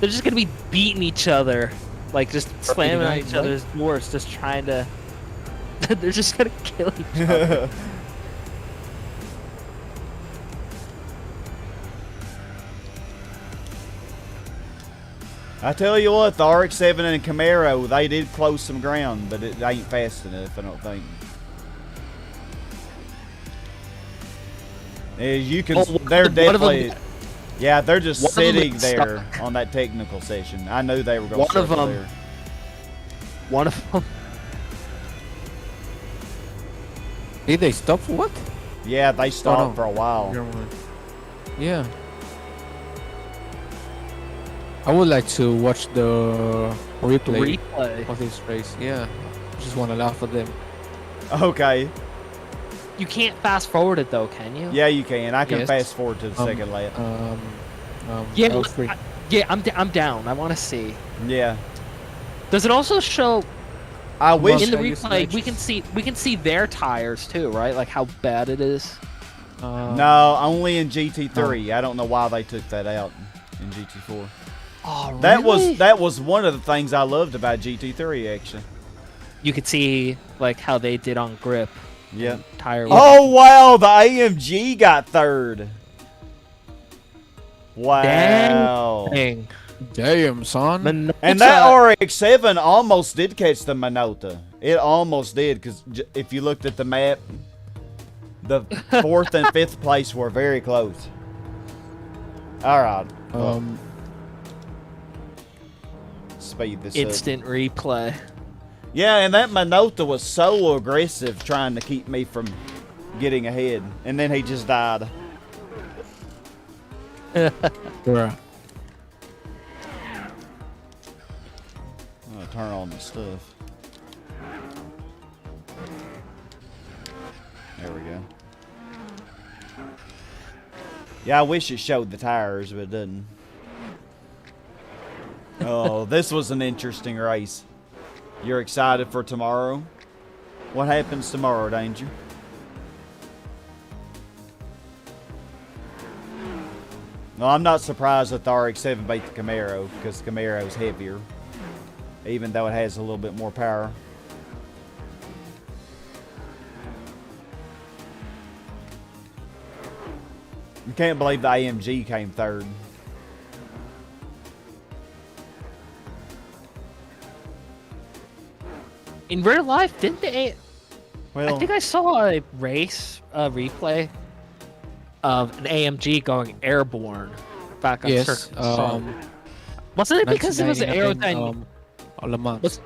They're just gonna be beating each other, like just slamming on night, each right? other's doors, just trying to. They're just gonna kill each other. I tell you what, the RX-7 and Camaro, they did close some ground, but it ain't fast enough, I don't think. As you can, they're one of them- definitely, yeah, they're just one of them sitting got there on that technical session. I knew they were going One to of circle them- there. One of them. Did they stop for what? Yeah, they stopped no. for a while. Never mind. Yeah. I would like to watch the replay Replay. of this race. Yeah. Just want to laugh at them. Okay, You can't fast forward it though, can you? yeah, you can. I can Yes. fast forward to the second lap. Yeah. L3. Yeah, I'm down. I want to see. Yeah, Does it also show I wish. in the I use replay? matches. We can see their tires too, right? Like how bad it is. No, only in GT3. I don't know why they took that out in GT4. Oh, really? That was one of the things I loved about GT3 actually. You could see like how they did on grip. Yeah. Tire. Oh wow, the AMG got third. Wow. Dang. Damn, son. And that RX-7 almost did catch the Minota. It almost did, because if you looked at the map, the 4th and 5th place were very close. All right. Speed this up. Instant replay. Yeah, and that Minota was so aggressive trying to keep me from getting ahead. And then he just died. Bruh. I'm gonna turn on the stuff. There we go. Yeah, I wish it showed the tires, but it doesn't. Oh, this was an interesting race. You're excited for tomorrow? What happens tomorrow, Danger? No, I'm not surprised that the RX-7 beat the Camaro, because the Camaro's heavier, even though it has a little bit more power. You can't believe the AMG came third. In real life, didn't they? Well, I think I saw a replay of an AMG going airborne back on Yes. Circuit. Wasn't it because it was 1999, Le Mans.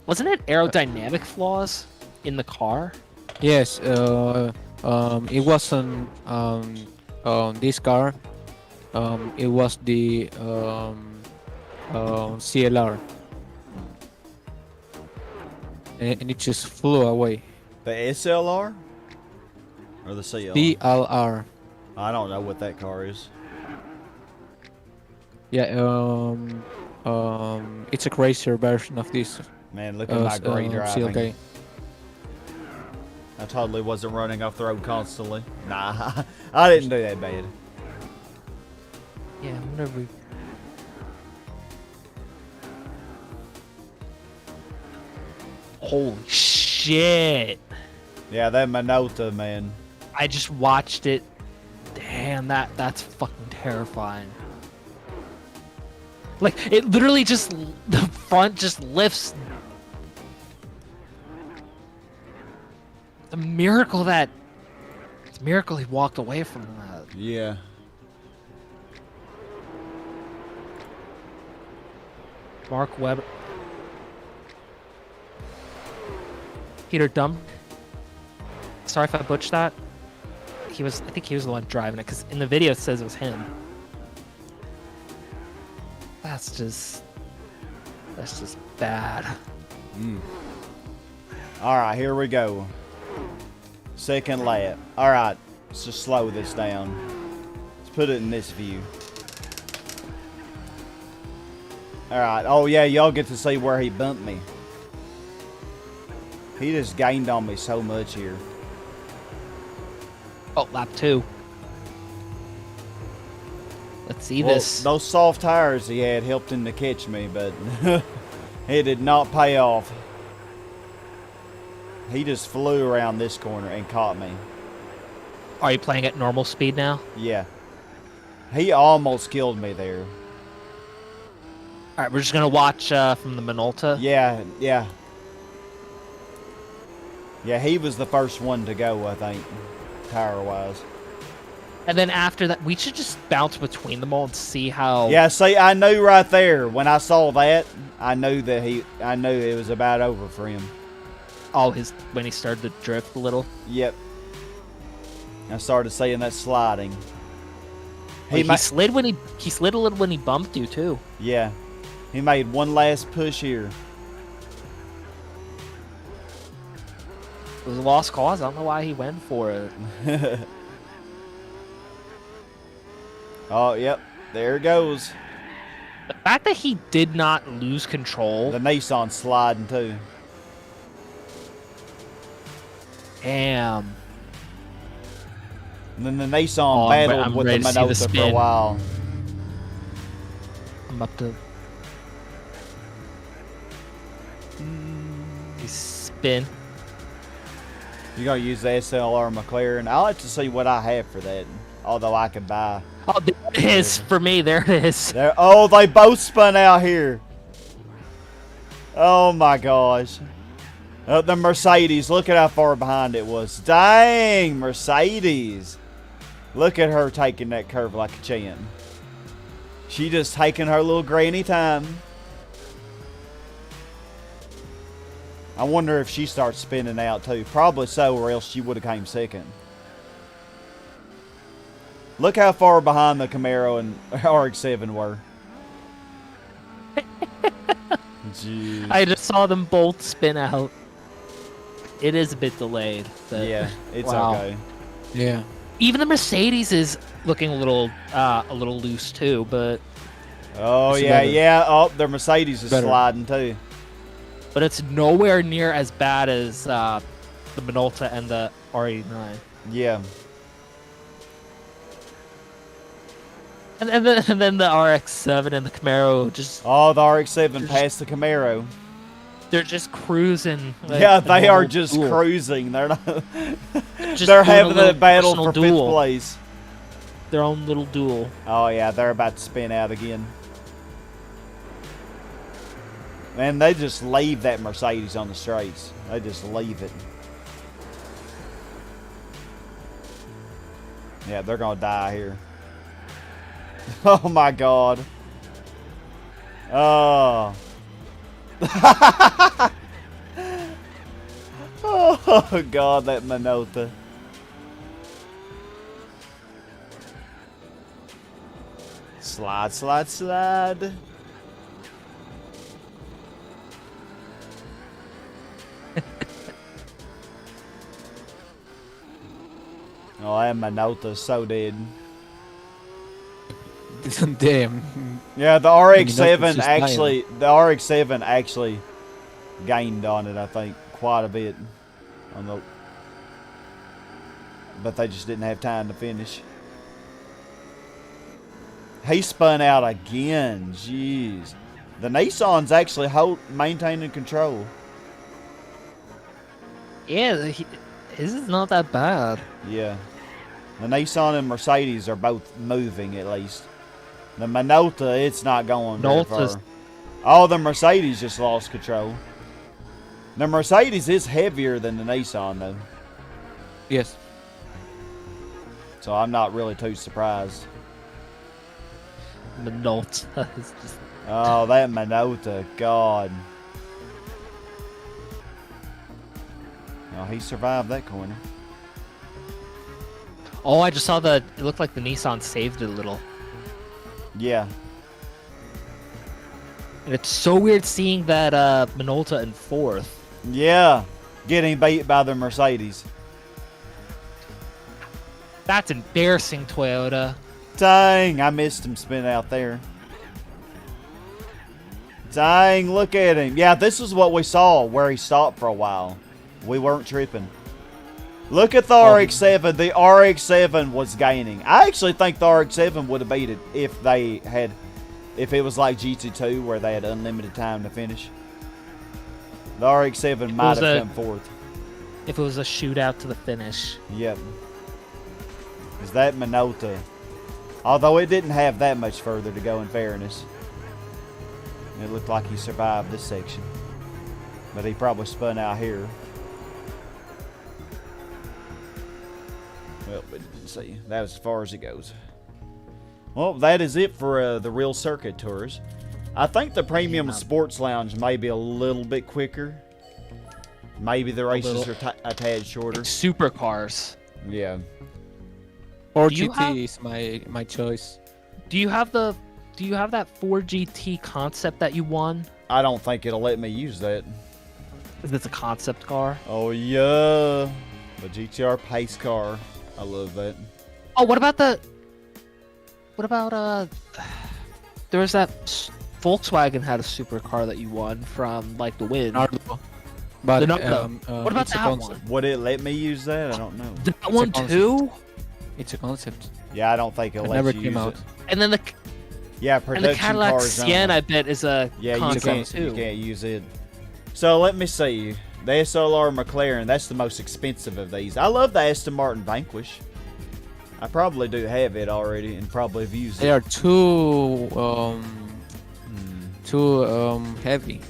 Wasn't it aerodynamic flaws in the car? Yes. It wasn't this car. It was the CLR, and it just flew away. the SLR or the CLR? CLR. I don't know what that car is. Yeah. It's a crazier version of this. Man, look at my great driving. CLK. I totally wasn't running off the road constantly. Nah, I didn't do that bad. Yeah, whenever we... Holy shit! Yeah, that Minota, man. I just watched it. Damn, that's fucking terrifying. Like, it literally just, the front just lifts. It's a miracle he walked away from that. Yeah. Mark Webber. Peter Dumb. Sorry if I butchered that. I think he was the one driving it, because in the video it says it was him. That's just bad. Alright, here we go. Second lap. Alright, let's just slow this down. Let's put it in this view. Alright, oh yeah, y'all get to see where he bumped me. He just gained on me so much here. Oh, lap 2. Let's see Well, this. those soft tires he had helped him to catch me, but it did not pay off. He just flew around this corner and caught me. Are you playing at normal speed now? Yeah. He almost killed me there. All right, we're just gonna watch from the Minolta. Yeah. Yeah, he was the first one to go, I think, tire-wise. And then after that, we should just bounce between them all and see how. Yeah, see, I knew right there when I saw that, I knew it was about over for him. Oh, when he started to drift a little. Yep. I started seeing that sliding. He slid a little when he bumped you too. Yeah. He made one last push here. It was a lost cause. I don't know why he went for it. Oh, yep. There it goes. The fact that he did not lose control. The Nissan sliding too. Damn. And then the Nissan battled with the Minota for a while. I'm up to... He spin. You're going to use the SLR McLaren. I like to see what I have for that. Although I could buy... Oh, there it is. For me, there it is. There, oh, they both spun out here. Oh, my gosh. The Mercedes. Look at how far behind it was. Dang, Mercedes. Look at her taking that curve like a champ. She just taking her little granny time. I wonder if she starts spinning out too. Probably so, or else she would have came second. Look how far behind the Camaro and RX-7 were. Jeez. I just saw them both spin out. It is a bit delayed. But Yeah, it's wow. okay. Yeah. Even the Mercedes is looking a little loose too, but Oh, It's yeah, better. yeah. Oh, their Mercedes is Better. sliding too. it's nowhere near as bad as the Minolta and the R89. Yeah. And then the RX-7 and the Camaro just Oh, the RX-7 passed the Camaro. they're just cruising. Like Yeah, a they are normal just duel. cruising. They're not. Just They're doing a having little a battle personal for fifth duel. place. their own little duel. Oh yeah, they're about to spin out again. Man, they just leave that Mercedes on the straights. They just leave it. Yeah, they're gonna die here. Oh my god. Oh. Oh god, that Minota. Slide, slide, slide. Oh, that Minota's so dead. Damn. Yeah, the Minota's RX-7 just actually, the RX-7 actually gained on it, I think, quite a bit. On the, but they just didn't have time to finish. He spun out again. Jeez. The Nissan's actually maintaining control. Yeah, his is not that bad. Yeah. The Nissan and Mercedes are both moving, at least. The Minota, it's not going very far. Oh, the Mercedes just lost control. The Mercedes is heavier than the Nissan, though. Yes. So I'm not really too surprised. Minota is just... Oh, that Minota, God. Oh, he survived that corner. Oh, I just saw it looked like the Nissan saved it a little. Yeah. And it's so weird seeing that Minota in 4th. Yeah. Getting beat by the Mercedes. That's embarrassing, Toyota. Dang, I missed him spin out there. Dang, look at him. Yeah, this is what we saw where he stopped for a while. We weren't tripping. Look at the RX-7. The RX-7 was gaining. I actually think the RX-7 would have beat it if it was like GT2 where they had unlimited time to finish. The RX-7 might have come fourth. If it was a shootout to the finish. Yep. Is that Minota? Although it didn't have that much further to go in fairness. It looked like he survived this section. But he probably spun out here. Well, we didn't see. That was as far as it goes. Well, that is it for the real circuit tours. I think the premium sports lounge may be a little bit quicker. Maybe the races are a tad shorter. Supercars. Yeah. Or GT is my choice. Do you have that 4GT concept that you won? I don't think it'll let me use that. Is this a concept car? Oh yeah, the GTR pace car. I love that. Oh, what about there was that Volkswagen had a supercar that you won from like the win. But what about that one? Would it let me use that? I don't know. That one too? It's a concept. Yeah, I don't think it'll let you use it. And then the Cadillac cars Sienna, I bet, is a concept too. You can't use it. So let me see. The SLR McLaren, that's the most expensive of these. I love the Aston Martin Vanquish. I probably do have it already and probably have used it. They are too heavy.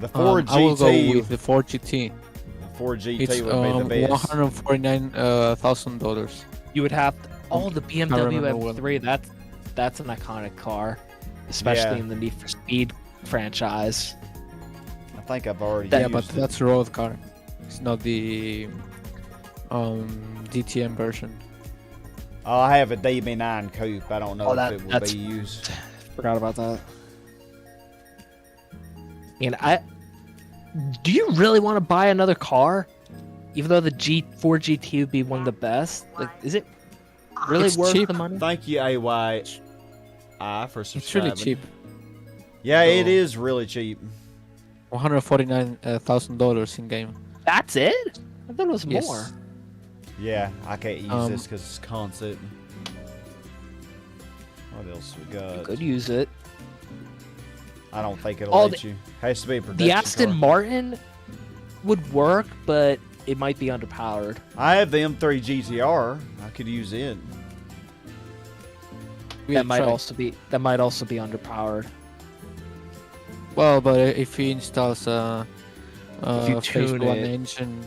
The 4GT. I will go with the 4GT. The 4GT it's, would be the best. $149,000. You would have the BMW M3. That's an iconic car, especially in the Need for Speed franchise. I think I've already used but it. that's a road car. It's not the DTM version. Oh, I have a DB9 coupe. I don't know if it will be used. Forgot about that. And do you really want to buy another car? Even though the G4GT would be one of the best? Like, is it really worth cheap. the money? Thank you, AYI, for subscribing. It's really cheap. Yeah, it is really cheap. $149,000 in game. That's it? I thought it was more. Yeah, I can't use this because it's concept. What else we got? You could use it. I don't think it'll let you. Has to be a production The Aston car. Martin would work, but it might be underpowered. I have the M3 GTR. I could use it. That might also be underpowered. Well, but if he installs a you phase tune one it. engine,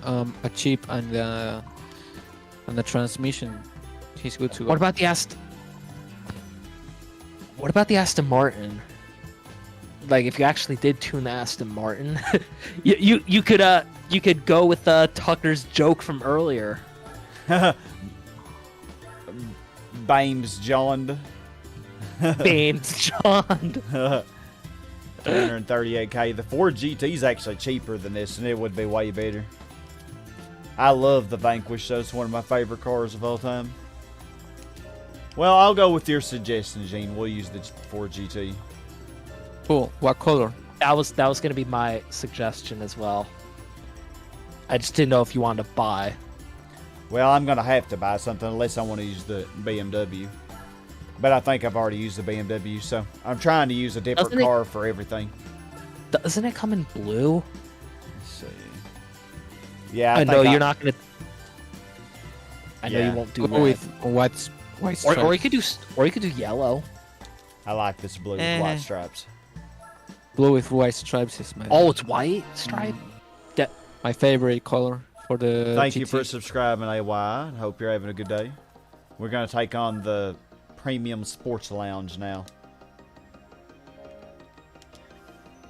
a chip and the transmission, he's good to go. What about the Aston Martin? Like, if you actually did tune the Aston Martin, you could go with Tucker's joke from earlier. Bames John. Bames John. 338k. The Ford GT is actually cheaper than this, and it would be way better. I love the Vanquish, though. It's one of my favorite cars of all time. Well, I'll go with your suggestion, Gene. We'll use the Ford GT. Cool. What color? That was gonna be my suggestion as well. I just didn't know if you wanted to buy. Well, I'm going to have to buy something unless I want to use the BMW. But I think I've already used the BMW, so I'm trying to use a different car for everything. Doesn't it come in blue? Let's see. Yeah, I know you're not gonna. I know you won't do Go with white stripes. or you could do yellow. I like this blue with white stripes. Blue with white stripes is my Oh, it's white stripe. my favorite color for the Thank GT. you for subscribing, AY. I hope you're having a good day. We're going to take on the Premium Sports Lounge now.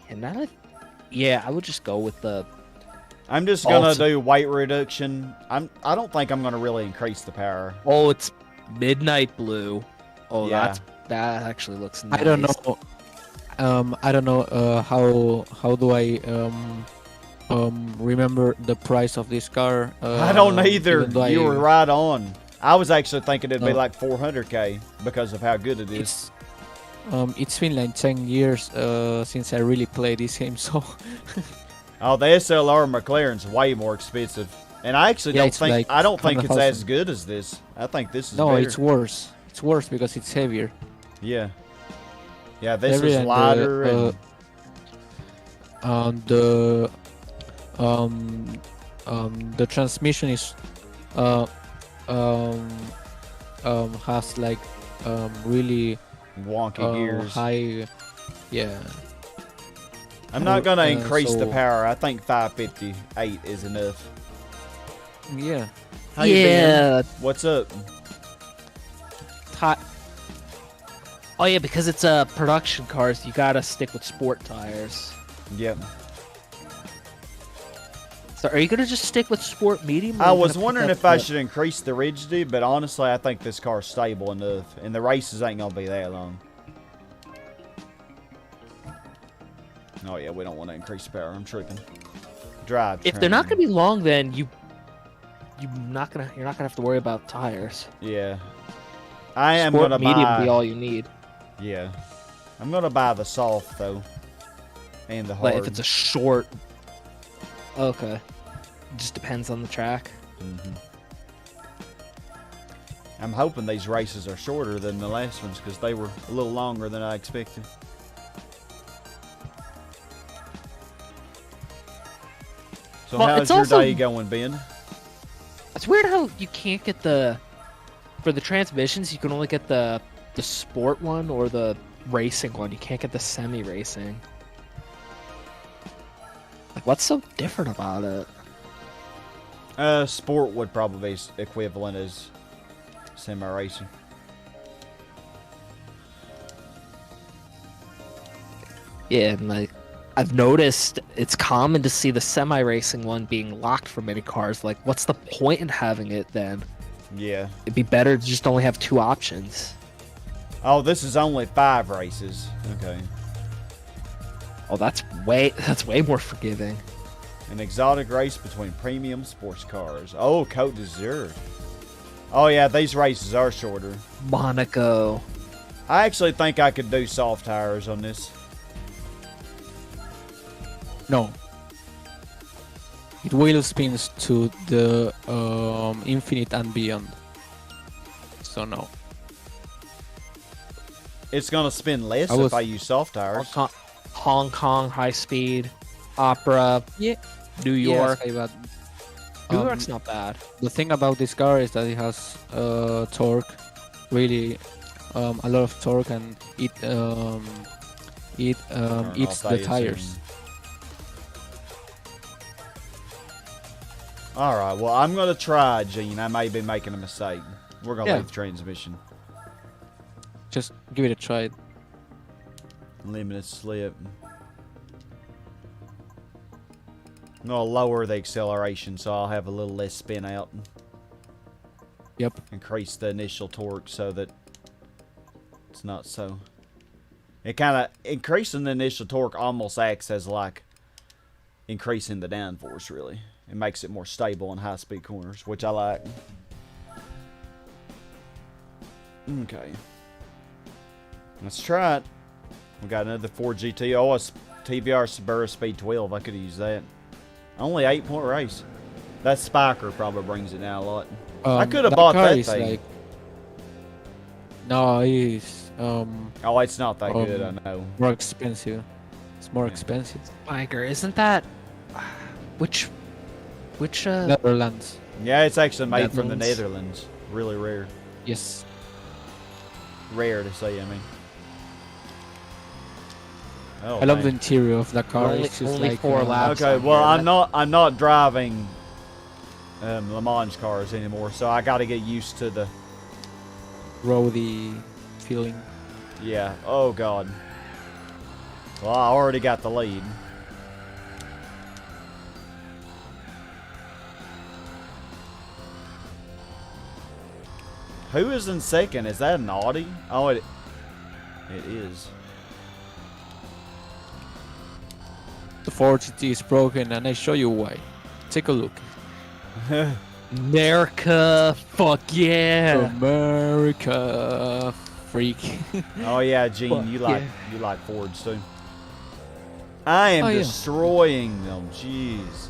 And yeah, I would just go with the. I'm just going to do weight reduction. I don't think I'm going to really increase the power. Oh, it's midnight blue. Oh, Yeah. that actually looks nice. I don't know. I don't know how do I remember the price of this car. I don't either. even though You were right on. I was actually thinking it'd be No. like 400k because of how good it is. It's been like 10 years since I really played this game, so Oh, the SLR McLaren's way more expensive, and I actually Yeah, don't it's think like I don't think it's as 100,000. good as this. I think this is no, better. it's worse. It's worse because it's heavier. Yeah. Yeah, this Heavier is and lighter the transmission is has like really wonky gears. high, yeah. I'm not gonna increase the so- power. I think 558 is enough. Yeah. How you been? Yeah. What's up? Oh yeah, because it's production cars, you gotta stick with sport tires. Yep. So are you gonna just stick with sport medium? or I are you was gonna wondering pick if up I the- should increase the rigidity, but honestly, I think this car's stable enough, and the races ain't gonna be that long. Oh yeah, we don't want to increase the power. I'm tripping. Drive. If they're not gonna be long, then you're not gonna have to worry about tires. Yeah. I am Sport gonna medium buy. be all you need. Yeah. I'm gonna buy the soft though, and the hard. Like if it's a short. Okay. It just depends on the track. Mhm. I'm hoping these races are shorter than the last ones because they were a little longer than I expected. So Well, how's it's your also- day going, Ben? It's weird how you can't get for the transmissions. You can only get the sport one or the racing one. You can't get the semi racing. Like, what's so different about it? Sport would probably be equivalent as semi-racing. Yeah, and like I've noticed it's common to see the semi racing one being locked for many cars. Like, what's the point in having it then? Yeah. It'd be better to just only have two options. Oh, this is only 5 races. Okay. Oh, that's way more forgiving. An exotic race between premium sports cars. Oh, Côte d'Azur. Oh yeah, these races are shorter. Monaco. I actually think I could do soft tires on this. No. It wheel spins to the infinite and beyond. So no. It's gonna spin less I was- if I use soft tires. Hong Kong high speed, opera. Yeah. New York. Yes, but New York's not bad. the thing about this car is that it has torque, really a lot of torque, and it eats the tires. All right. Well, I'm gonna try, Gene. I may be making a mistake. We're gonna leave the transmission. Just give it a try. Limited slip. I'm gonna lower the acceleration so I'll have a little less spin out. Yep. Increase the initial torque so that it's not so. It kind of increasing the initial torque almost acts as like increasing the downforce. Really, it makes it more stable in high-speed corners, which I like. Okay, let's try it. We got another Ford GT. Oh, it's TVR Subaru Speed 12. I could use that. Only 8-point race. That Spiker probably brings it down a lot. I could have bought that thing. No, it's oh, it's not that good. I know. More expensive. It's more expensive. Spiker, isn't that which Netherlands. Yeah, it's actually made from the Netherlands. Really rare. Yes. Rare to say, I mean. Oh, I love the interior of the car. Only- It's just only like 4 laps. Okay, well, Yeah. I'm not driving Le Mans cars anymore, so I got to get used to the. roady feeling. Yeah. Oh God. Well, I already got the lead. Who is in second? Is that an Audi? Oh, it is. The 4GT is broken, and I show you why. Take a look. America, fuck yeah. America, freak. Oh yeah, Gene, Fuck you like Fords too. I am Oh, yeah. destroying them. Jeez.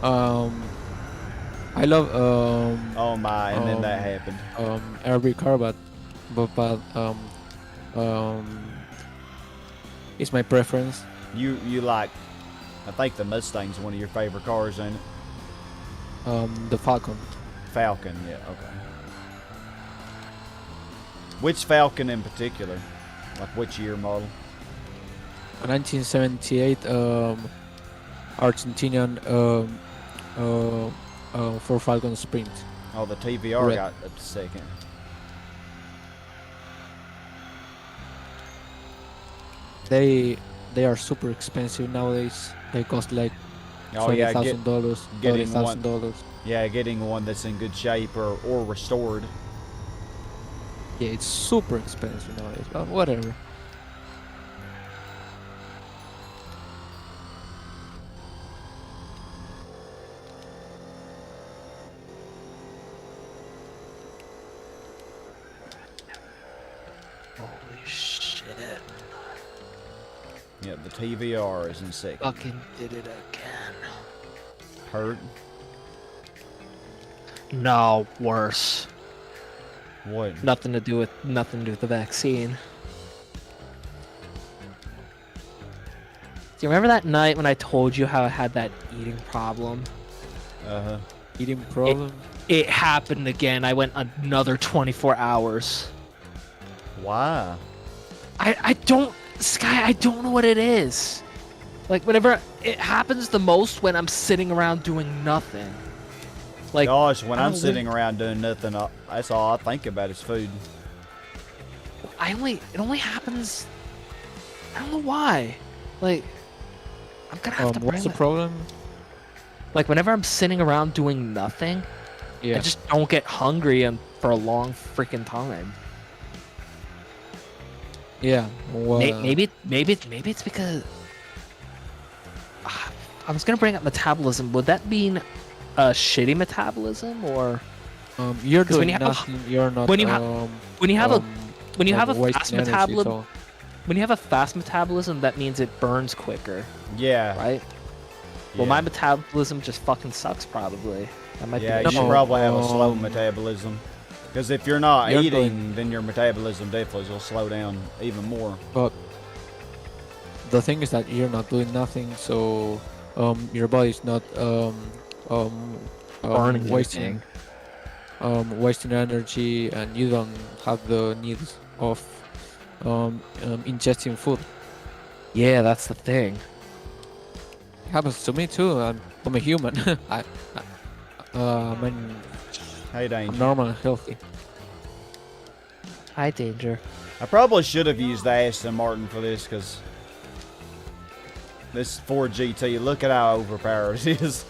I love Oh my! And then that happened. every car, but it's my preference. You like? I think the Mustang's one of your favorite cars, ain't it? The Falcon. Falcon, yeah, okay. Which Falcon in particular? Like which year model? A 1978 Argentinian for Falcon Sprint. Oh, the TVR Red. got a second. They are super expensive nowadays. They cost like Oh yeah, $20,000, getting one. $30,000. Yeah, getting one that's in good shape or restored. Yeah, it's super expensive nowadays, but whatever. Holy shit. Yeah, the TVR is in second. Fucking did it again. Hurt? No, worse. What? Nothing to do with the vaccine. Do you remember that night when I told you how I had that eating problem? Uh-huh. Eating problem. It happened again. I went another 24 hours. Why? I don't, Sky, I don't know what it is. Like, whenever it happens the most when I'm sitting around doing nothing. Like, Gosh, when I I'm don't sitting around doing nothing, that's all I think about is food. it only happens, I don't know why. Like, I'm gonna have to bring What's the that- problem? Like, whenever I'm sitting around doing nothing, Yeah. I just don't get hungry and for a long freaking time. Yeah. Well, Maybe it's because I was gonna bring up metabolism. Would that mean a shitty metabolism or you're 'cause when doing you have a- nothing. You're not. when you have a wasting fast energy, metabolism, so- when you have a fast metabolism, that means it burns quicker, Yeah. right? Yeah. Well, my metabolism just fucking sucks, probably. That might Yeah, be you the should issue. probably have a slow metabolism. Because if you're not You're eating, then your metabolism definitely will slow down even more. But the thing is that you're not doing nothing, so your body's not um, Burning wasting wasting energy, and you don't have the needs of ingesting food. Yeah, that's the thing. It happens to me too. I'm a human. I'm Hey, Danger. normal and healthy. Hi, Danger. I probably should have used the Aston Martin for this, because this Ford GT, look at how overpowered it is.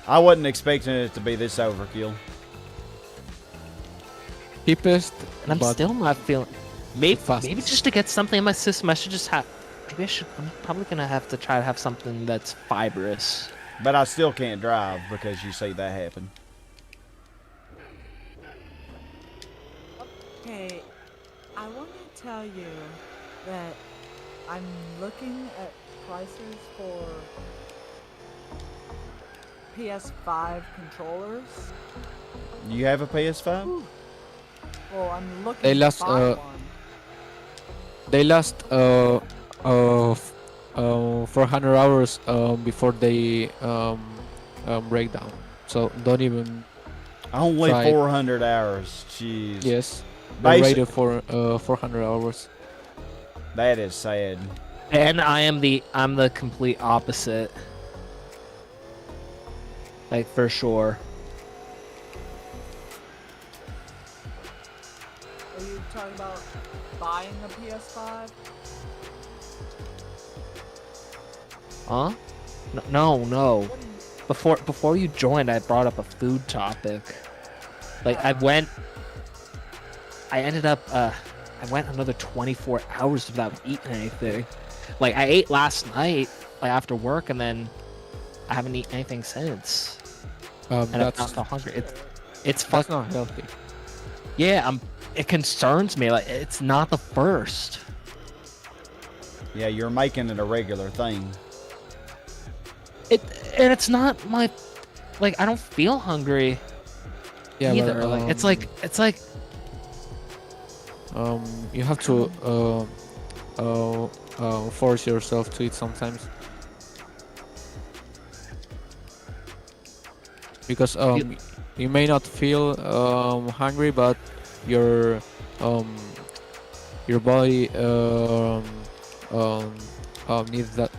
I wasn't expecting it to be this overkill. Cheapest, And I'm but still not feeling. Maybe fastest. just to get something in my system, I should just have. Maybe I should. I'm probably gonna have to try to have something that's fibrous. But I still can't drive because you see that happen. Okay, I want to tell you that I'm looking at prices for PS5 controllers. You have a PS5? Well, I'm looking They to last, buy one. they last 400 hours before they break down. So don't even. Only Try it. 400 hours. Jeez. Yes, they're Basic- rated for 400 hours. That is sad. And I'm the complete opposite. Like for sure. Are you talking about buying a PS5? Huh? No. Before you joined, I brought up a food topic. Like I ended up I went another 24 hours without eating anything. Like I ate last night, like after work, and then I haven't eaten anything since. And I'm That's not so hungry. It's that's fucking. not healthy. Yeah, it concerns me. Like it's not the first. Yeah, you're making it a regular thing. And it's not my. Like I don't feel hungry Yeah, either. but, Like it's like. You have to force yourself to eat sometimes, because you may not feel hungry, but your body needs that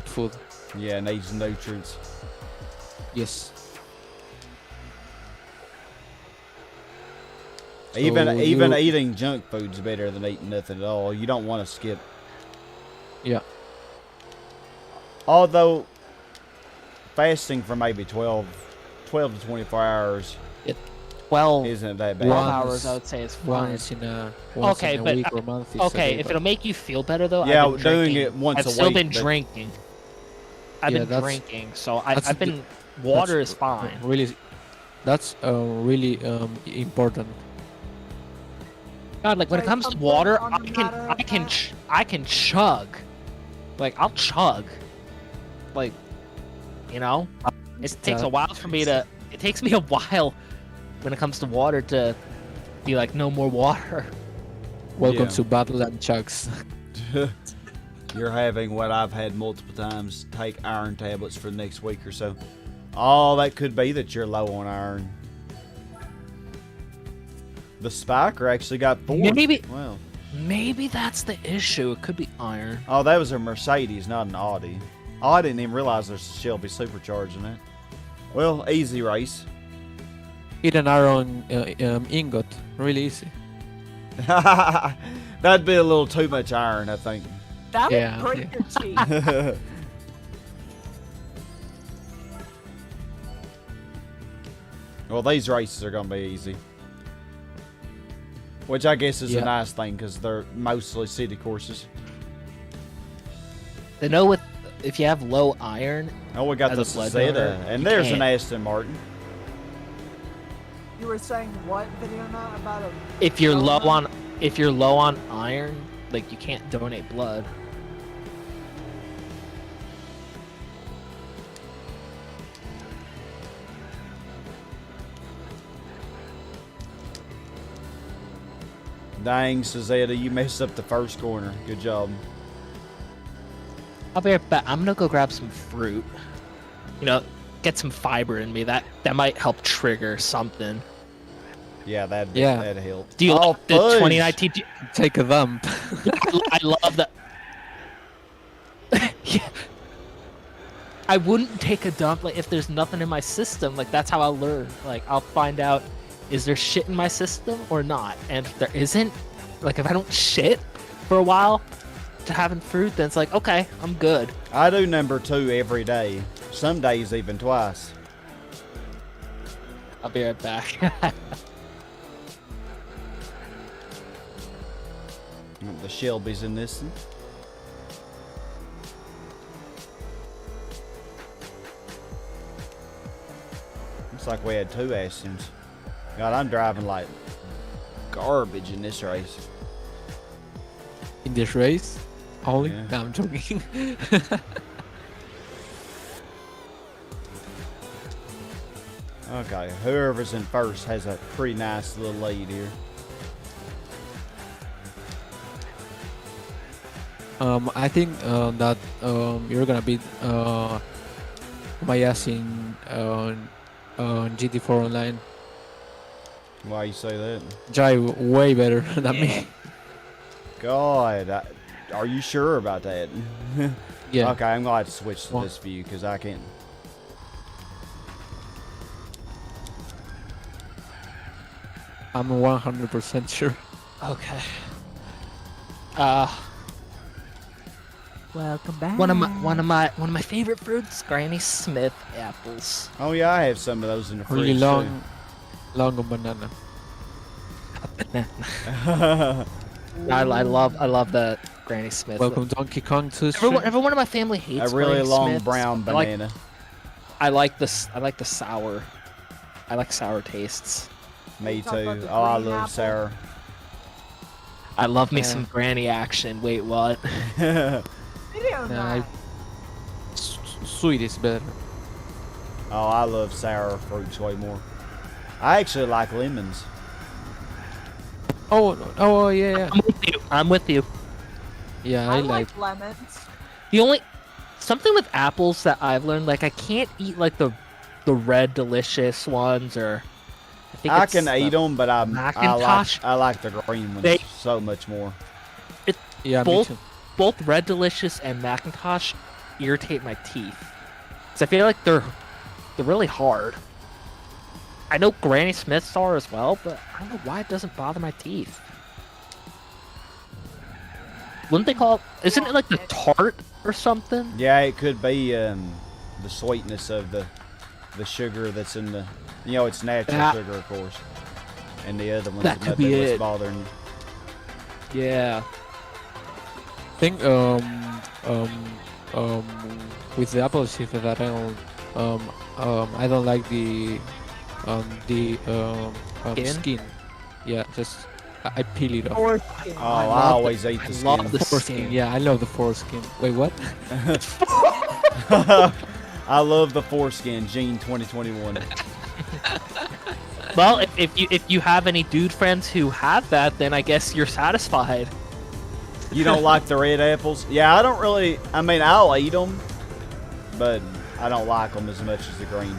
food. Yeah, needs nutrients. Yes. Even So even you- eating junk food's better than eating nothing at all. You don't want to skip. Yeah. Although fasting for maybe 12 to 24 hours 12 isn't that bad. 12 Once- hours, I would say, is fine. Once in a Okay, but week or month. Is Okay, if but- it'll make you feel better though. Yeah, I've been doing drinking. it once I've a still week, been but- drinking. I've Yeah, been that's- drinking, so that's I've been. Water is fine. Really, that's really important. God, like when it Try comes to something water, on I the can matter of I can that? I can chug. Like I'll chug. Like, you know, it takes a while for me to. It takes me a while when it comes to water to be like no more water. Welcome Yeah. to Battle and Chugs. You're having what I've had multiple times, take iron tablets for the next week or so. Oh, that could be that you're low on iron. The Spiker actually got 4. Maybe- Wow. Maybe that's the issue. It could be iron. Oh, that was a Mercedes, not an Audi. Oh, I didn't even realize there's a Shelby Supercharged in it. Well, easy race. Eat an iron ingot. Really easy. That'd be a little too much iron, I think. That would Yeah, break yeah. your teeth. Well, these races are going to be easy. Which I guess is a Yeah. nice thing because they're mostly city courses. They know what if you have low iron. Oh, we got As the a sledge owner, Zeta, and you there's an can't. Aston Martin. You were saying what video not about a If you're low donut? on iron, like you can't donate blood. Dang, Zeta, you messed up the first corner. Good job. I'll be right back. I'm gonna go grab some fruit. get some fiber in me. That might help trigger something. Yeah, that'd help. Do you like the fudge. 2019? Take a dump. I love that. Yeah. I wouldn't take a dump if there's nothing in my system. That's how I'll learn. I'll find out, is there shit in my system or not? And if there isn't, if I don't shit for a while to having fruit, then it's okay, I'm good. I do number 2 every day. Some days even twice. I'll be right back. The Shelby's in this one. Looks like we had 2 Astons. God, I'm driving like garbage in this race. In this race? Only? Yeah. No, I'm joking. Okay, whoever's in first has a pretty nice little lead here. I think that you're gonna beat my ass in GT4 Online. Why you say that? Drive way better than me. God, are you sure about that? Yeah. Okay, I'm gonna have to switch to this view because I can't. I'm 100% sure. Okay. Welcome back. One of my favorite fruits, Granny Smith apples. Oh yeah, I have some of those in the Really fridge long banana. I love that Granny Smith. Welcome Donkey Kong to the stream. Everyone in my family hates A really Granny long Smiths. brown banana. I like the sour. I like sour tastes. Me Talk about too. the Oh, I green love apple. sour. I love me Yeah. some Granny action. Wait, what? Video Nah, night. Sweet is better. Oh, I love sour fruits way more. I actually like lemons. Oh yeah. I'm with you. Yeah, I I like lemons. The only something with apples that I've learned, I can't eat the red delicious ones, or think I it's can the eat them, but I Macintosh. like the green ones so much more. Yeah, me both too. both Red Delicious and Macintosh irritate my teeth. Cause I feel like they're really hard. I know Granny Smiths are as well, but I don't know why it doesn't bother my teeth. Wouldn't they call it? Isn't it like the tart or something? Yeah, it could be the sweetness of the sugar that's in the. It's natural sugar, of course. And the other ones, That could nothing be was it. bothering you. Yeah. I think with the apple cider that I don't like the skin. Yeah, just I peel it off. Oh, I always eat the love skin. the Foreskin. skin. Yeah, I love the foreskin. Wait, what? I love the foreskin, Gene 2021. Well, if you have any dude friends who have that, then I guess you're satisfied. You don't like the red apples? Yeah, I don't really. I mean, I'll eat them, but I don't like them as much as the green.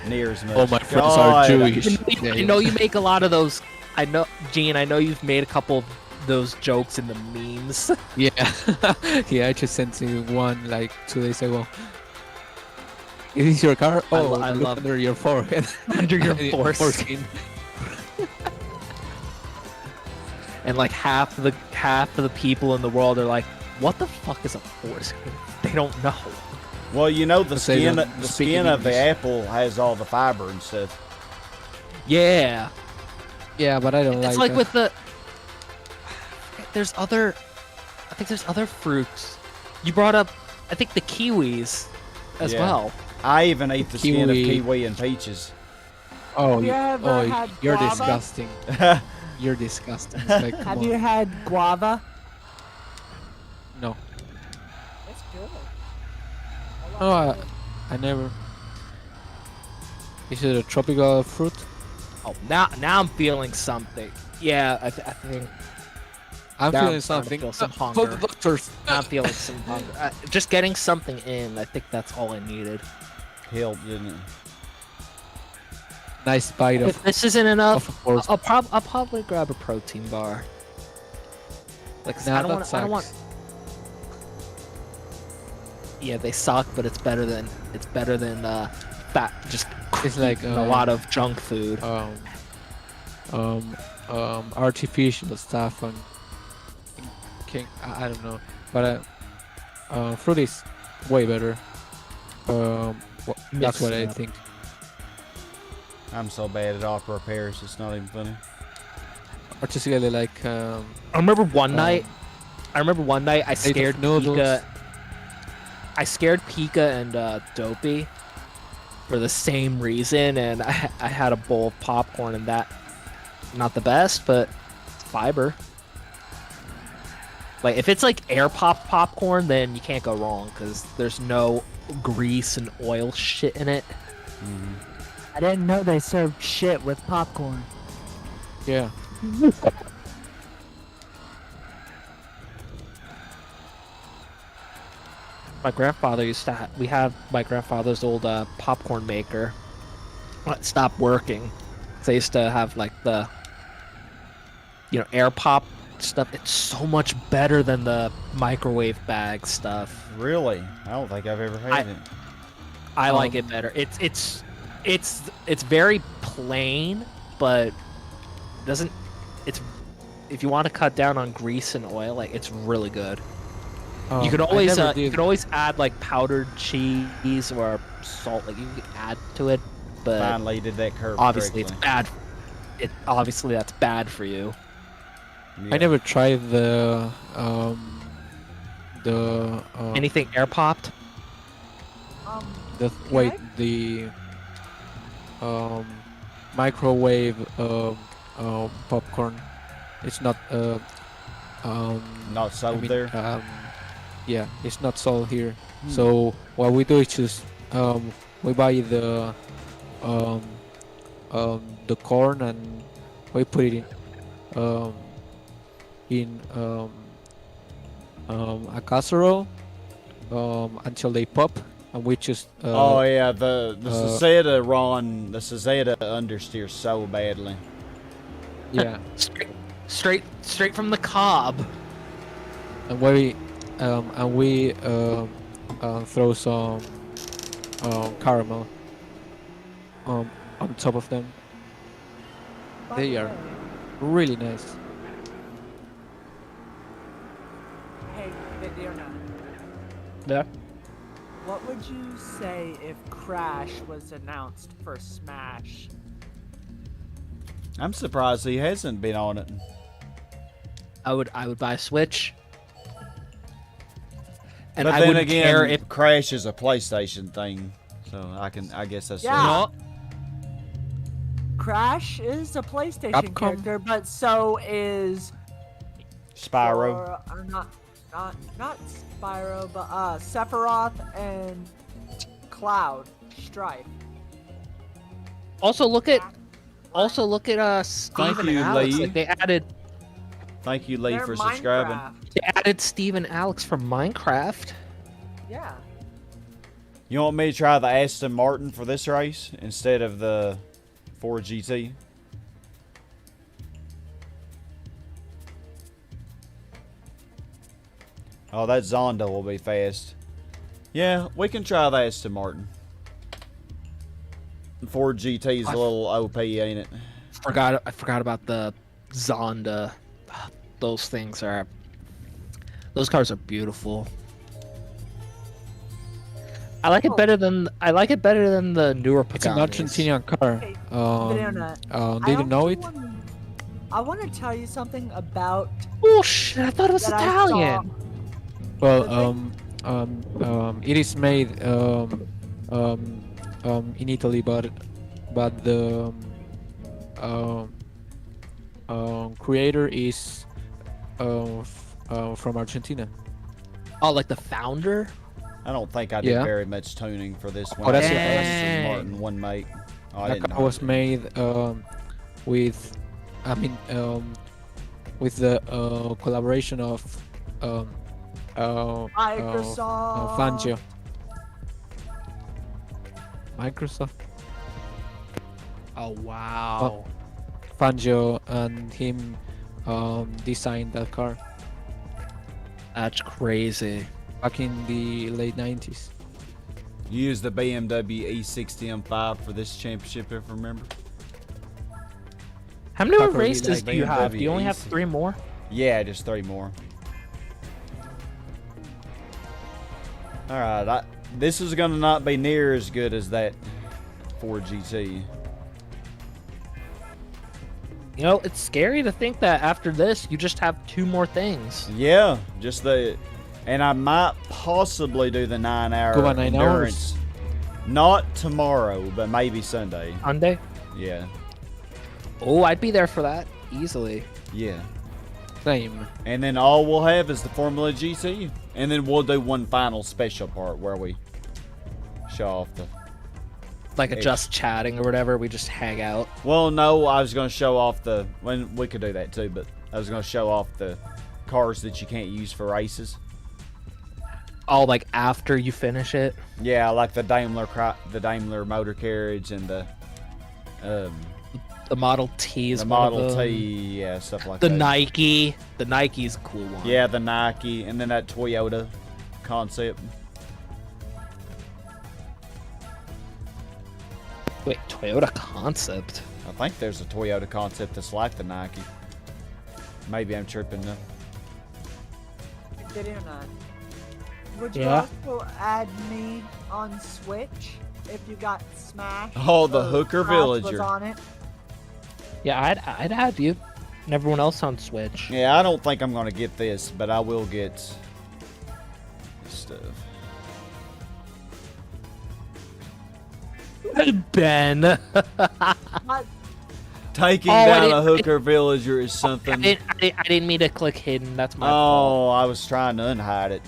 Near as much. All my friends God. are Jewish. I know you make a lot of those. I know, Gene. I know you've made a couple of those jokes in the memes. Yeah, yeah. I just sent you one 2 days ago. Is this your car? Oh, I look love under your forehead. Under your foreskin. And half of the people in the world are like, "What the fuck is a foreskin?" They don't know. Well, the Say skin, them the speak skin in of the English. apple has all the fiber and stuff. Yeah, Yeah, but I don't it's like like with the. There's other. I think there's other fruits. You brought up, I think the kiwis, as Yeah. well. I even eat the skin of Kiwi. kiwi and peaches. Oh, Have you ever had you're guava? disgusting. You're disgusting. It's like, come Have on. you had guava? No. It's good. Oh, I never. Is it a tropical fruit? Oh, now I'm feeling something. Yeah, I think I'm Now feeling I'm starting to something. feel some Call hunger. the doctors. I'm feeling some hunger. Just getting something in. I think that's all I needed. helped, didn't it? Nice bite of. If this isn't enough, of course. I'll probably grab a protein bar. Like Nah, I don't want. Yeah, they suck, but it's better than fat. Just It's like a lot of junk food. Artificial stuff and I don't know, but fruit is way better. That's what I think. I'm so bad at opera pairs, it's not even funny. Artistically, like I remember one night. I scared noodles. Pika. I scared Pika and Dopey for the same reason, and I had a bowl of popcorn, and that not the best, but it's fiber. Like if it's like air popped popcorn, then you can't go wrong because there's no grease and oil shit in it. Mm-hmm. I didn't know they served shit with popcorn. Yeah. My grandfather used to we have my grandfather's old popcorn maker. It stopped working. So I used to have like the air pop stuff. It's so much better than the microwave bag stuff. Really? I don't think I've ever had it. I like it better. It's very plain, but doesn't it's if you want to cut down on grease and oil, like it's really good. You could always add like powdered cheese or salt, like you can add to it, but Finally did that curve obviously correctly. it's bad. Obviously that's bad for you. Yeah. I never tried the Anything air popped? the microwave popcorn. It's not Not sold there. Yeah, it's not sold here. So what we do is just we buy the corn and we put it in a casserole until they pop, and we just Oh yeah, the Sazeda the Sazeda understeers so badly. yeah, Straight from the cob. and we throw some caramel on top of them. By They the are way, really nice. Hey, Vidirna, Yeah. what would you say if Crash was announced for Smash? I'm surprised he hasn't been on it. I would buy a Switch. And But I then wouldn't again, care if Crash is a PlayStation thing, so I guess that's Yeah. no, Crash is a PlayStation Capcom? character, but so is Spyro. or not Spyro, but Sephiroth and Cloud Strife. Also look at Steve Thank and you, Alex. Lee. Like they added Thank you, Lee, They're for subscribing. Minecraft. Steve and Alex from Minecraft. Yeah. You want me to try the Aston Martin for this race instead of the Ford GT? Oh, that Zonda will be fast. Yeah, we can try the Aston Martin. The Ford GT is a little OP, ain't it? I forgot about the Zonda. Those cars are beautiful. I like it better than the newer Paganis. It's an Argentinian car. Hey, Vidirna, Did you know it? I want to tell you something about Oh shit! I thought it was that I Italian. saw. Well, it is made in Italy, but the creator is from Argentina. Oh, like the founder? I don't think I did Yeah. very much tuning for this one. Oh, that's Aston it. Martin, one mate. Oh, I That didn't car know. was made with the collaboration of Microsoft. Fangio. Microsoft. Oh wow. Fangio and him designed that car That's crazy. back in the late 90s. You used the BMW E60 M5 for this championship, if I remember. How many more Properly races like do you have? Do you only have easy. 3 more? Yeah, just 3 more. Alright, this is going to not be near as good as that Ford GT. You know, it's scary to think that after this, you just have 2 more things. Yeah, just the... And I might possibly do the 9-hour Go on 9 endurance. Not tomorrow, but maybe Sunday. Sunday? Yeah. Oh, I'd be there for that easily. Yeah. Same. And then all we'll have is the Formula GT. And then we'll do one final special part where we show off the... Like a just chatting or whatever, we just hang out. Well, no, I was going to show off the... Well, we could do that too, but I was going to show off the cars that you can't use for races. Oh, like after you finish it? Yeah, like the Daimler motor carriage and the Model T is the one of Model them. T, yeah, stuff like The that. Nike. The Nike's a cool one. Yeah, the Nike, and then that Toyota concept. Wait, Toyota Concept? I think there's a Toyota concept that's like the Nike. Maybe I'm tripping though. Did it or not? Would you Yeah. also add me on Switch if you got Smash? Oh, the or Hooker Crash was Villager. on it? Yeah, I'd have you. And everyone else on Switch. Yeah, I don't think I'm gonna get this, but I will get this stuff. Ben. Not Taking Oh, I down didn't- a Hooker Villager is I something. didn't mean to click hidden. That's my fault. Oh, I was trying to unhide it.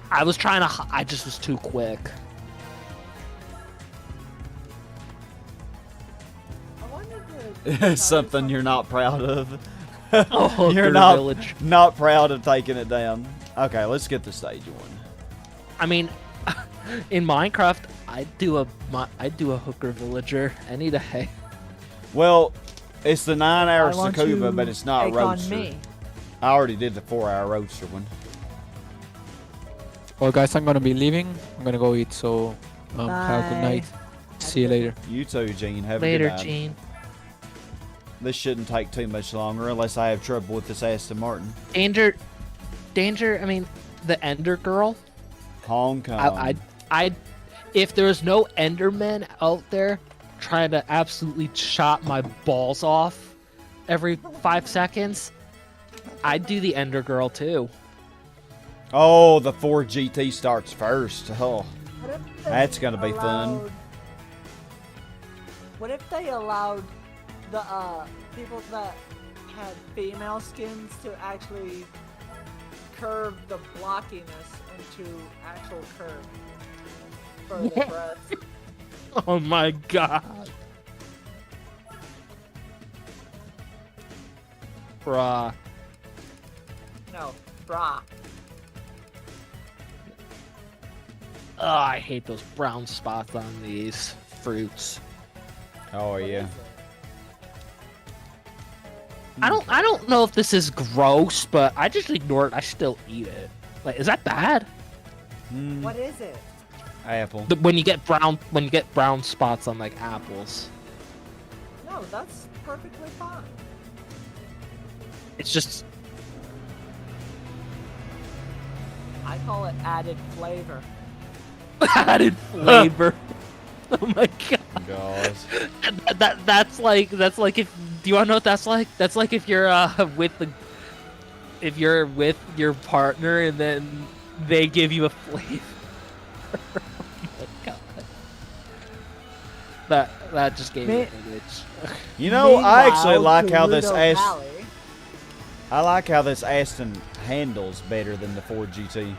I was trying to. I just was too quick. I wanted to Something you're not proud of. Oh, You're Hooker not Village. not proud of taking it down. Okay, let's get the stage one. I mean, in Minecraft, I'd do a Hooker Villager any day. Well, it's the 9-hour I want Sakuba, you but it's not take roadster. on me. I already did the 4-hour roadster one. Well, guys, I'm gonna be leaving. I'm gonna go eat. So, have a good Bye. night. See you later. You too, Gene. Have a Later, good night. Gene. This shouldn't take too much longer unless I have trouble with this Aston Martin. Danger. I mean, the Ender Girl. Hong Kong. I if there was no Endermen out there trying to absolutely chop my balls off every 5 seconds, I'd do the Ender Girl too. Oh, the Ford GT starts first. Oh, What if they That's gonna be fun. allowed- What if they allowed the people that had female skins to actually curve the blockiness into actual curve for the breath? Oh my god. Bruh. No, bra. Oh, I hate those brown spots on these fruits. oh yeah. I don't know if this is gross, but I just ignore it. I still eat it. Like, is that bad? Mm, What is it? apple. When you get brown spots on like apples, No, that's perfectly fine. it's just I call it added flavor. added flavor. Oh my god. Gosh. That's like if do you want to know what that's like? That's like if you're if you're with your partner and then they give you a flavor. Oh my god. That just gave me an image. You know, I actually Meanwhile, like how this Gerudo Aston. Valley- I like how this Aston handles better than the Ford GT.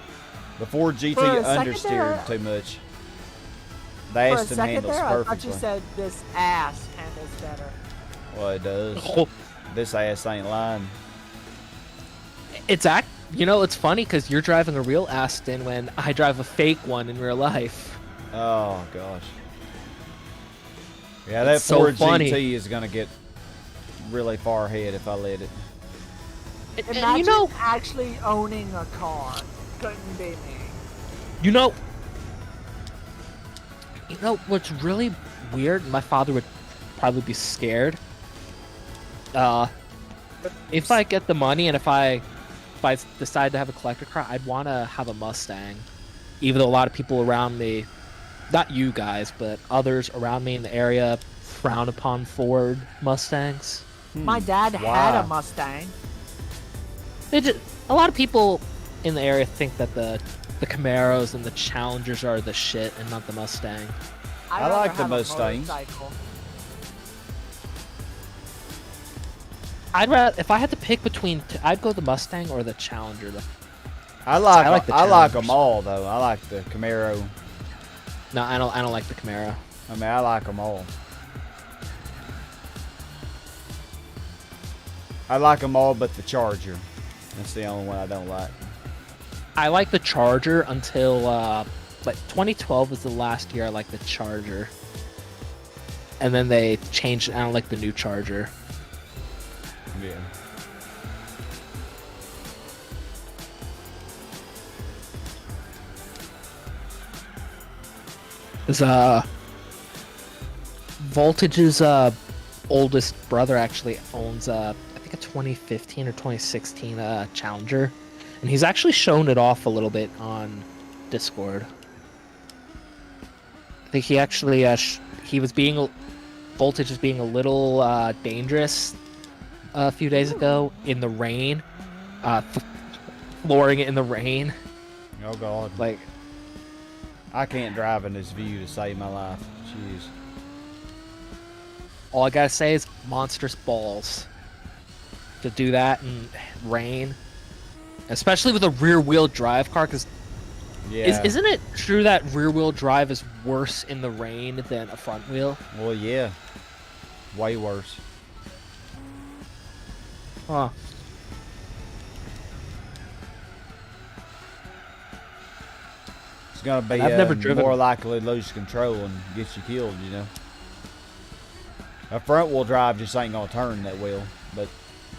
The Ford GT For a second understeered there- too much. The For a Aston second handles there, I thought perfectly. you said this ass handles better. Well, it does. Oh, This ass ain't lying. it's it's funny because you're driving a real Aston when I drive a fake one in real life. Oh gosh. Yeah, that It's so Ford funny. GT is gonna get really far ahead if I let it. And Imagine you know, actually owning a car. Couldn't be me. you know what's really weird? My father would probably be scared. If I get the money and if I decide to have a collector car, I'd want to have a Mustang. Even though a lot of people around me, not you guys, but others around me in the area frown upon Ford Mustangs. My dad had a Mustang. A lot of people in the area think that the Camaros and the Challengers are the shit and not the Mustang. I like the Mustangs. I'd rather, if I had to pick between, I'd go the Mustang or the Challenger. I like the I like Challengers. them all though. I like the Camaro. No, I don't like the Camaro. I mean, I like them all. I like them all, but the Charger. That's the only one I don't like. I like the Charger until like 2012 was the last year I liked the Charger, and then they changed. I don't like the new Charger. Yeah. Is Voltage's oldest brother actually owns I think a 2015 or 2016 Challenger, and he's actually shown it off a little bit on Discord. I think he actually he was being Voltage was being a little dangerous a few days ago in the rain, flooring it in the rain. Oh God. Like, I can't drive in this view to save my life. Jeez. all I gotta say is monstrous balls to do that in rain, especially with a rear-wheel drive car. Because Yeah. isn't it true that rear-wheel drive is worse in the rain than a front wheel? Well, yeah. Way worse. Huh. It's gonna be I've never driven. more likely to lose control and get you killed, you know. A front wheel drive just ain't gonna turn that wheel, but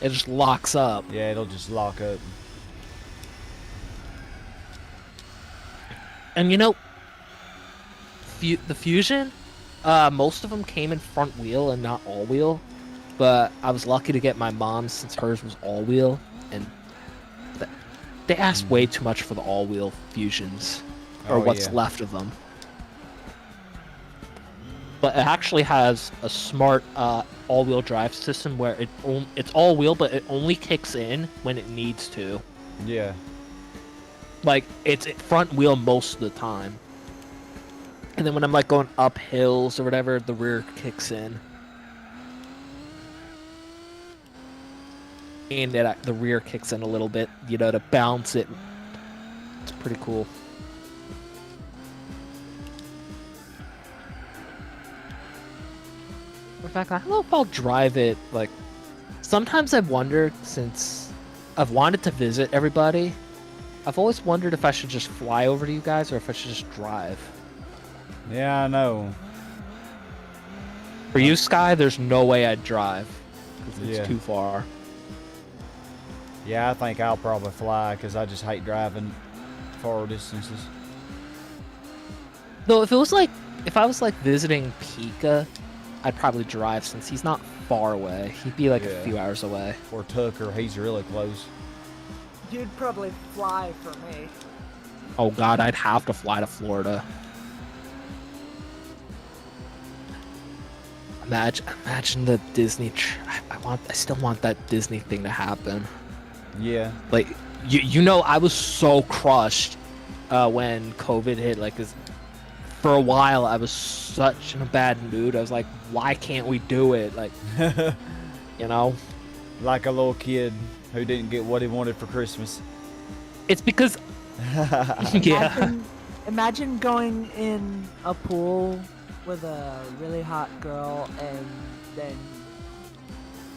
It just locks up. yeah, it'll just lock up. And you know, the Fusion, most of them came in front wheel and not all wheel. But I was lucky to get my mom's since hers was all wheel, and they asked way too much for the all wheel Fusions, or Oh, what's yeah. left of them. But it actually has a smart all-wheel drive system where it's all-wheel, but it only kicks in when it needs to. Yeah. Like, it's front wheel most of the time. And then when I'm like going up hills or whatever, the rear kicks in. And the rear kicks in a little bit, you know, to balance it. It's pretty cool. In fact, I don't know if I'll drive it. Like, sometimes I've wondered, since I've wanted to visit everybody, I've always wondered if I should just fly over to you guys or if I should just drive. Yeah, I know. For you, Sky, there's no way I'd drive, because it's Yeah. too far. Yeah, I think I'll probably fly because I just hate driving far distances. Though if I was like visiting Pika, I'd probably drive since he's not far away. He'd be like Yeah. a few hours away. Or Tucker, he's really close. You'd probably fly for me. Oh God, I'd have to fly to Florida. Imagine the Disney. I still want that Disney thing to happen. Yeah. Like, you know, I was so crushed when COVID hit. Like, 'cause for a while, I was such in a bad mood. I was like, why can't we do it? Like, you know? Like a little kid who didn't get what he wanted for Christmas. It's because... yeah. Imagine going in a pool with a really hot girl and then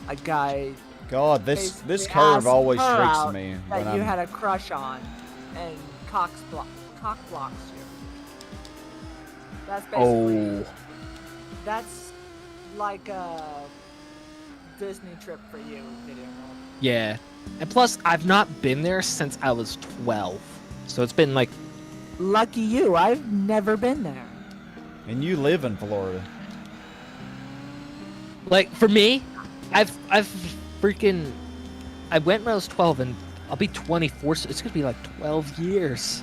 a guy God, this basically curve asks always her freaks out me. that When you I'm, had a crush on and cock blocks you. That's basically Oh. that's like a Disney trip for you, Video Mode. Yeah. And plus, I've not been there since I was 12. So it's been like... Lucky you, I've never been there. And you live in Florida. Like, for me, I've freaking... I went when I was 12, and I'll be 24, so it's gonna be like 12 years.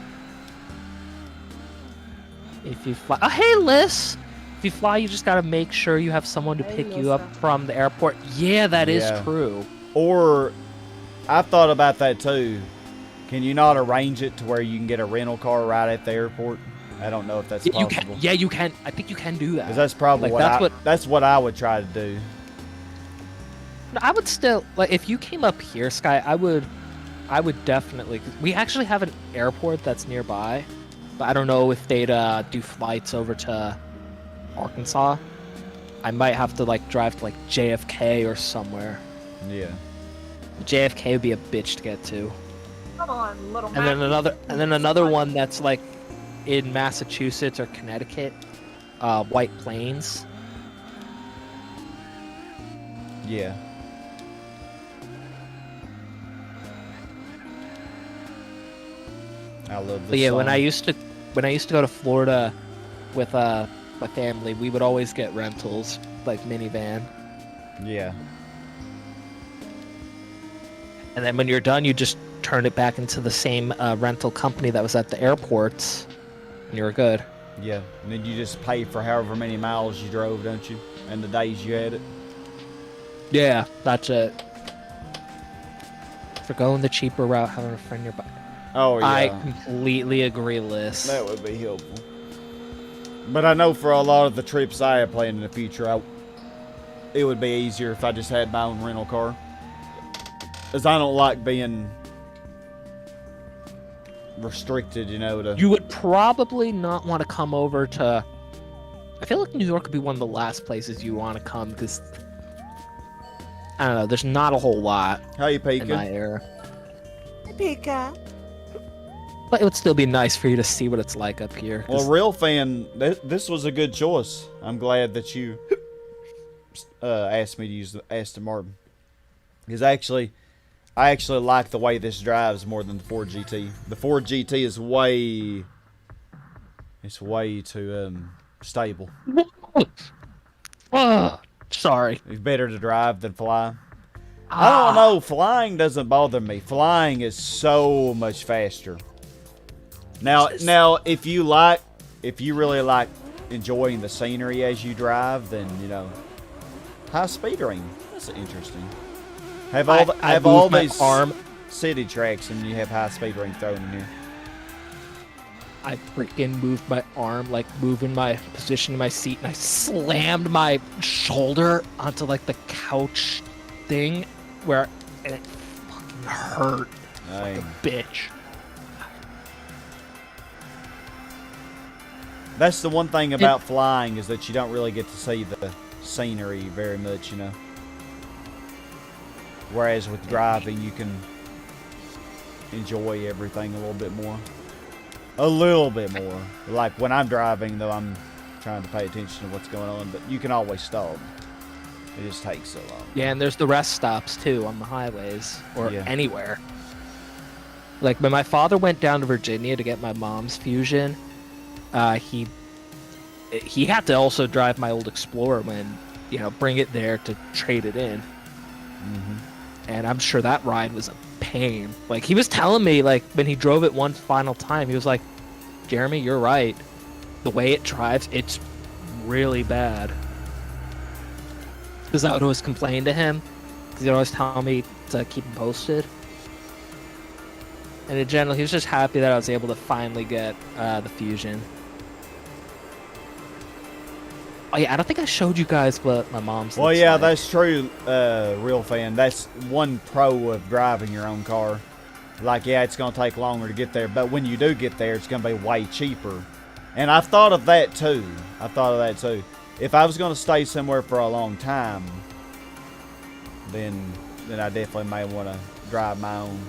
If you fly... Oh, hey, Liz! If you fly, you just gotta make sure you have someone to pick you up from the airport. Yeah, that is true. Or, I've thought about that too. Can you not arrange it to where you can get a rental car right at the airport? I don't know if that's possible. You can. Yeah, you can. I think you can do that. Because that's probably like, that's what I would try to do. I would still like if you came up here, Sky. I would definitely. We actually have an airport that's nearby, but I don't know if they'd do flights over to Arkansas. I might have to like drive to like JFK or somewhere. Yeah. JFK would be a bitch to get to. Come on, little And then another one that's like in Massachusetts or Connecticut, White Plains. Yeah. I love this. But yeah, song. when I used to go to Florida with my family, we would always get rentals, like minivan. Yeah. And then when you're done, you just turn it back into the same rental company that was at the airports, and you were good. Yeah. And then you just pay for however many miles you drove, don't you? And the days you had it. Yeah, that's it. For going the cheaper route, having a friend nearby. Oh, yeah. I completely agree, Liz. That would be helpful. But I know for a lot of the trips I have planned in the future, it would be easier if I just had my own rental car. Because I don't like being restricted, you know. To... You would probably not want to come over to... I feel like New York would be one of the last places you want to come, because... I don't know, there's not a whole lot Hey, in Pika. my area. Pika. But it would still be nice for you to see what it's like up here. Well, Real Fan, this was a good choice. I'm glad that you asked me to use the Aston Martin. Because I actually like the way this drives more than the Ford GT. The Ford GT is way too stable. Oh, sorry. It's better to drive than fly. I don't know. Flying doesn't bother me. Flying is so much faster. Now, if you really like enjoying the scenery as you drive, then you know, high speed ring. That's interesting. Have all these city tracks, and you have high speed ring thrown in here. I freaking moved my arm, like moving my position in my seat, and I slammed my shoulder onto like the couch thing, and it fucking hurt like a bitch. That's the one thing about flying is that you don't really get to see the scenery very much, you know. Whereas with driving, you can enjoy everything a little bit more. A little bit more. Like when I'm driving, though, I'm trying to pay attention to what's going on, but you can always stop. It just takes so long. Yeah, and there's the rest stops too on the highways or anywhere. Like when my father went down to Virginia to get my mom's Fusion, he had to also drive my old Explorer bring it there to trade it in. Mm-hmm. And I'm sure that ride was a pain. Like he was telling me, like when he drove it one final time, he was like, "Jeremy, you're right. The way it drives, it's really bad." Because I would always complain to him, because he'd always tell me to keep him posted. And in general, he was just happy that I was able to finally get the Fusion. Oh yeah, I don't think I showed you guys what my mom's. Well, yeah, like. That's true, Real Fan. That's one pro of driving your own car. Like, yeah, it's going to take longer to get there, but when you do get there, it's going to be way cheaper. And I've thought of that too. If I was going to stay somewhere for a long time, then I definitely may want to drive my own.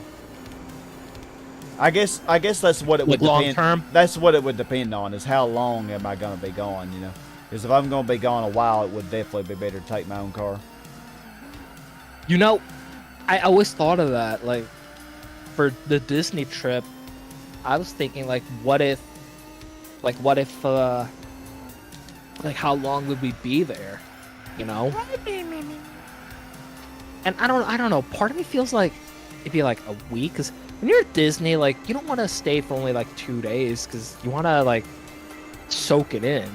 I guess that's what it would depend. Long term. That's what it would depend on, is how long am I going to be gone, you know. Because if I'm going to be gone a while, it would definitely be better to take my own car. You know, I always thought of that. Like, for the Disney trip, I was thinking, like, what if, like, how long would we be there? You know? And I don't know. Part of me feels like it'd be like a week, because when you're at Disney, like, you don't want to stay for only like 2 days, because you want to like soak it in.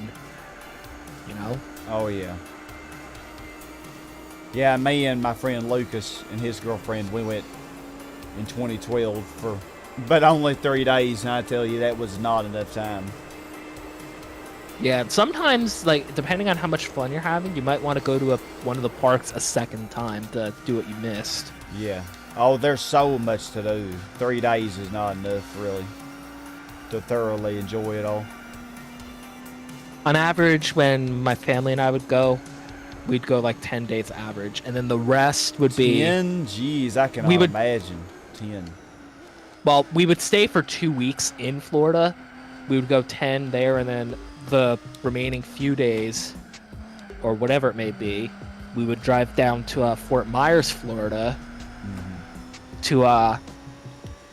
You know? Oh yeah. Yeah, me and my friend Lucas and his girlfriend, we went in 2012 but only 3 days, and I tell you, that was not enough time. Yeah, and sometimes, like, depending on how much fun you're having, you might want to go to one of the parks a second time to do what you missed. Yeah. Oh, there's so much to do. 3 days is not enough, really, to thoroughly enjoy it all. On average, when my family and I would go, we'd go like 10 days average, and then the rest would be 10? Jeez, I cannot imagine. 10. Well, we would stay for 2 weeks in Florida. We would go 10 there, and then the remaining few days, or whatever it may be, we would drive down to Fort Myers, Florida, to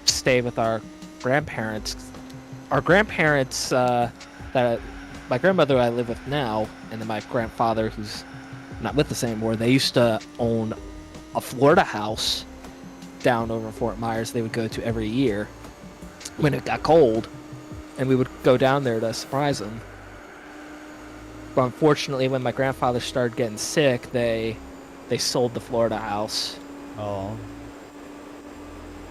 stay with our grandparents. Our grandparents, that my grandmother I live with now, and then my grandfather, who's not with us anymore, they used to own a Florida house down over in Fort Myers they would go to every year when it got cold, and we would go down there to surprise them. But unfortunately, when my grandfather started getting sick, they sold the Florida house. Oh.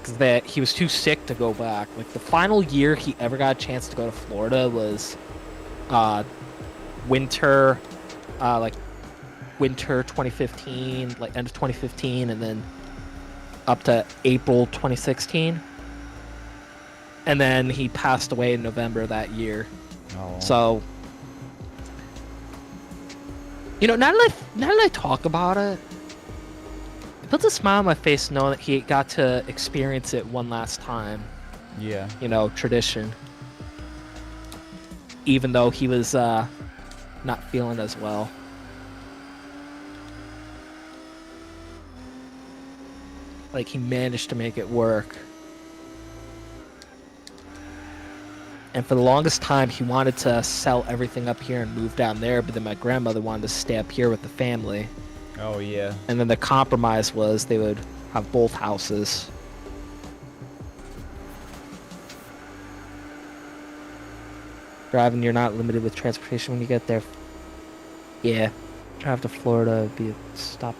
Because he was too sick to go back. Like, the final year he ever got a chance to go to Florida was winter 2015, like end of 2015, and then up to April 2016. And then he passed away in November that year. Oh. So, you know, now that I talk about it, it puts a smile on my face knowing that he got to experience it one last time. Yeah. You know, tradition. Even though he was not feeling as well. Like, he managed to make it work. And for the longest time, he wanted to sell everything up here and move down there, but then my grandmother wanted to stay up here with the family. Oh, yeah. And then the compromise was they would have both houses. Driving, you're not limited with transportation when you get there. Yeah. Drive to Florida, be a stop.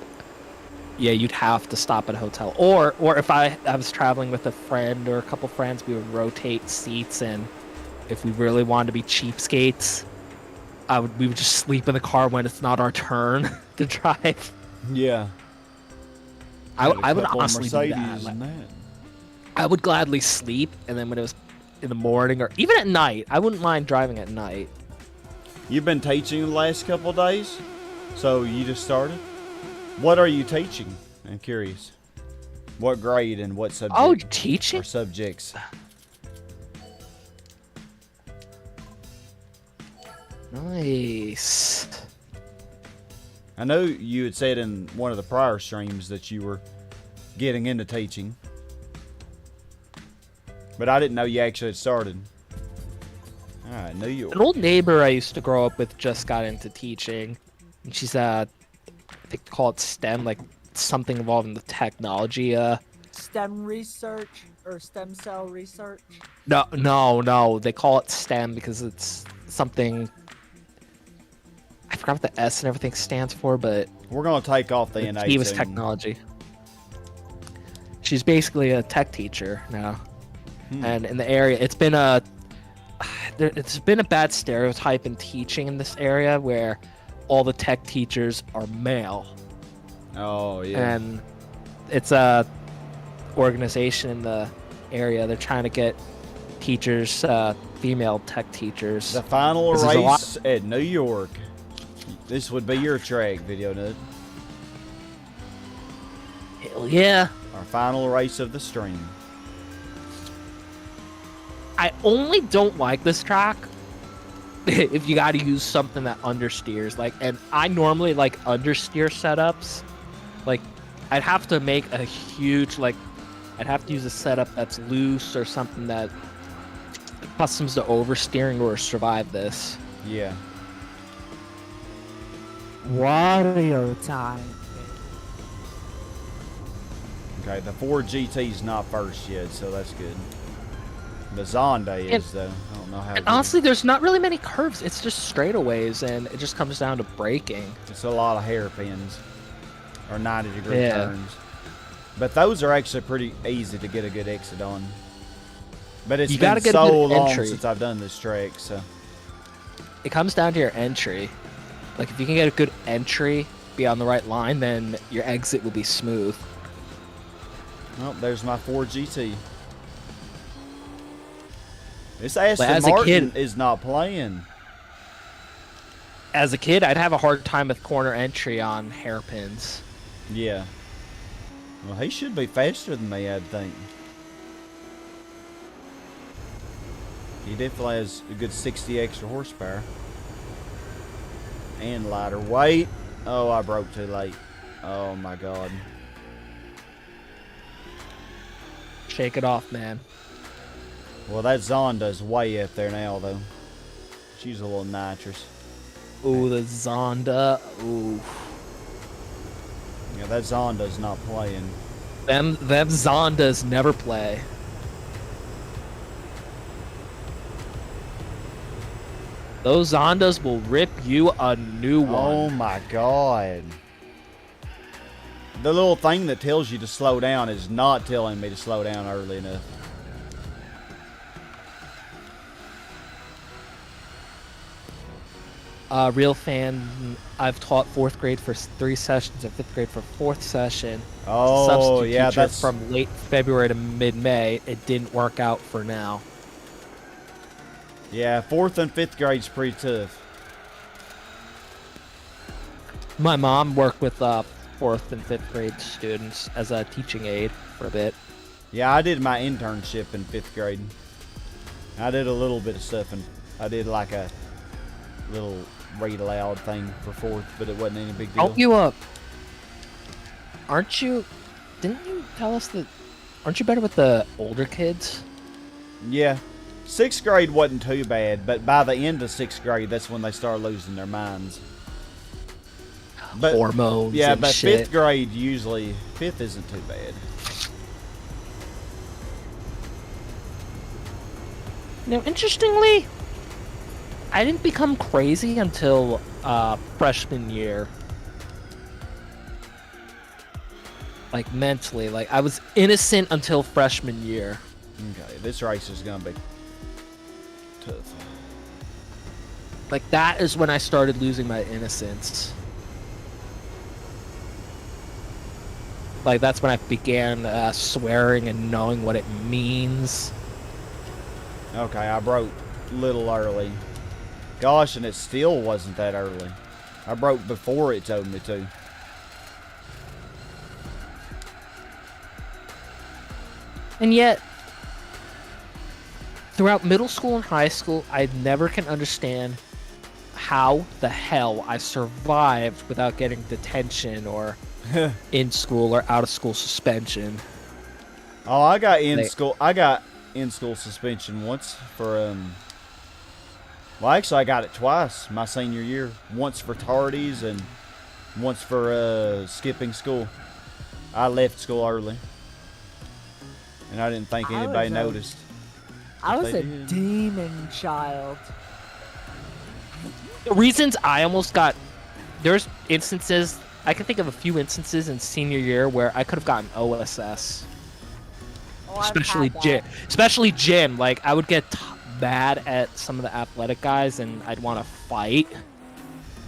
Yeah, you'd have to stop at a hotel. Or if I was traveling with a friend or a couple friends, we would rotate seats, and if we really wanted to be cheapskates, we would just sleep in the car when it's not our turn to drive. Yeah. I would honestly do that. Like, I would gladly sleep, and then when it was in the morning or even at night, I wouldn't mind driving at night. You've been teaching the last couple of days? So you just started? What are you teaching? I'm curious. What grade and what subject? Oh, teaching? Or subjects? Nice. I know you had said in one of the prior streams that you were getting into teaching. But I didn't know you actually had started. Alright, New York. An old neighbor I used to grow up with just got into teaching. And she's, I think they call it STEM, like something involving the technology. STEM research or stem cell research? No. They call it STEM because it's something... I forgot what the S and everything stands for, but... We're going to take off the NA. He was technology. She's basically a tech teacher now. And in the area, it's been a bad stereotype in teaching in this area where all the tech teachers are male. Oh, yeah. And it's a organization in the area. They're trying to get teachers, female tech teachers. The final race at New York. This would be your track, Video Nerd. Hell yeah. Our final race of the stream. I only don't like this track if you got to use something that understeers. Like, and I normally like understeer setups. Like, I'd have to make a huge, like, I'd have to use a setup that's loose or something that customs to oversteering or survive this. Yeah. Wario time. Okay, the Ford GT's not first yet, so that's good. The Zonda is, though. I don't know how. And honestly, there's not really many curves. It's just straightaways, and it just comes down to braking. It's a lot of hairpins or 90-degree turns. But those are actually pretty easy to get a good exit on. But it's been so long since I've done this track, so. It comes down to your entry. Like, if you can get a good entry, be on the right line, then your exit will be smooth. Oh, there's my Ford GT. This Aston Martin is not playing. As a kid, I'd have a hard time with corner entry on hairpins. Yeah. Well, he should be faster than me, I'd think. He definitely has a good 60 extra horsepower. And lighter weight. Oh, I broke too late. Oh, my God. Shake it off, man. Well, that Zonda's way up there now, though. She's a little nitrous. Ooh, the Zonda. Ooh. Yeah, that Zonda's not playing. Them Zondas never play. Those Zondas will rip you a new one. Oh my God. The little thing that tells you to slow down is not telling me to slow down early enough. Real fan, I've taught 4th grade for 3 sessions and 5th grade for 4th session. Oh, Substitute yeah, teacher that's from late February to mid-May. It didn't work out for now. Yeah, 4th and 5th grade's pretty tough. My mom worked with 4th and 5th grade students as a teaching aide for a bit. Yeah, I did my internship in 5th grade. I did a little bit of stuff, and I did like a little read aloud thing for 4th, but it wasn't any big deal. Didn't you tell us that, aren't you better with the older kids? Yeah. 6th grade wasn't too bad, but by the end of 6th grade, that's when they start losing their minds. But, hormones yeah, and but shit. 5th grade usually, 5th isn't too bad. Now, interestingly, I didn't become crazy until freshman year. Like, mentally. Like, I was innocent until freshman year. Okay, this race is going to be tough. Like, that is when I started losing my innocence. Like, that's when I began swearing and knowing what it means. Okay, I broke a little early. Gosh, and it still wasn't that early. I broke before it told me to. And yet, throughout middle school and high school, I never can understand how the hell I survived without getting detention or in school or out of school suspension. Oh, I got in school suspension once for well, actually I got it twice my senior year. Once for tardies and once for skipping school. I left school early. And I didn't think anybody noticed. I was a demon child. The reasons I almost got... There's instances... I can think of a few instances in senior year where I could have gotten OSS. Oh, Especially gym. Like, I would get mad at some of the athletic guys and I'd want to fight.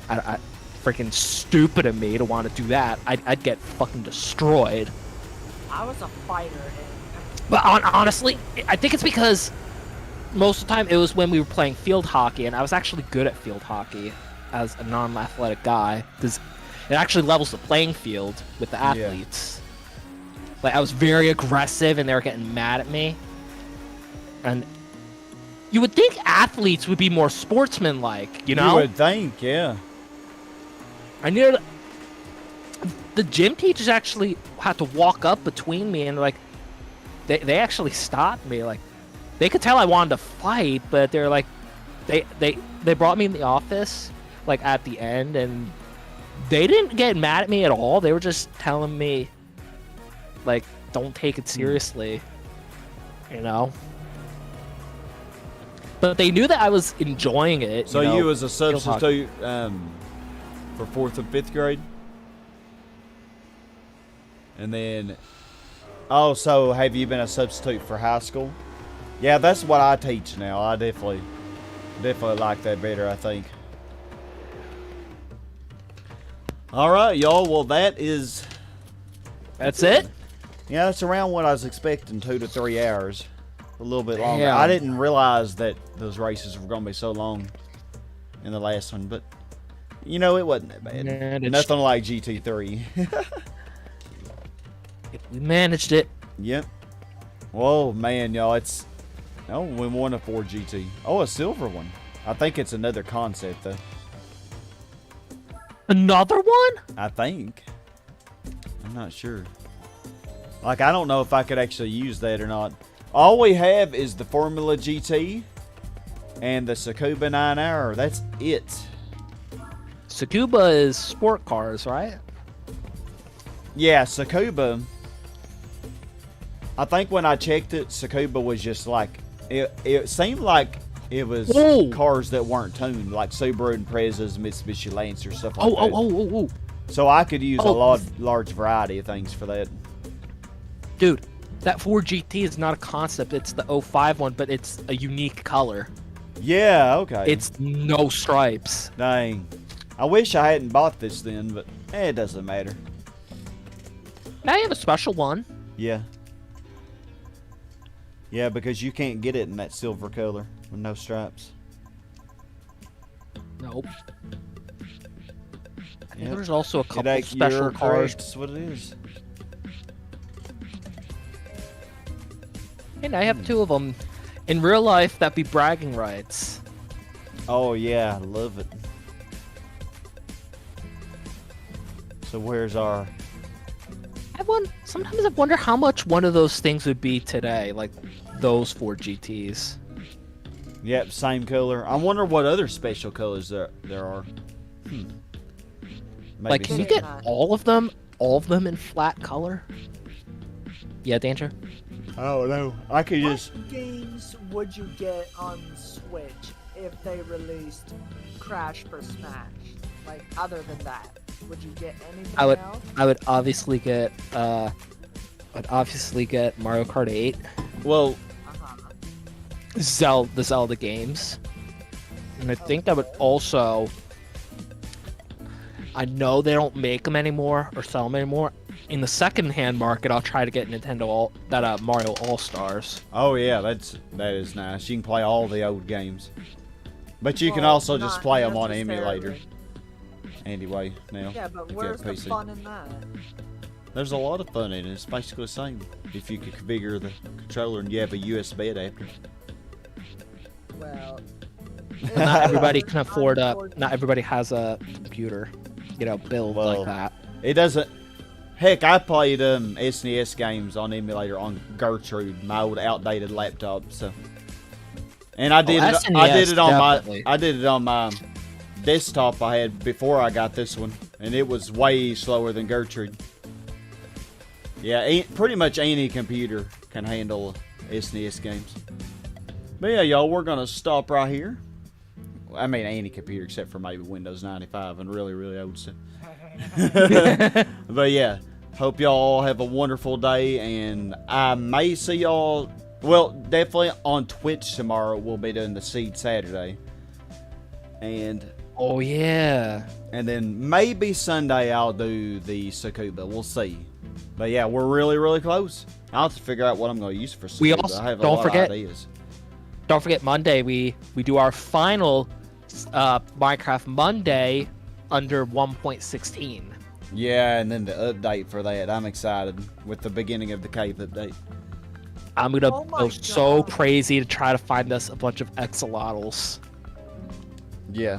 I freaking stupid of me to want to do that. I'd get fucking destroyed. I was a fighter. But honestly, I think it's because most of the time it was when we were playing field hockey, and I was actually good at field hockey as a non-athletic guy, because it actually levels the playing field with the athletes. Yeah. Like, I was very aggressive, and they were getting mad at me. And You would think athletes would be more sportsmanlike, you know? You would think, yeah. I knew the gym teachers actually had to walk up between me and like they actually stopped me. Like they could tell I wanted to fight, but they're like they brought me in the office like at the end, and they didn't get mad at me at all. They were just telling me like don't take it seriously, you know. But they knew that I was enjoying it. So you was a substitute for 4th and 5th grade? And then, oh, so have you been a substitute for high school? Yeah, that's what I teach now. I definitely like that better, I think. All right, y'all. Well, that's it? Yeah, that's around what I was expecting, 2 to 3 hours. A little bit longer. Damn. I didn't realize that those races were going to be so long in the last one, but you know, it wasn't that bad. Nothing like GT3. We managed it. Yep. Whoa, man, y'all, we won a 4 GT. Oh, a silver one. I think it's another concept, though. Another one? I think. I'm not sure. Like, I don't know if I could actually use that or not. All we have is the Formula GT and the Tsukuba 9 Hour. That's it. Tsukuba is sport cars, right? Yeah, Tsukuba. I think when I checked it, Tsukuba was just like it seemed like it was cars that weren't tuned, like Subaru Imprezas, Mitsubishi Lancer, stuff like that. Oh. So I could use a large variety of things for that. Dude, that 4 GT is not a concept. It's the 05 one, but it's a unique color. Yeah, okay. It's no stripes. Dang. I wish I hadn't bought this then, but it doesn't matter. Now you have a special one. Yeah. Yeah, because you can't get it in that silver color with no stripes. Nope. Yep. There's also a couple special cars. That's what it is. And I have 2 of them. In real life, that'd be bragging rights. Oh, yeah. I love it. So where's our... Sometimes I wonder how much one of those things would be today. Like, those 4 GTs. Yep, same color. I wonder what other special colors there are. Like, can you get all of them in flat color? Yeah, Danger? I don't know. I could just... What games would you get on Switch if they released Crash for Smash? Like, other than that, would you get anything else? I would obviously get Mario Kart 8. Well, the Zelda games. And I think I would also... I know they don't make them anymore or sell them anymore. In the second-hand market, I'll try to get Mario All-Stars. Oh yeah, that is nice. You can play all the old games, but you can also just play them on emulator. Anyway, now. Yeah, but where's the fun in that? There's a lot of fun in it. It's basically the same. If you could configure the controller and you have a USB adapter. Well, not everybody can afford not everybody has a computer, build like that. It doesn't. Heck, I played SNES games on emulator on Gertrude, my old outdated laptop. So, and I did it on my desktop I had before I got this one, and it was way slower than Gertrude. Yeah, pretty much any computer can handle SNES games. But yeah, y'all, we're gonna stop right here. I mean, any computer except for maybe Windows 95 and really, really old stuff. But yeah, hope y'all have a wonderful day, and I may see y'all, well, definitely on Twitch tomorrow. We'll be doing the Seed Saturday, and oh yeah, and then maybe Sunday I'll do the Tsukuba. We'll see. But yeah, we're really, really close. I'll have to figure out what I'm going to use for Tsukuba. We also I have a lot of ideas. Don't forget Monday we do our final Minecraft Monday under 1.16. Yeah, and then the update for that. I'm excited with the beginning of the cave update. I'm gonna Oh my go so God. crazy to try to find us a bunch of axolotls. Yeah.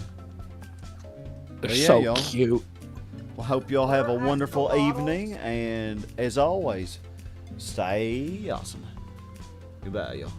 They're Well, yeah, so y'all. cute. Well, hope y'all have a Or wonderful axolotls. evening, and as always, stay awesome. Goodbye, y'all.